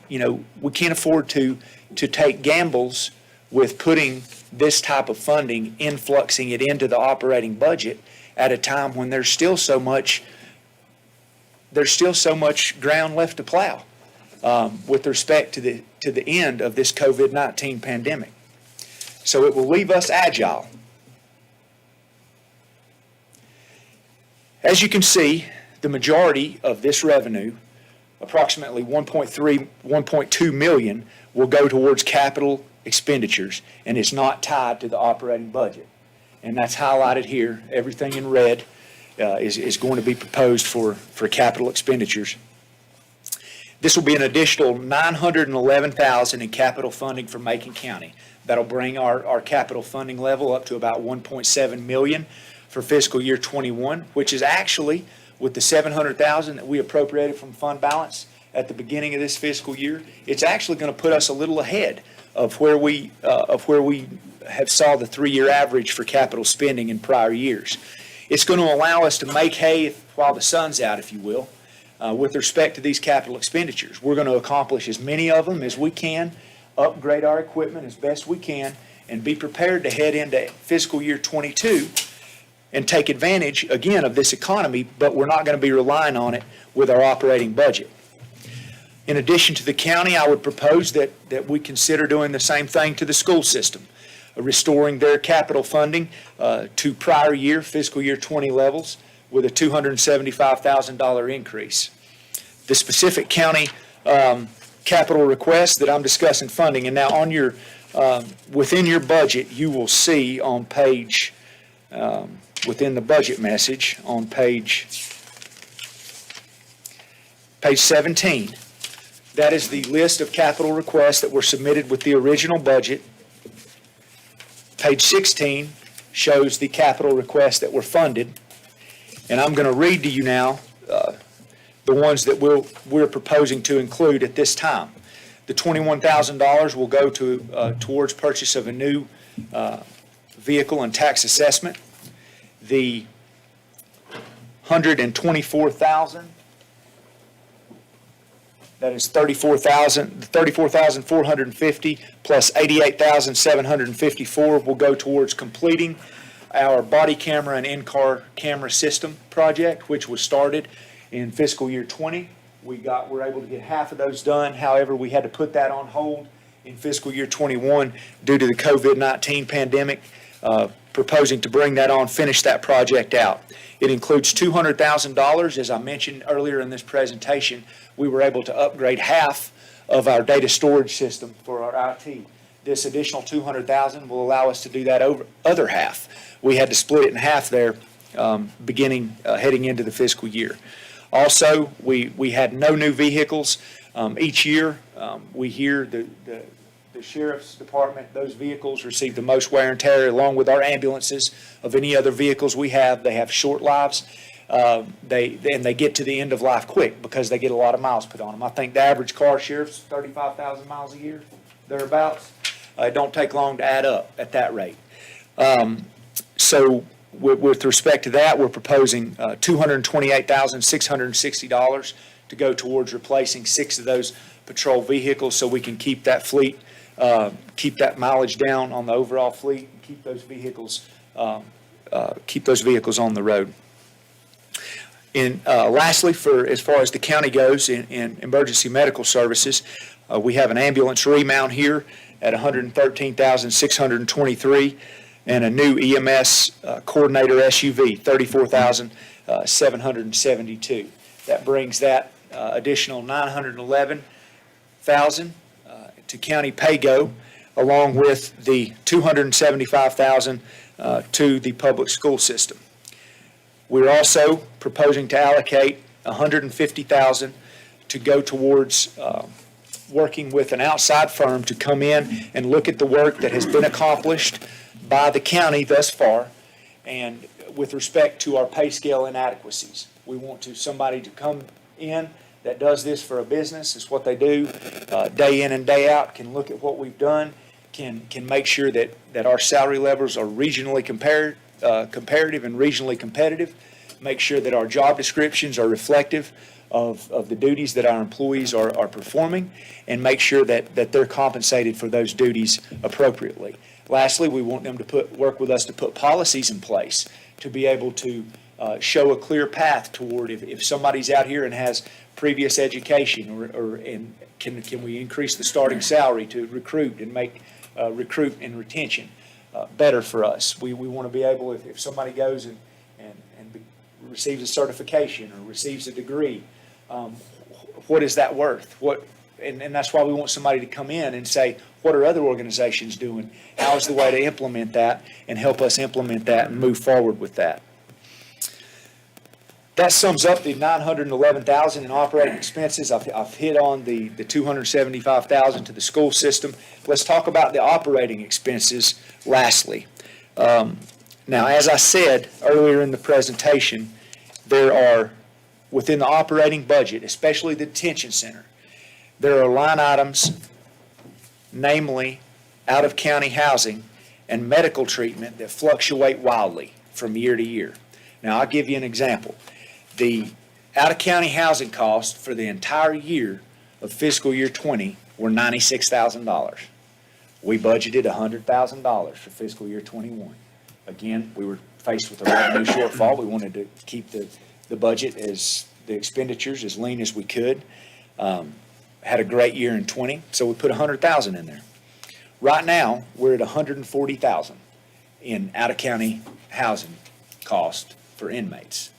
we can't afford to take gambles with putting this type of funding, influxing it into the operating budget at a time when there's still so much ground left to plow with respect to the end of this COVID-19 pandemic. So it will leave us agile. As you can see, the majority of this revenue, approximately $1.2 million, will go towards capital expenditures, and it's not tied to the operating budget. And that's highlighted here. Everything in red is going to be proposed for capital expenditures. This will be an additional $911,000 in capital funding for Macon County. That'll bring our capital funding level up to about $1.7 million for fiscal year 21, which is actually, with the $700,000 that we appropriated from fund balance, at the beginning of this fiscal year, it's actually going to put us a little ahead of where we have saw the 3-year average for capital spending in prior years. It's going to allow us to make hay while the sun's out, if you will, with respect to these capital expenditures. We're going to accomplish as many of them as we can, upgrade our equipment as best we can, and be prepared to head into fiscal year '22 and take advantage, again, of this economy, but we're not going to be relying on it with our operating budget. In addition to the county, I would propose that we consider doing the same thing to the school system, restoring their capital funding to prior year, fiscal year '20 levels, with a $275,000 increase. The specific county capital request that I'm discussing funding, and now on your, within your budget, you will see on page, within the budget message, on page 17, that is the list of capital requests that were submitted with the original budget. Page 16 shows the capital requests that were funded. And I'm going to read to you now the ones that we're proposing to include at this time. The $21,000 will go towards purchase of a new vehicle and tax assessment. The $124,000, that is $34,450 plus $88,754 will go towards completing our body camera and in-car camera system project, which was started in fiscal year '20. We're able to get half of those done. However, we had to put that on hold in fiscal year '21 due to the COVID-19 pandemic, proposing to bring that on, finish that project out. It includes $200,000. As I mentioned earlier in this presentation, we were able to upgrade half of our data storage system for our IT. This additional $200,000 will allow us to do that other half. We had to split it in half there, heading into the fiscal year. Also, we had no new vehicles. Each year, we hear the sheriff's department, those vehicles receive the most wear and tear, along with our ambulances of any other vehicles we have. They have short lives. They get to the end of life quick because they get a lot of miles put on them. I think the average car, Sheriff's 35,000 miles a year, thereabouts. It don't take long to add up at that rate. So with respect to that, we're proposing $228,660 to go towards replacing 6 of those patrol vehicles so we can keep that fleet, keep that mileage down on the overall fleet, and keep those vehicles on the road. And lastly, as far as the county goes in emergency medical services, we have an ambulance remount here at $113,623, and a new EMS coordinator SUV, $34,772. That brings that additional $911,000 to county pay-go, along with the $275,000 to the public school system. We're also proposing to allocate $150,000 to go towards working with an outside firm to come in and look at the work that has been accomplished by the county thus far, and with respect to our pay scale inadequacies. We want somebody to come in that does this for a business. It's what they do day in and day out, can look at what we've done, can make sure that our salary levels are regionally comparative and regionally competitive, make sure that our job descriptions are reflective of the duties that our employees are performing, and make sure that they're compensated for those duties appropriately. Lastly, we want them to work with us to put policies in place to be able to show a clear path toward if somebody's out here and has previous education, and can we increase the starting salary to recruit and make recruit and retention better for us. We want to be able, if somebody goes and receives a certification or receives a degree, what is that worth? And that's why we want somebody to come in and say, what are other organizations doing? How is the way to implement that, and help us implement that and move forward with that. That sums up the $911,000 in operating expenses. I've hit on the $275,000 to the school system. Let's talk about the operating expenses lastly. Now, as I said earlier in the presentation, there are within the operating budget, especially the detention center, there are line items, namely out-of-county housing and medical treatment that fluctuate wildly from year to year. Now, I'll give you an example. The out-of-county housing costs for the entire year of fiscal year 20 were $96,000. We budgeted $100,000 for fiscal year 21. Again, we were faced with a revenue shortfall. We wanted to keep the budget the expenditures as lean as we could. Had a great year in 20, so we put $100,000 in there. Right now, we're at $140,000 in out-of-county housing cost for inmates.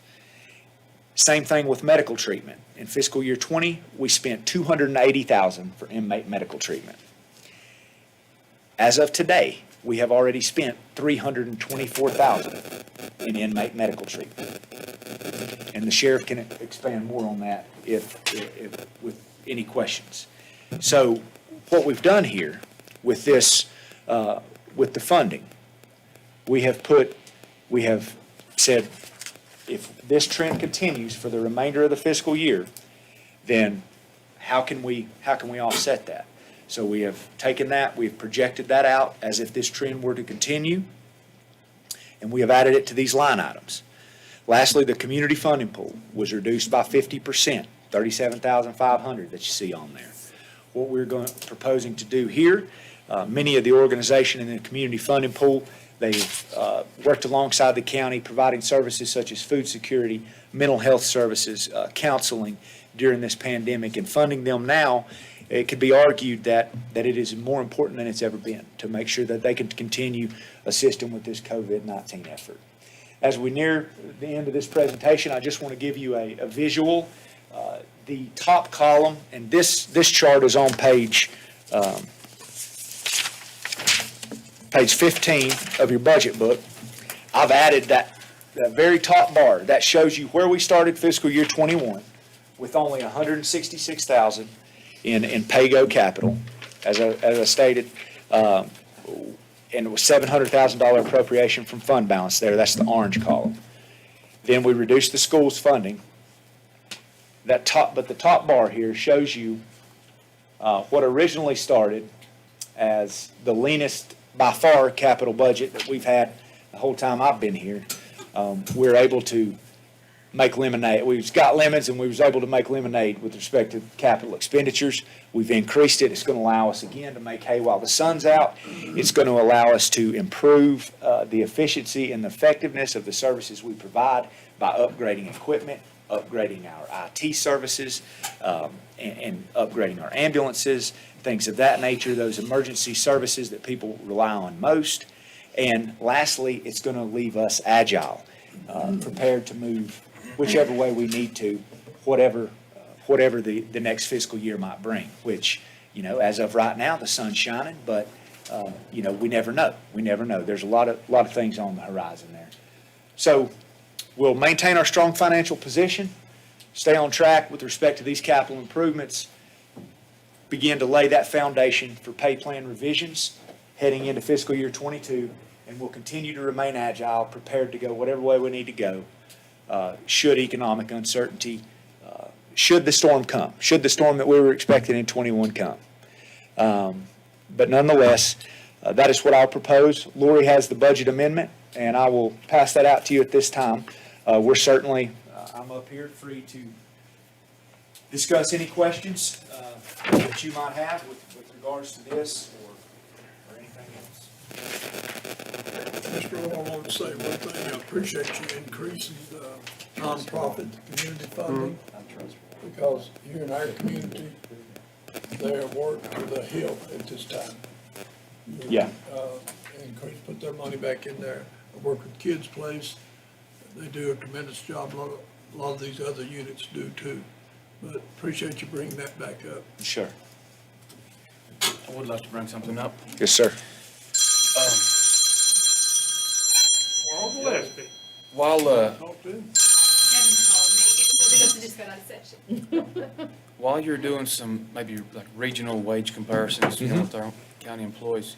Same thing with medical treatment. In fiscal year 20, we spent $280,000 for inmate medical treatment. As of today, we have already spent $324,000 in inmate medical treatment. And the sheriff can expand more on that if with any questions. So what we've done here with this, with the funding, we have said, if this trend continues for the remainder of the fiscal year, then how can we offset that? So we have taken that, we've projected that out as if this trend were to continue, and we have added it to these line items. Lastly, the community funding pool was reduced by 50%, $37,500 that you see on there. What we're proposing to do here, many of the organization in the community funding pool, they've worked alongside the county providing services such as food security, mental health services, counseling during this pandemic, and funding them now. It could be argued that it is more important than it's ever been to make sure that they can continue assisting with this COVID-19 effort. As we near the end of this presentation, I just want to give you a visual. The top column, and this chart is on page 15 of your budget book. I've added that very top bar. That shows you where we started fiscal year 21 with only $166,000 in pay-go capital, as I stated, and it was $700,000 appropriation from fund balance there. That's the orange column. Then we reduced the school's funding. But the top bar here shows you what originally started as the leanest, by far, capital budget that we've had the whole time I've been here. We're able to make lemonade. We've got lemons, and we was able to make lemonade with respect to capital expenditures. We've increased it. It's going to allow us, again, to make hay while the sun's out. It's going to allow us to improve the efficiency and the effectiveness of the services we provide by upgrading equipment, upgrading our IT services, and upgrading our ambulances, things of that nature, those emergency services that people rely on most. And lastly, it's going to leave us agile, prepared to move whichever way we need to, whatever the next fiscal year might bring, which, as of right now, the sun's shining, but, we never know. We never know. There's a lot of things on the horizon there. So we'll maintain our strong financial position, stay on track with respect to these capital improvements, begin to lay that foundation for pay plan revisions heading into fiscal year 22, and we'll continue to remain agile, prepared to go whatever way we need to go, should economic uncertainty, should the storm come, should the storm that we were expecting in 21 come. But nonetheless, that is what I'll propose. Lori has the budget amendment, and I will pass that out to you at this time. We're certainly, I'm up here free to discuss any questions that you might have with regards to this or anything else. Mr. Earl, I want to say one thing. I appreciate you increasing the nonprofit community funding, because here in our community, their work to the hill at this time. Yeah. Put their money back in there. I work with Kids Place. They do a tremendous job. A lot of these other units do too. But appreciate you bringing that back up. Sure. I would like to bring something up. Yes, sir. We're on the list. While, Talk to him. while you're doing some maybe like regional wage comparisons, with our county employees,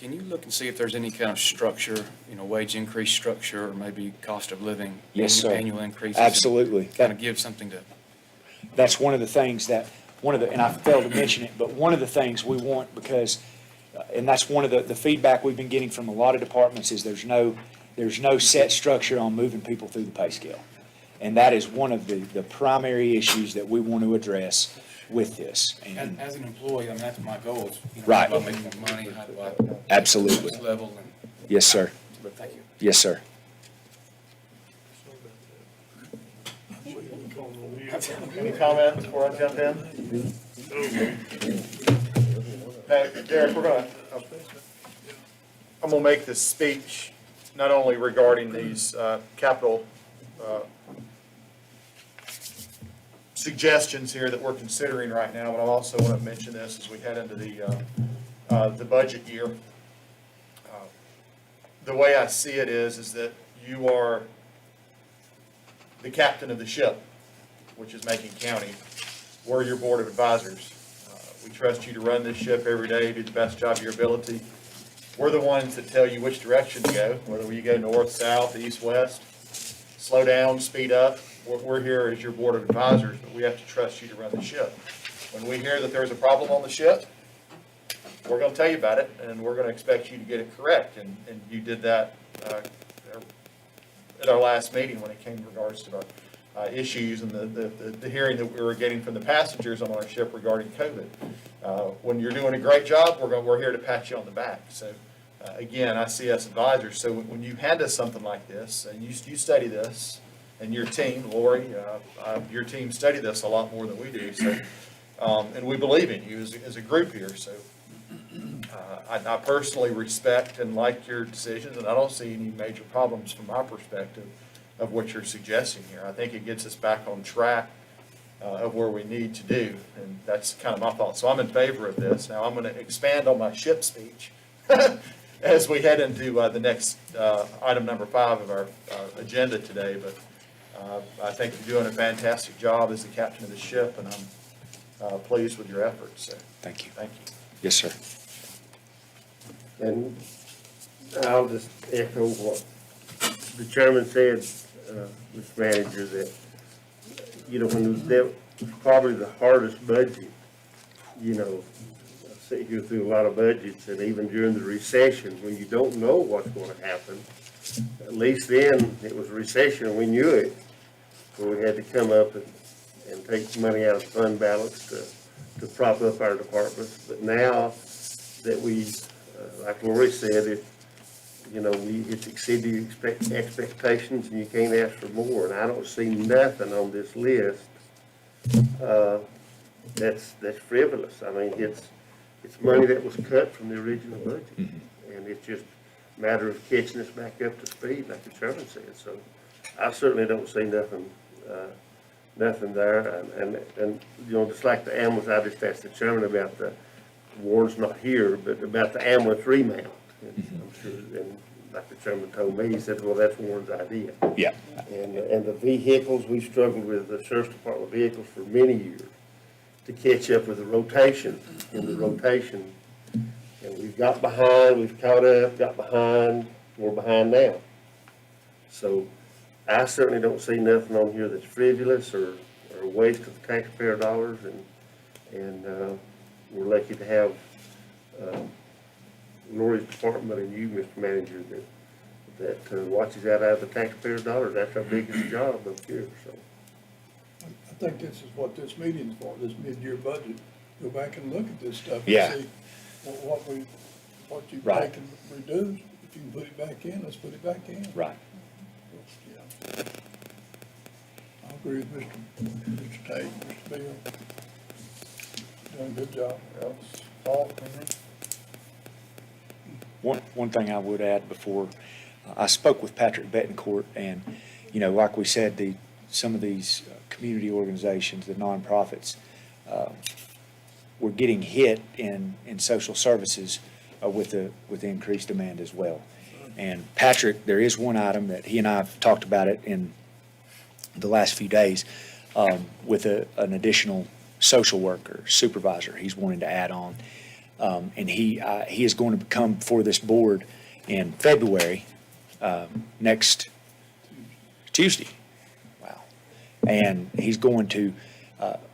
Can you look and see if there's any kind of structure, wage increase structure, or maybe cost of living? Yes, sir. Annual increases? Absolutely. Kind of give something to, That's one of the things that, and I failed to mention it, but one of the things we want, because, and that's one of the feedback we've been getting from a lot of departments, is there's no set structure on moving people through the pay scale. And that is one of the primary issues that we want to address with this. And as an employee, I mean, that's my goal, is, Right. how do I make more money, how do I? Absolutely. This level, and, Yes, sir. but thank you. Yes, sir. Any comments before I jump in? Hey, Derek, I'm gonna make this speech not only regarding these capital suggestions here that we're considering right now, but I also want to mention this as we head into the budget year. The way I see it is that you are the captain of the ship, which is Macon County. We're your board of advisors. We trust you to run this ship every day, do the best job of your ability. We're the ones that tell you which direction to go, whether you go north, south, east, west, slow down, speed up. We're here as your board of advisors, but we have to trust you to run the ship. When we hear that there's a problem on the ship, we're going to tell you about it, and we're going to expect you to get it correct. And you did that at our last meeting when it came in regards to our issues and the hearing that we were getting from the passengers on our ship regarding COVID. When you're doing a great job, we're here to pat you on the back. So again, I see us advisors. So when you hand us something like this, and you study this, and your team, Lori, your team study this a lot more than we do. So, and we believe in you as a group here. So I personally respect and like your decisions, and I don't see any major problems from my perspective of what you're suggesting here. I think it gets us back on track of where we need to do, and that's kind of my thought. So I'm in favor of this. Now I'm going to expand on my ship speech as we head into the next item number 5 of our agenda today. But I think you're doing a fantastic job as the captain of the ship, and I'm pleased with your efforts. So Thank you. thank you. Yes, sir. And I'll just echo what the chairman said, Mr. Manager, that, when that was probably the hardest budget, I sit here through a lot of budgets, and even during the recession, when you don't know what's going to happen, at least then it was a recession and we knew it, where we had to come up and take money out of fund balance to prop up our departments. But now that we, like Lori said, it's exceeded expectations, and you can't ask for more. And I don't see nothing on this list that's frivolous. I mean, it's money that was cut from the original budget, and it's just a matter of catching us back up to speed, like the chairman said. So I certainly don't see nothing there. And just like the ambulance, I just asked the chairman about Warren's not here, but about the ambulance remount. And I'm sure, and like the chairman told me, he said, well, that's Warren's idea. Yeah. And the vehicles, we've struggled with the sheriff's department vehicles for many years to catch up with the rotation, And we've got behind, we've caught up, got behind, we're behind now. So I certainly don't see nothing on here that's frivolous or a waste of taxpayer dollars, and we're lucky to have Lori's department and you, Mr. Manager, that watches out of the taxpayer dollars. That's our biggest job up here, so. I think this is what this meeting's for, this mid-year budget. Go back and look at this stuff Yeah. and see what you Right. can reduce. If you can put it back in, let's put it back in. Right. Yeah. I agree with Mr. Tate, Mr. Bill. Doing a good job. Paul? One thing I would add before, I spoke with Patrick Betancourt, and, like we said, some of these community organizations, the nonprofits, were getting hit in social services with the increased demand as well. And Patrick, there is one item that he and I have talked about it in the last few days, with an additional social worker, supervisor he's wanting to add on. And he is going to come before this board in February, next Tuesday. Wow. And he's going to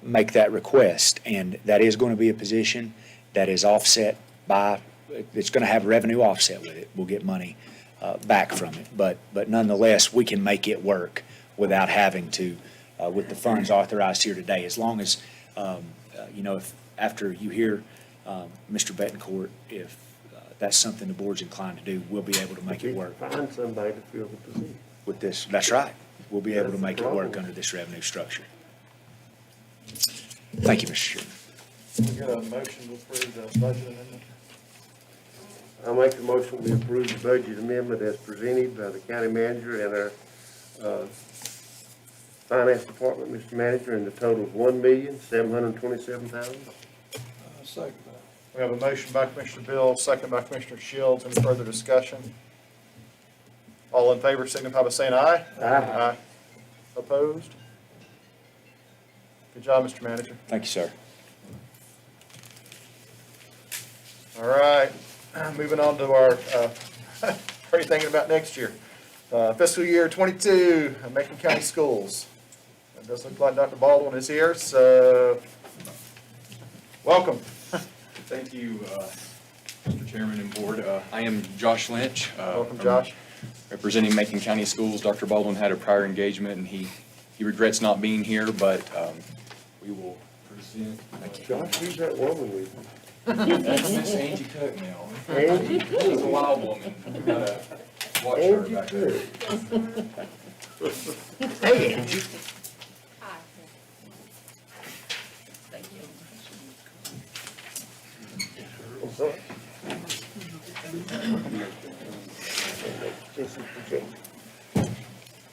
make that request. And that is going to be a position that is offset by, it's going to have revenue offset with it. We'll get money back from it. But nonetheless, we can make it work without having to, with the funds authorized here today, as long as, if after you hear Mr. Betancourt, if that's something the board's inclined to do, we'll be able to make it work Find somebody to fill the position. with this. That's right. We'll be able to That's the make it work problem. under this revenue structure. Thank you, Mr. Chairman. We got a motion to approve the budget amendment. I make the motion we approve the budget amendment as presented by the county manager and our finance department, Mr. Manager, in the total of $1,727,000. Second that. We have a motion by Commissioner Bill, second by Commissioner Shields. Any further discussion? All in favor signify by saying aye. Aye. Opposed? Good job, Mr. Manager. Thank you, sir. All right, moving on to our, what are you thinking about next year? Fiscal year '22, Macon County Schools. It does look like Dr. Baldwin is here, so welcome. Thank you, Mr. Chairman and Board. I am Josh Lynch. Welcome, from Josh. Representing Macon County Schools. Dr. Baldwin had a prior engagement, and he regrets not being here, but we will present. Josh, who's that woman with you? That's Miss Angie Cook now. Angie? She's a wild woman. You gotta watch her Angie back there. Cook. Hey, Angie.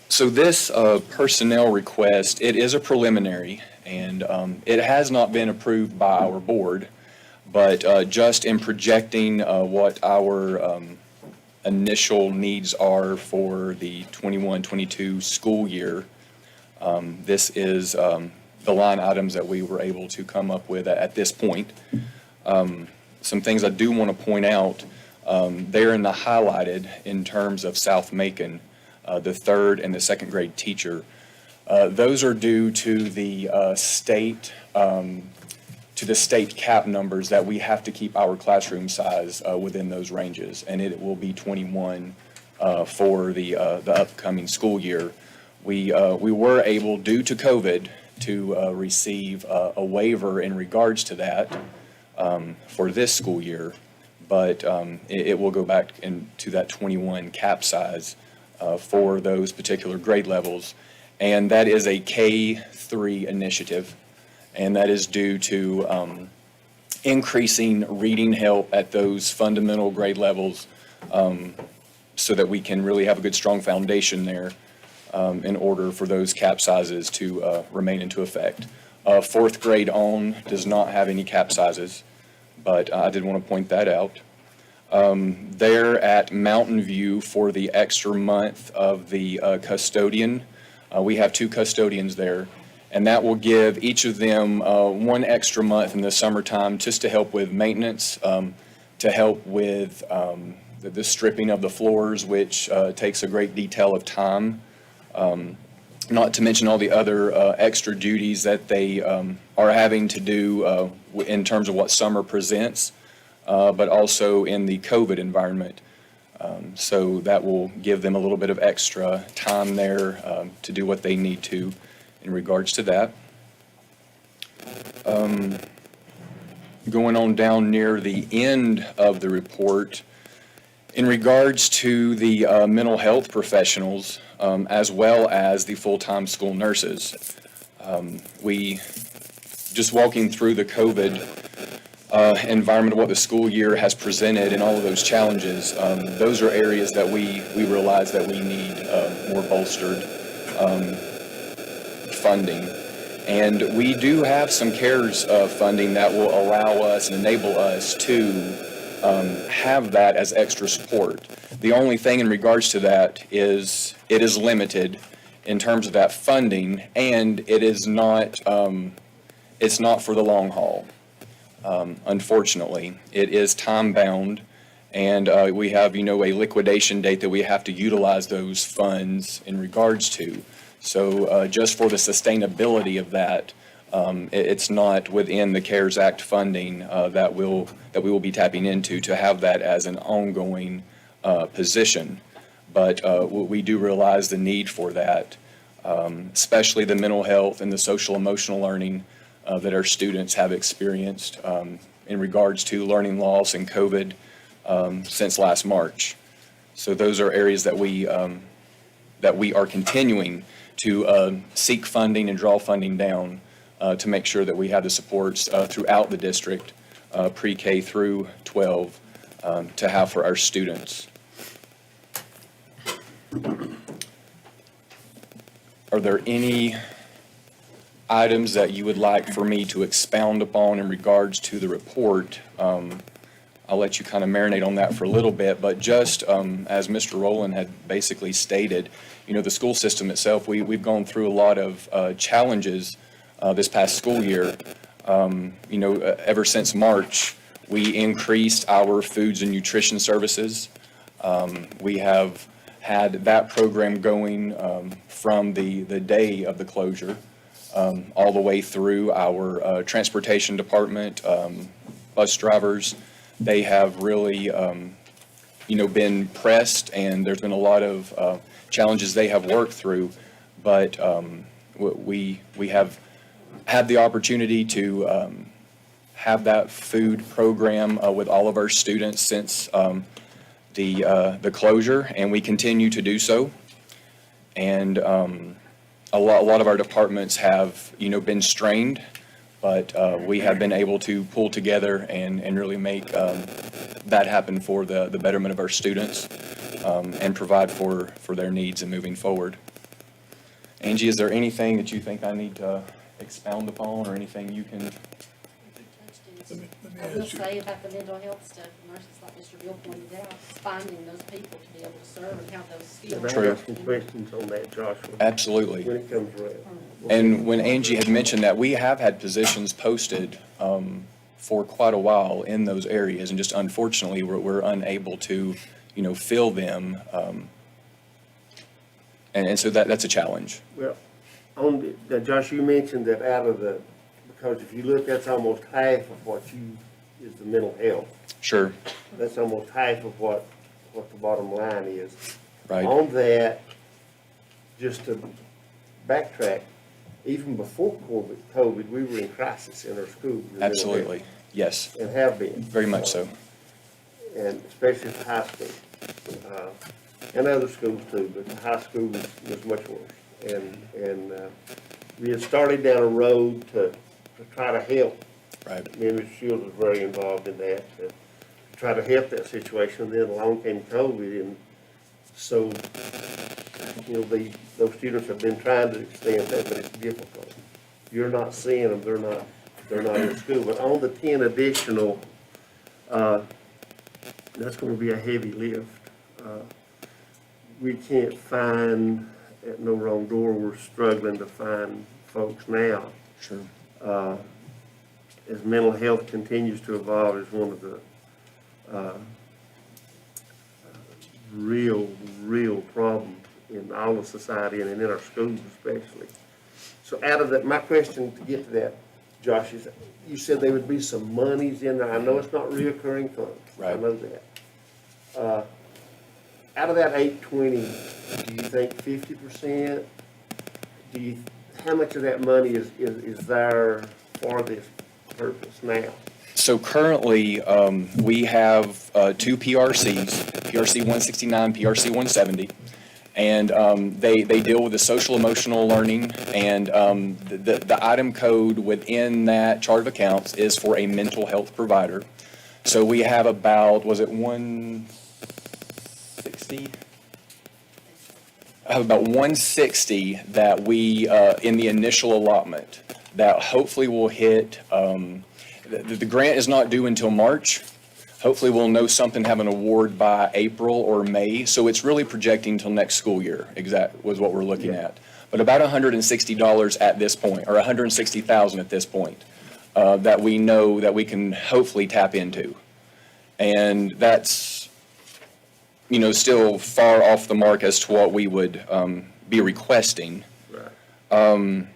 So this personnel request, it is a preliminary, and it has not been approved by our board, but just in projecting what our initial needs are for the 21-22 school year, this is the line items that we were able to come up with at this point. Some things I do want to point out, they're in the highlighted in terms of South Macon, the third and the second grade teacher. Those are due to the state cap numbers that we have to keep our classroom size within those ranges, and it will be 21 for the upcoming school year. We were able, due to COVID, to receive a waiver in regards to that for this school year, but it will go back into that 21 cap size for those particular grade levels, and that is a K-3 initiative, and that is due to increasing reading help at those fundamental grade levels so that we can really have a good, strong foundation there in order for those cap sizes to remain into effect. Fourth grade on does not have any cap sizes, but I did want to point that out. There at Mountain View for the extra month of the custodian, we have 2 custodians there, and that will give each of them 1 extra month in the summertime just to help with maintenance, to help with the stripping of the floors, which takes a great detail of time. Not to mention all the other extra duties that they are having to do in terms of what summer presents, but also in the COVID environment. So that will give them a little bit of extra time there to do what they need to in regards to that. Going on down near the end of the report, in regards to the mental health professionals, as well as the full-time school nurses, we, just walking through the COVID environment of what the school year has presented and all of those challenges, those are areas that we realize that we need more bolstered funding. And we do have some CARES funding that will allow us and enable us to have that as extra support. The only thing in regards to that is it is limited in terms of that funding, and it is not, it's not for the long haul. unfortunately. It is time-bound, and we have, a liquidation date that we have to utilize those funds in regards to. So just for the sustainability of that, it's not within the CARES Act funding that we will be tapping into to have that as an ongoing position. But we do realize the need for that, especially the mental health and the social emotional learning that our students have experienced in regards to learning loss and COVID since last March. So those are areas that we are continuing to seek funding and draw funding down to make sure that we have the supports throughout the district, pre-K through 12, to have for our students. Are there any items that you would like for me to expound upon in regards to the report? I'll let you kind of marinate on that for a little bit, but just as Mr. Rowland had basically stated, the school system itself, we've gone through a lot of challenges this past school year. Ever since March, we increased our foods and nutrition services. We have had that program going from the day of the closure all the way through our transportation department, bus drivers. They have really, been pressed, and there's been a lot of challenges they have worked through. But we have had the opportunity to have that food program with all of our students since the closure, and we continue to do so. And a lot of our departments have, been strained, but we have been able to pull together and really make that happen for the betterment of our students and provide for their needs and moving forward. Angie, is there anything that you think I need to expound upon, or anything you can? Let I me will ask you, say about the mental health stuff, nurses, like Mr. Bill pointed out, is finding those people to be able to serve and have those skills. True. I got some questions on that, Joshua, Absolutely. when it comes around. And when Angie had mentioned that, we have had positions posted for quite a while in those areas, and just unfortunately, we're unable to, fill them. And so that's a challenge. Well, Josh, you mentioned that because if you look, that's almost half of what is the mental health. Sure. That's almost half of what the bottom line is. Right. On that, just to backtrack, even before COVID, we were in crisis in our schools. in mental Absolutely. health, Yes. And have been. Very much so. And especially at the high school. And other schools too, but the high school was much worse. And we had started down a road to try to help. Right. Me and Mr. Shields was very involved in that, to try to help that situation. And then along came COVID, and so, those students have been trying to extend that, but it's difficult. You're not seeing them, they're not in school. But on the 10 additional, that's gonna be a heavy lift. We can't find, at No Wrong Door, we're struggling to find folks now. Sure. As mental health continues to evolve, is one of the real problems in all of society and in our schools especially. So out of that, my question to get to that, Josh, is you said there would be some monies in there. I know it's not reoccurring funds. I Right. know that. Out of that 820, do you think 50%? How much of that money is there for this purpose now? So currently, we have two PRCs, PRC 169, PRC 170. And they deal with the social emotional learning, and the item code within that chart of accounts is for a mental health provider. So we have about, was it 160? I have about 160 that we, in the initial allotment, that hopefully will hit, the grant is not due until March. Hopefully we'll know something, have an award by April or May. So it's really projecting till next school year, was what we're looking at. But about $160 at this point, or $160,000 at this point. that we know that we can hopefully tap into. And that's, still far off the mark as to what we would be requesting. Right.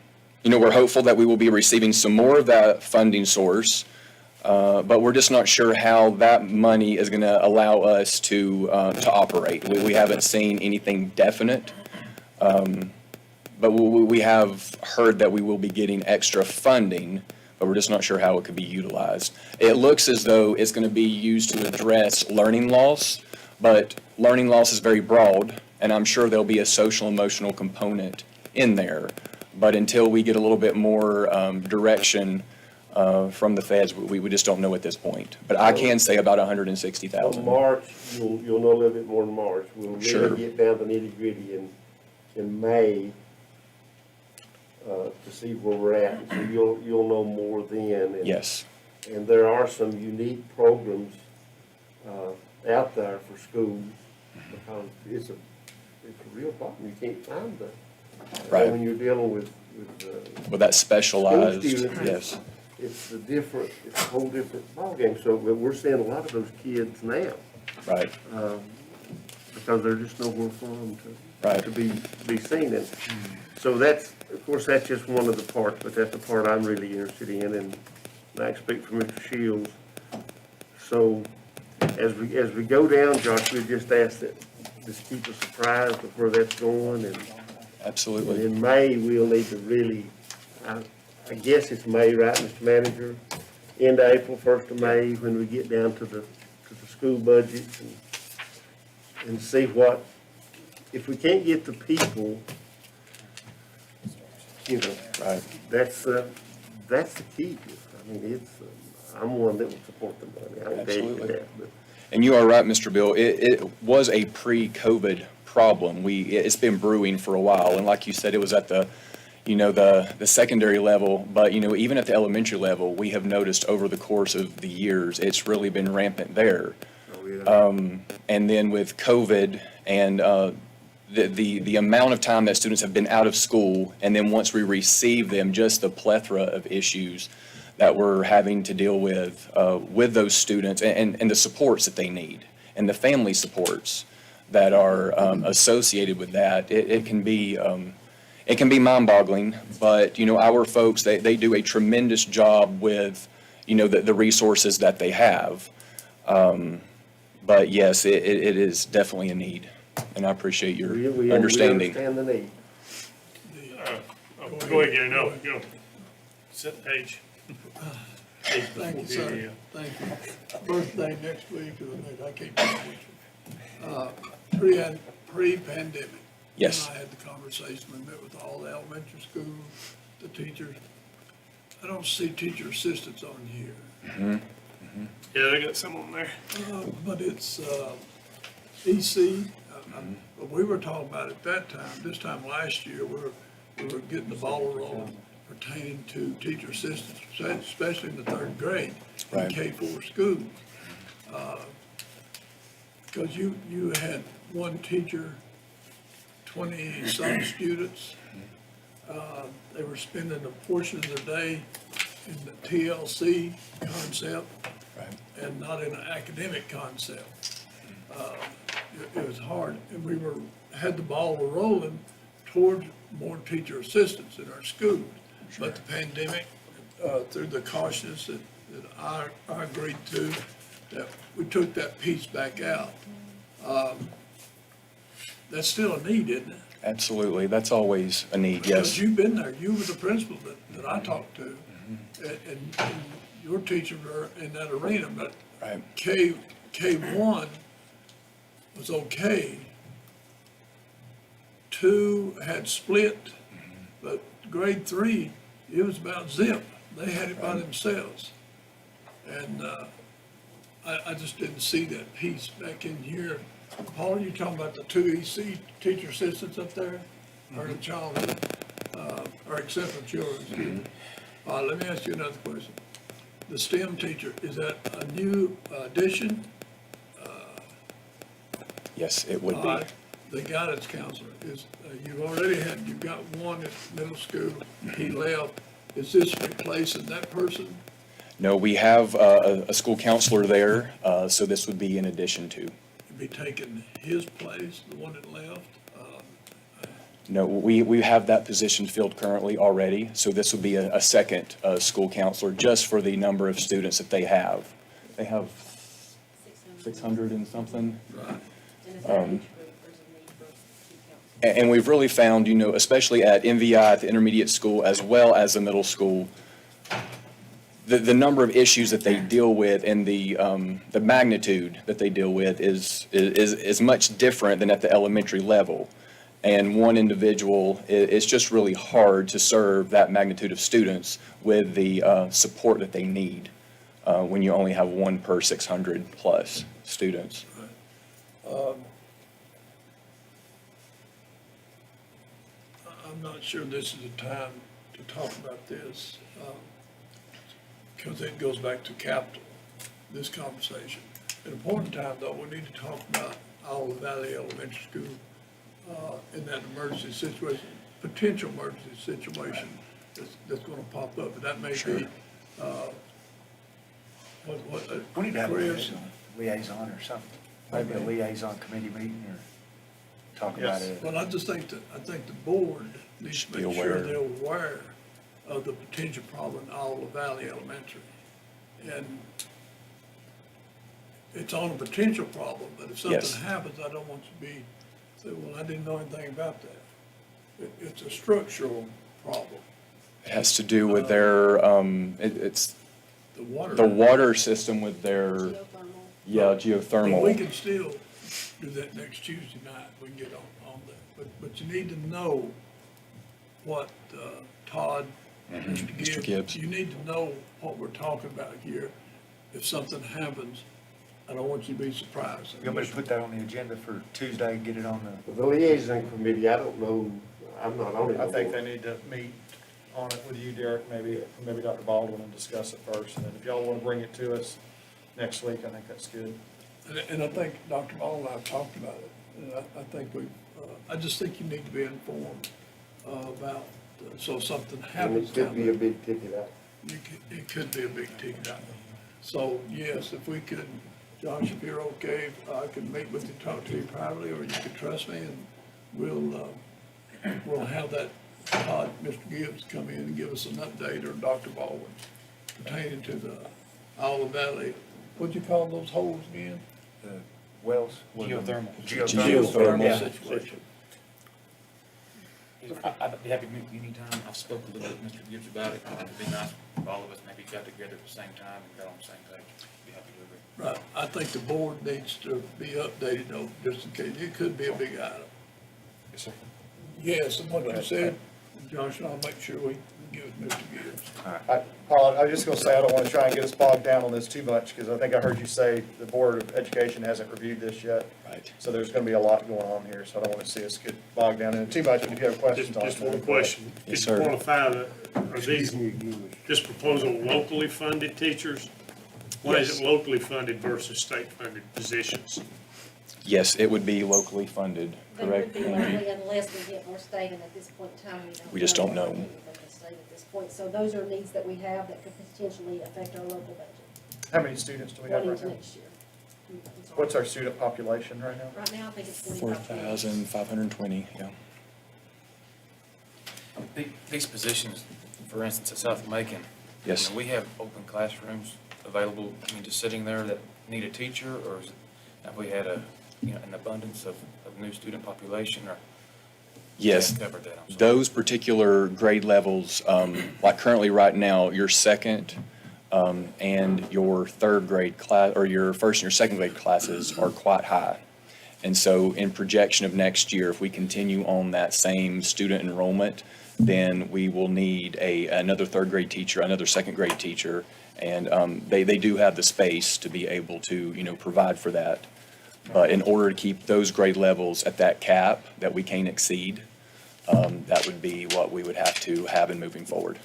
We're hopeful that we will be receiving some more of that funding source, but we're just not sure how that money is going to allow us to operate. We haven't seen anything definite, but we have heard that we will be getting extra funding, but we're just not sure how it could be utilized. It looks as though it's going to be used to address learning loss, but learning loss is very broad, and I'm sure there'll be a social emotional component in there. But until we get a little bit more direction from the feds, we just don't know at this point. But I can say about In 160,000. March, you'll know a little bit more in March. We'll Sure. really get down to nitty-gritty in May to see where we're at. And so you'll know more then. And- Yes, And there are some unique programs out there for schools because it's a real problem. You can't find them. Right. When you're dealing with with that specialized, students, yes, it's a whole different ballgame. So we're seeing a lot of those kids now right, because there's just nowhere for them Right. to be seen. And so that's just one of the parts, but that's the part I'm really interested in, and I speak for Mr. Shields. So as we go down, Josh, we just ask that just keep us apprised of where that's going, and absolutely. in May, we'll need to really, I guess it's May, right, Mr. Manager? End of April, 1st of May, when we get down to the school budgets and see what, if we can't get the people, Right. that's the key. I mean, I'm one that would support the money. I can tell you Absolutely. that, but And you are right, Mr. Bill. It was a pre-COVID problem. It's been brewing for a while, and like you said, it was at the secondary level. But even at the elementary level, we have noticed over the course of the years, it's really been rampant there. Oh, yeah. And then with COVID and the amount of time that students have been out of school, and then once we receive them, just the plethora of issues that we're having to deal with those students and the supports that they need and the family supports that are associated with that. It can be mind-boggling, but our folks, they do a tremendous job with the resources that they have. But yes, it is definitely a need, and I appreciate your we understanding. understand the need. Go ahead, Gary, no, go. Set the page. Thank you, sir. Thank you. Birthday next week or the next, I can't remember which one. Pre-pandemic. Yes. I had the conversation, we met with all the elementary schools, the teachers. I don't see teacher assistants on here. Yeah, they got some on there. But it's EC, but we were talking about at that time, this time last year, we were getting the ball rolling pertaining to teacher assistants, especially in the third grade, in Right. K-4 schools. Because you had one teacher, 20-some students. They were spending a portion of their day in the TLC concept and not in an academic concept. It was hard, and we had the ball rolling towards more teacher assistants in our schools. But the pandemic, through the cautions that I agreed to, that we took that piece back out. That's still a need, isn't it? Absolutely, that's always a need, Because yes. you've been there, you were the principal that I talked to, and your teachers are in that arena, but Right. K1 was okay. 2 had split, but grade 3, it was about zip. They had it by themselves. And I just didn't see that piece back in here. Paul, you talking about the 2 EC teacher assistants up there? Or the child, or exceptional children, excuse me. Let me ask you another question. The STEM teacher, is that a new addition? Yes, it would be. The guidance counselor is, you've got one at middle school, he left. Is this replacing that person? No, we have a school counselor there, so this would be in addition to. You'd be taking his place, the one that left? No, we have that position filled currently already, so this would be a second school counselor just for the number of students that they have. They have 600 and something. Right. And is that each group, or is it need for two counselors? And we've really found, especially at MVI, at the intermediate school, as well as the middle school, the number of issues that they deal with and the magnitude that they deal with is much different than at the elementary level. And one individual, it's just really hard to serve that magnitude of students with the support that they need when you only have one per 600 plus students. I'm not sure this is the time to talk about this, because it goes back to capital, this conversation. At a point in time, though, we need to talk about Olive Valley Elementary School in that emergency situation, potential emergency situation that's gonna pop up, and that may be, We need to have Chris, a liaison or something, maybe a liaison committee meeting or talk about it. well, I think the board needs to Be make sure aware. they're aware of the potential problem in Olive Valley Elementary. And it's on a potential problem, but if Yes. something happens, I don't want you to say, well, I didn't know anything about that. It's a structural problem, It has to do with their, it's the water. the water system with their, Geothermal. yeah, But we geothermal. can still do that next Tuesday night, we can get on that. But you need to know what Todd, Mr. Gibbs. You need to know what we're talking about here. If something happens, I don't want you to be surprised. You want me to put that on the agenda for Tuesday and get it on The liaison committee, I don't know, I'm not on it. I think they need to meet on it with you, Derek, maybe Dr. Baldwin, and discuss it first. And then if y'all want to bring it to us next week, I think that's good. And I think Dr. Ball and I have talked about it. And I think I just think you need to be informed about, so if something And happens it could down be there. a big ticket out. It could be a big ticket item. So, yes, if we could, Josh, if you're okay, I could meet with you, talk to you privately, or you could trust me, and we'll have that, Mr. Gibbs come in and give us an update, or Dr. Baldwin, pertaining to the Olive Valley, what'd you call those holes again? the wells. Geothermal. Geothermal Yeah. situation. I'd be happy to meet with you anytime. I've spoken a little bit with Mr. Gibbs about it. It'd be nice if all of us maybe got together at the same time and got on the same page. Be happy to agree. Right, I think the board needs to be updated though, just in case, it could be a big item. Yes, sir. Yes, and what you said, Josh, and I'll make sure we give it to Mr. Gibbs. Paul, I was just going to say, I don't want to try and get us bogged down on this too much, because I think I heard you say the Board of Education hasn't reviewed this yet. Right. So there's going to be a lot going on here, so I don't want to see us get bogged down in it too much, but if you have questions on it. Just one question. Yes, Can you sir. quantify are these, this proposal locally funded teachers? Why is it locally funded versus state-funded positions? Yes, it would be locally funded, They correct? would be locally unless we get more state, and at this point in time, We just don't know. anything from the state at this point. So those are needs that we have that could potentially affect our local budget How many students do we have going right into now? next year. I'm sorry. What's our student population right now? Right now, I think it's 45. 4,520, yeah. These positions, for instance, at South Macon. Yes. I mean, we have open classrooms available, just sitting there that need a teacher, or have we had an abundance of new student population, or? Yes, Covered that, I'm sorry. those particular grade levels, like currently right now, your second and your third grade class, or your first and your second grade classes are quite high. And so in projection of next year, if we continue on that same student enrollment, then we will need another third grade teacher, another second grade teacher. And they do have the space to be able to, provide for that. But in order to keep those grade levels at that cap that we can't exceed, that would be what we would have to have in moving forward.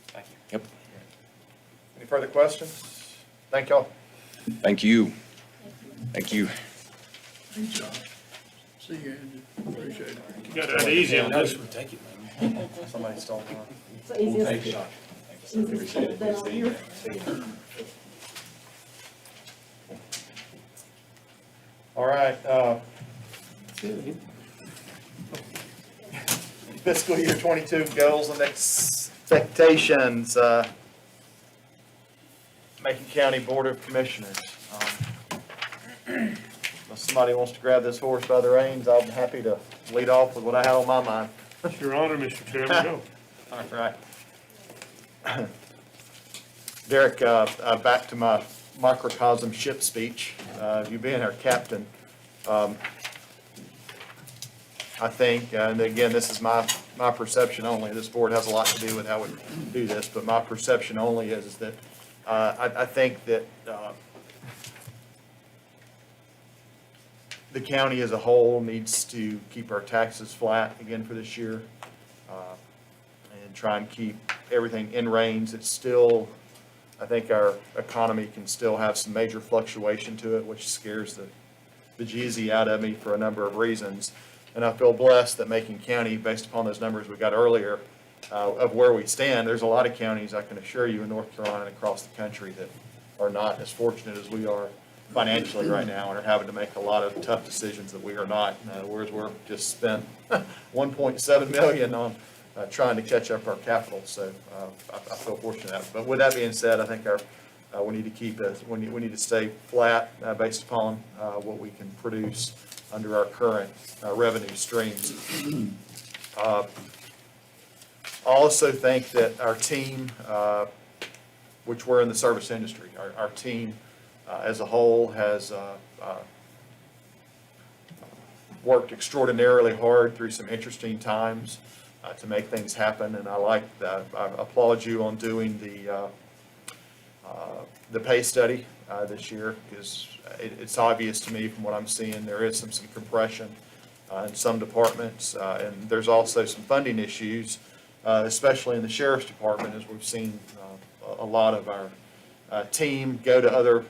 Thank you. Yep. Any further questions? Thank y'all. Thank you. Thank you. Good job. See you, Andy, appreciate it. You got that easy on this one. Take it, man. Somebody stole mine. It's the easiest. Appreciate it. Good seeing you. All right, fiscal year 22 goals and expectations, Macon County Board of Commissioners. Unless somebody wants to grab this horse by the reins, I'll be happy to lead off with what I had on my mind. It's your honor, Mr. Chairman, go. All right. Derek, back to my microcosm ship speech. You being our captain, I think, and again, this is my perception only. This board has a lot to do with how we do this, but my perception only is that I think that the county as a whole needs to keep our taxes flat again for this year, and try and keep everything in range. It's still, I think our economy can still have some major fluctuation to it, which scares the bejeezy out of me for a number of reasons. And I feel blessed that Macon County, based upon those numbers we got earlier, of where we stand, there's a lot of counties, I can assure you, in North Carolina and across the country that are not as fortunate as we are financially right now and are having to make a lot of tough decisions that we are not. In other words, we're just spent $1.7 million on trying to catch up our capital, so I feel fortunate. But with that being said, I think we need to keep it, we need to stay flat based upon what we can produce under our current revenue streams. I also think that our team, which we're in the service industry, our team as a whole has worked extraordinarily hard through some interesting times to make things happen, and I like that. I applaud you on doing the pay study this year, because it's obvious to me from what I'm seeing there is some compression in some departments, and there's also some funding issues, especially in the sheriff's department, as we've seen a lot of our team go to other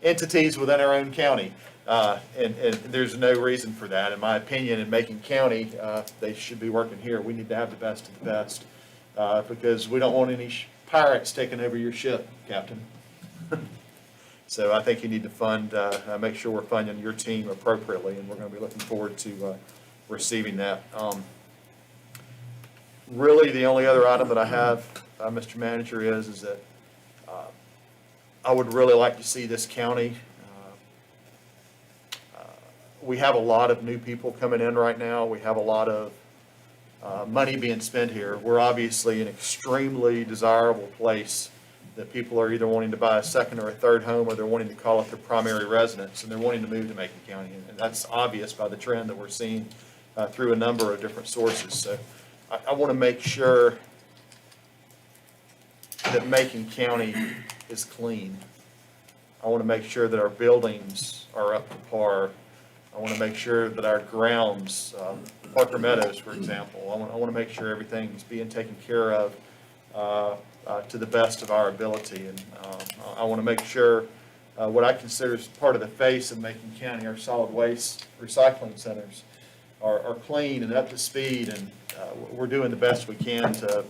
entities within our own county. And there's no reason for that. In my opinion, in Macon County, they should be working here. We need to have the best of the best, because we don't want any pirates taking over your ship, Captain. So I think you need to fund, make sure we're funding your team appropriately, and we're going to be looking forward to receiving that. Really, the only other item that I have, Mr. Manager, is that I would really like to see this county. We have a lot of new people coming in right now. We have a lot of money being spent here. We're obviously an extremely desirable place that people are either wanting to buy a second or a third home, or they're wanting to call it their primary residence, and they're wanting to move to Macon County. And that's obvious by the trend that we're seeing through a number of different sources. So I want to make sure that Macon County is clean. I want to make sure that our buildings are up to par. I want to make sure that our grounds, Parker Meadows, for example, I want to make sure everything is being taken care of to the best of our ability. And I want to make sure what I consider as part of the face of Macon County, our solid waste recycling centers, are clean and up to speed, and we're doing the best we can to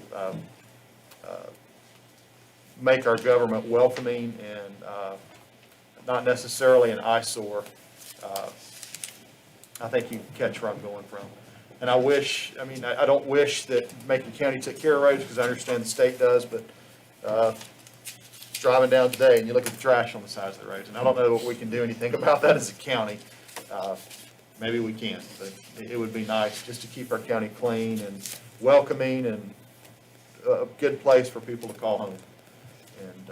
make our government welcoming and not necessarily an eyesore. I think you can catch where I'm going from. And I wish, I don't wish that Macon County took care of roads, because I understand the state does, but driving down today and you look at the trash on the sides of the roads, and I don't know if we can do anything about that as a county. Maybe we can, but it would be nice just to keep our county clean and welcoming and a good place for people to call home. And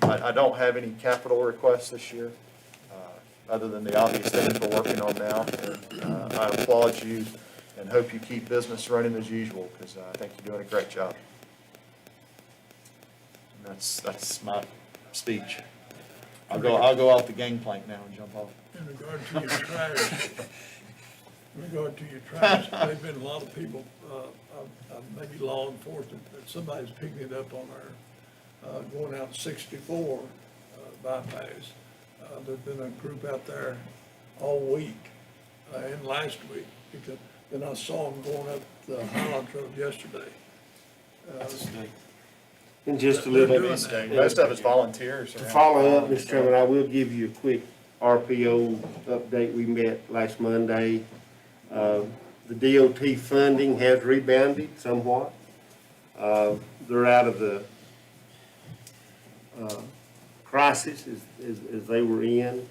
I don't have any capital requests this year, other than the obvious things we're working on now. And I applaud you and hope you keep business running as usual, because I think you're doing a great job. And that's my speech. I'll go off the gangplank now and jump off. In regard to your trash, there've been a lot of people, maybe law enforcement, but somebody's picking it up on our, going out 64 bypass. There's been a group out there all week, and last week, because then I saw them going up the Highland Road yesterday. And just a little bit. Most of it's volunteers. To around. follow up, Mr. Chairman, I will give you a quick RPO update. We met last Monday. The DOT funding has rebounded somewhat. They're out of the crisis as they were in.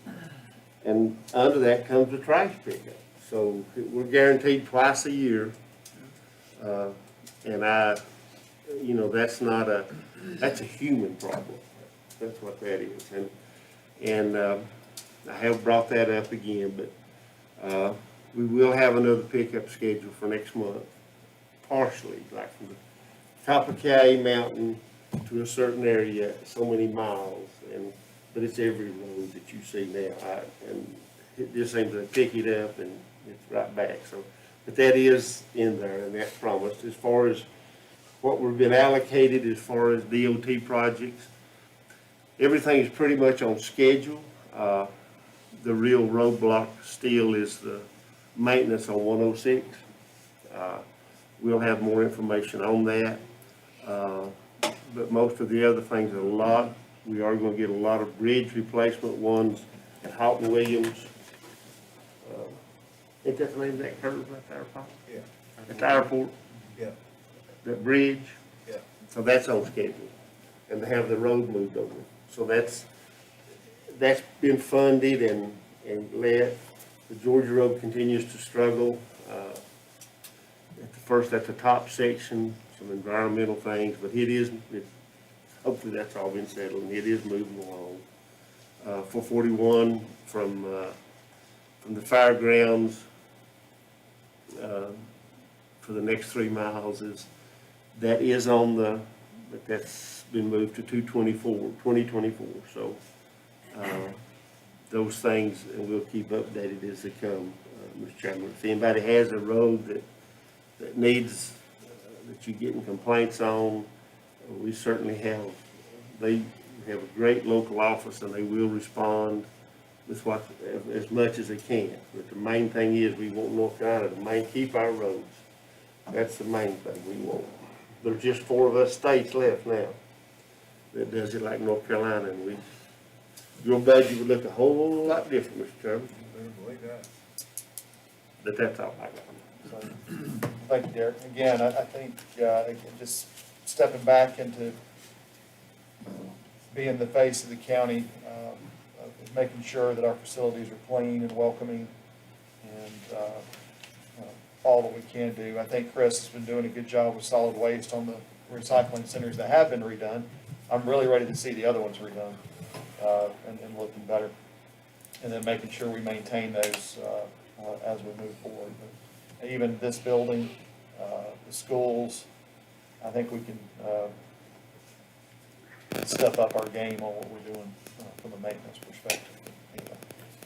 And under that comes the trash pickup. So we're guaranteed twice a year. And that's not that's a human problem. That's what that is. And I have brought that up again, but we will have another pickup scheduled for next month, partially, like from the top of K Mountain to a certain area, so many miles, but it's every road that you see now. And it just seems to pick it up and it's right back. So, but that is in there and that's promised. As far as what we've been allocated as far as DOT projects, everything is pretty much on schedule. The real roadblock still is the maintenance on 106. We'll have more information on that. But most of the other things, we are going to get a lot of bridge replacement ones at Houghton Williams. Ain't that the name of that curve right there, Pop? Yeah. At the airport? Yeah. That bridge? Yeah. So that's on schedule, and to have the road moved over. So that's been funded and let. The Georgia Road continues to struggle. At the top section, some environmental things, but hopefully that's all been settled and it is moving along. 441 from the fairgrounds for the next 3 miles is on but that's been moved to 2024. So those things, and we'll keep updated as they come, Mr. Chairman. If anybody has a road that needs, that you're getting complaints on, we certainly have. They have a great local office and they will respond with as much as they can. But the main thing is we want North Carolina to keep our roads. That's the main thing we want. There's just 4 of us states left now that does it like North Carolina, and your budget would look a whole lot different, Mr. Chairman. But that's all I got. So, thank you, Derek. Again, I think just stepping back into being the face of the county, of making sure that our facilities are clean and welcoming, and all that we can do. I think Chris has been doing a good job with solid waste on the recycling centers that have been redone. I'm really ready to see the other ones redone and looking better, and then making sure we maintain those as we move forward. But even this building, the schools, I think we can step up our game on what we're doing from a maintenance perspective. Anyway,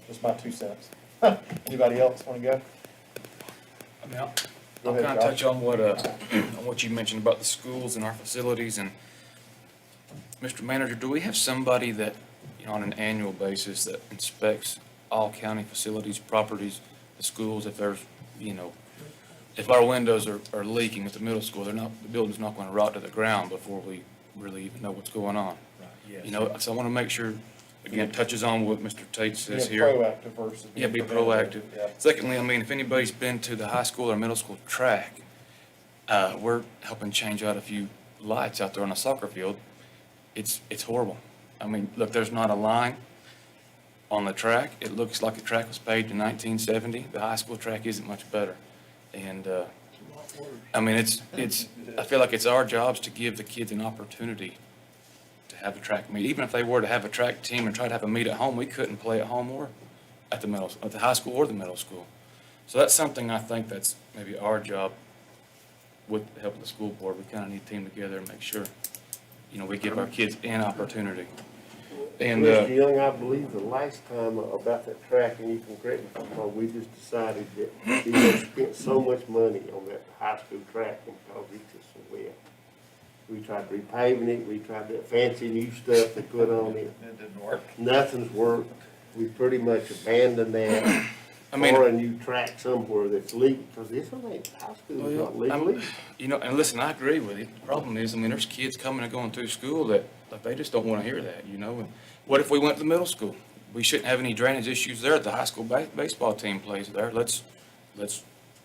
just my 2 cents. Anybody else want to go? I mean, I'll Go ahead, kind of Josh. touch on what you mentioned about the schools and our facilities. And Mr. Manager, do we have somebody that, on an annual basis, that inspects all county facilities, properties, the schools, if there's, if our windows are leaking at the middle school, the building's not going to rot to the ground before we really even know what's going on. Yes. So I want to make sure, again, it touches on what Mr. Tate says Being here. proactive versus. Yeah, be preventative. proactive. Yeah. Secondly, if anybody's been to the high school or middle school track, we're helping change out a few lights out there on a soccer field. It's horrible. Look, there's not a line on the track. It looks like the track was paved in 1970. The high school track isn't much better. And, I feel like it's our jobs to give the kids an opportunity to have a track meet. Even if they were to have a track team and try to have a meet at home, we couldn't play at home or at the high school or the middle school. So that's something I think that's maybe our job with the help of the school board. We kind of need to team together and make sure, we give our kids an opportunity. And, Mr. Young, I believe the last time about that track, and you can correct me if I'm wrong, we just decided that we had spent so much money on that high school track because it's just so wet. We tried repaving it, we tried that fancy new stuff they put on it. It didn't work. Nothing's worked. We pretty much abandoned that. I mean- or a new track somewhere that's legal, because this one ain't, high school is not legal. You know, and listen, I agree with you. The problem is, I mean, there's kids coming and going through school that they just don't want to hear that, you know? And what if we went to the middle school? We shouldn't have any drainage issues there. The high school baseball team plays there. Let's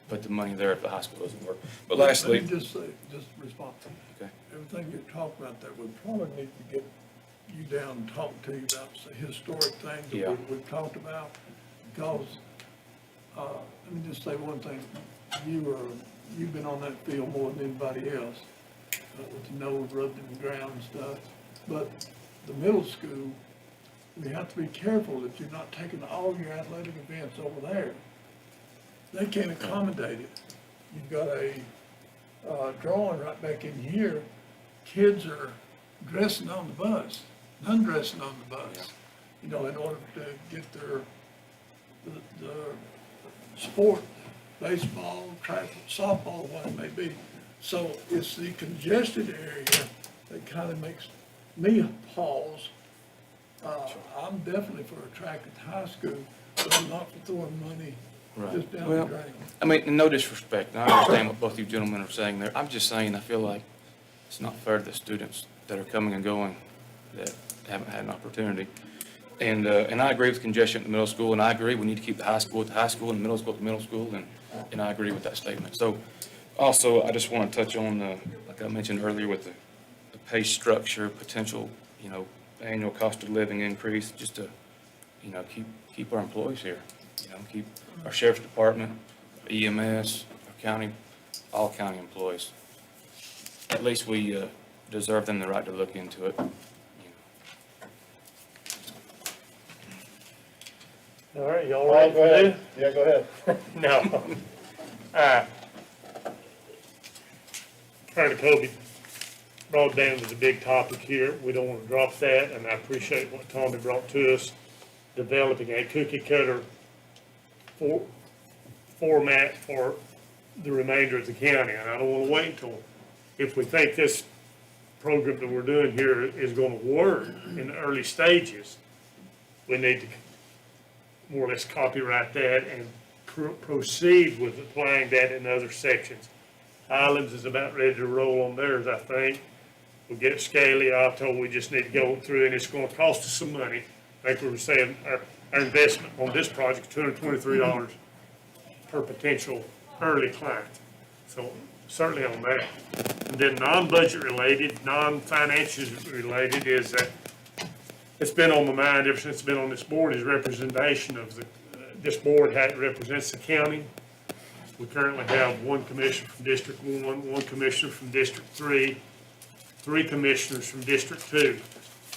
put the money there if the high school doesn't work. But lastly, Let me just say, just respond. Okay. Everything you're talking about there, we probably need to get you down and talk to you about the historic things Yeah. that we've talked about. Because, let me just say one thing, you've been on that field more than anybody else, with the nose rubbed in the ground and stuff. But the middle school, we have to be careful that you're not taking all your athletic events over there. They can't accommodate it. You've got a drawing right back in here, kids are dressing on the bus, undressing on the bus, you know, in order to get the sport, baseball, track, softball, what it may be. So it's the congested area that kind of makes me pause. I'm definitely for a track at the high school, but I'm not for throwing money just down the well, drain. I mean, no disrespect. I understand what both you gentlemen are saying there. I'm just saying, I feel like it's not fair to the students that are coming and going that haven't had an opportunity. And I agree with congestion at the middle school, and I agree we need to keep the high school at the high school and the middle school at the middle school, and I agree with that statement. So also, I just want to touch on, like I mentioned earlier, with the pay structure, potential, you know, annual cost of living increase, just to, you know, keep our employees here, you know, keep our sheriff's department, EMS, our county, all county employees. At least we deserve them the right to look into it. All right, y'all ready for this? Yeah, go ahead. No. Prior to COVID, broadband was a big topic here. We don't want to drop that, and I appreciate what Tommy brought to us, developing a cookie cutter format for the remainder of the county. And I don't want to wait until, if we think this program that we're doing here is going to work in the early stages, we need to more or less copyright that and proceed with applying that in other sections. Highlands is about ready to roll on theirs, I think. We'll get Scaly, I told we just need to go through, and it's gonna cost us some money. Like we were saying, our investment on this project, $223 per potential early client. So certainly on that. And then non-budget related, non-financial related is that it's been on my mind ever since I've been on this board, is representation of this board, how it represents the county. We currently have one commissioner from District 1, one commissioner from District 3, 3 commissioners from District 2.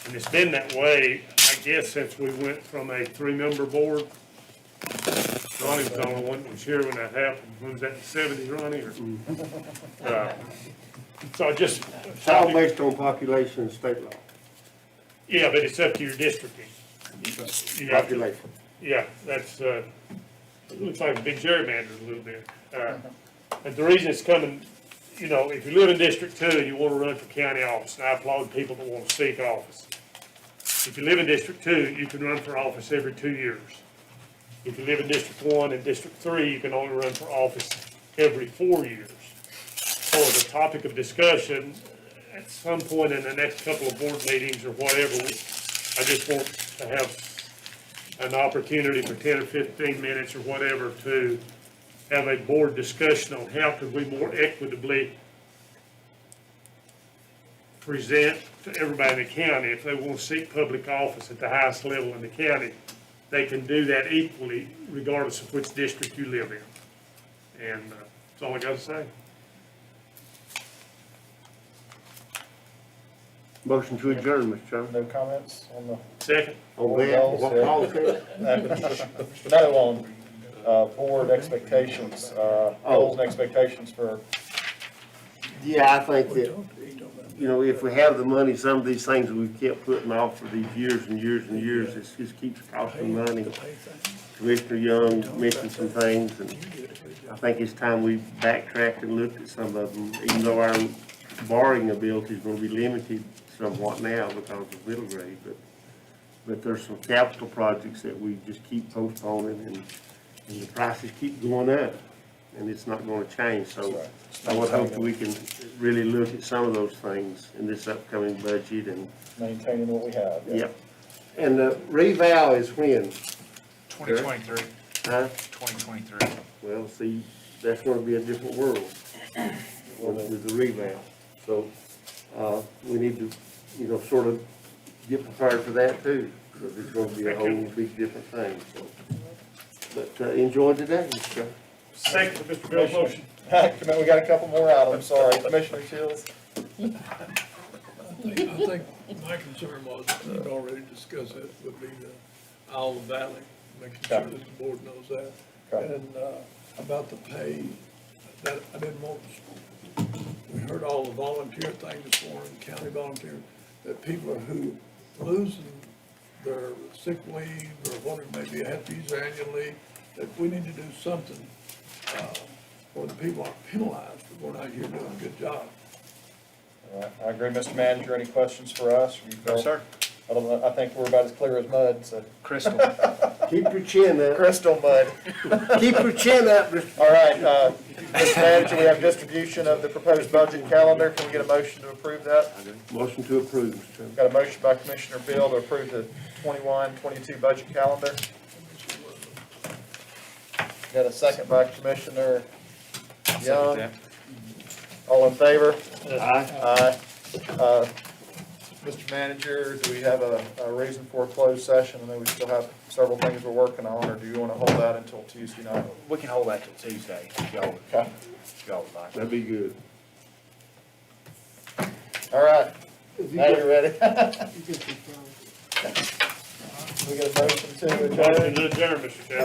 And it's been that way, I guess, since we went from a 3-member board. Ronnie was the only one that was here when that happened. When was that, in the 70s, Ronnie? Or, so I just. It's all based on population and state law, Yeah, but it's up to your districting. You have to- population. Yeah, that's, it looks like a big gerrymander a little bit. And the reason it's coming, you know, if you live in District 2 and you want to run for county office, and I applaud people that want to seek office. If you live in District 2, you can run for office every 2 years. If you live in District 1 and District 3, you can only run for office every 4 years. So the topic of discussion, at some point in the next couple of board meetings or whatever, I just want to have an opportunity for 10 or 15 minutes or whatever to have a board discussion on how could we more equitably present to everybody in the county. If they want to seek public office at the highest level in the county, they can do that equally regardless of which district you live in. And that's all I got to say. Motion to adjourn, Mr. Chairman. No comments on the, Second. On that, what policy? no, on board expectations, goals and expectations for, Yeah, I think that, you know, if we have the money, some of these things we've kept putting off for these years and years and years, it just keeps costing money. Commissioner Young mentioned some things, and I think it's time we backtracked and looked at some of them, even though our borrowing ability is gonna be limited somewhat now because of middle grade, but there's some capital projects that we just keep postponing, And the prices keep going up, and it's not gonna change, so I would hope we can really look at some of those things in this upcoming budget and, Maintaining what we have. yep. And the revow is when? 2023, Huh? 2023. Well, see, that's gonna be a different world with the revow. So, we need to, you know, sort of get prepared for that too, because it's gonna be a whole big different thing, so. But, enjoy today, Mr. Second for Mr. Bill's motion. We got a couple more items, sorry. Commissioner Shields? I think my concern was, and we'd already discussed it, would be the Owl Valley, making sure that the board knows that. Okay. And, about the pay, that, I didn't want, we heard all the volunteer things this morning, county volunteer, that people are who losing their sick leave or whatever it may be, have to use their annual leave, that we need to do something, where the people aren't penalized for going out here doing a good job. All right, I agree, Mr. Manager. Any questions for us? No, sir. I don't know, I think we're about as clear as mud, so. Crystal. Keep your chin up. Crystal mud. Keep your chin up, Mr. All right, Mr. Manager, we have distribution of the proposed budget calendar. Can we get a motion to approve that? Motion to approve, Mr. Chairman. Got a motion by Commissioner Bill to approve the 21-22 budget calendar. Got a second by Commissioner Young. All in favor? Aye. Aye. Mr. Manager, do we have a reason for a closed session? I know we still have several things we're working on, or do you want to hold that until Tuesday night? We can hold that till Tuesday, if y'all, Okay. if y'all would like. That'd be good. All right. Now you're ready. We got a motion to adjourn. Motion to adjourn, Mr. Chairman.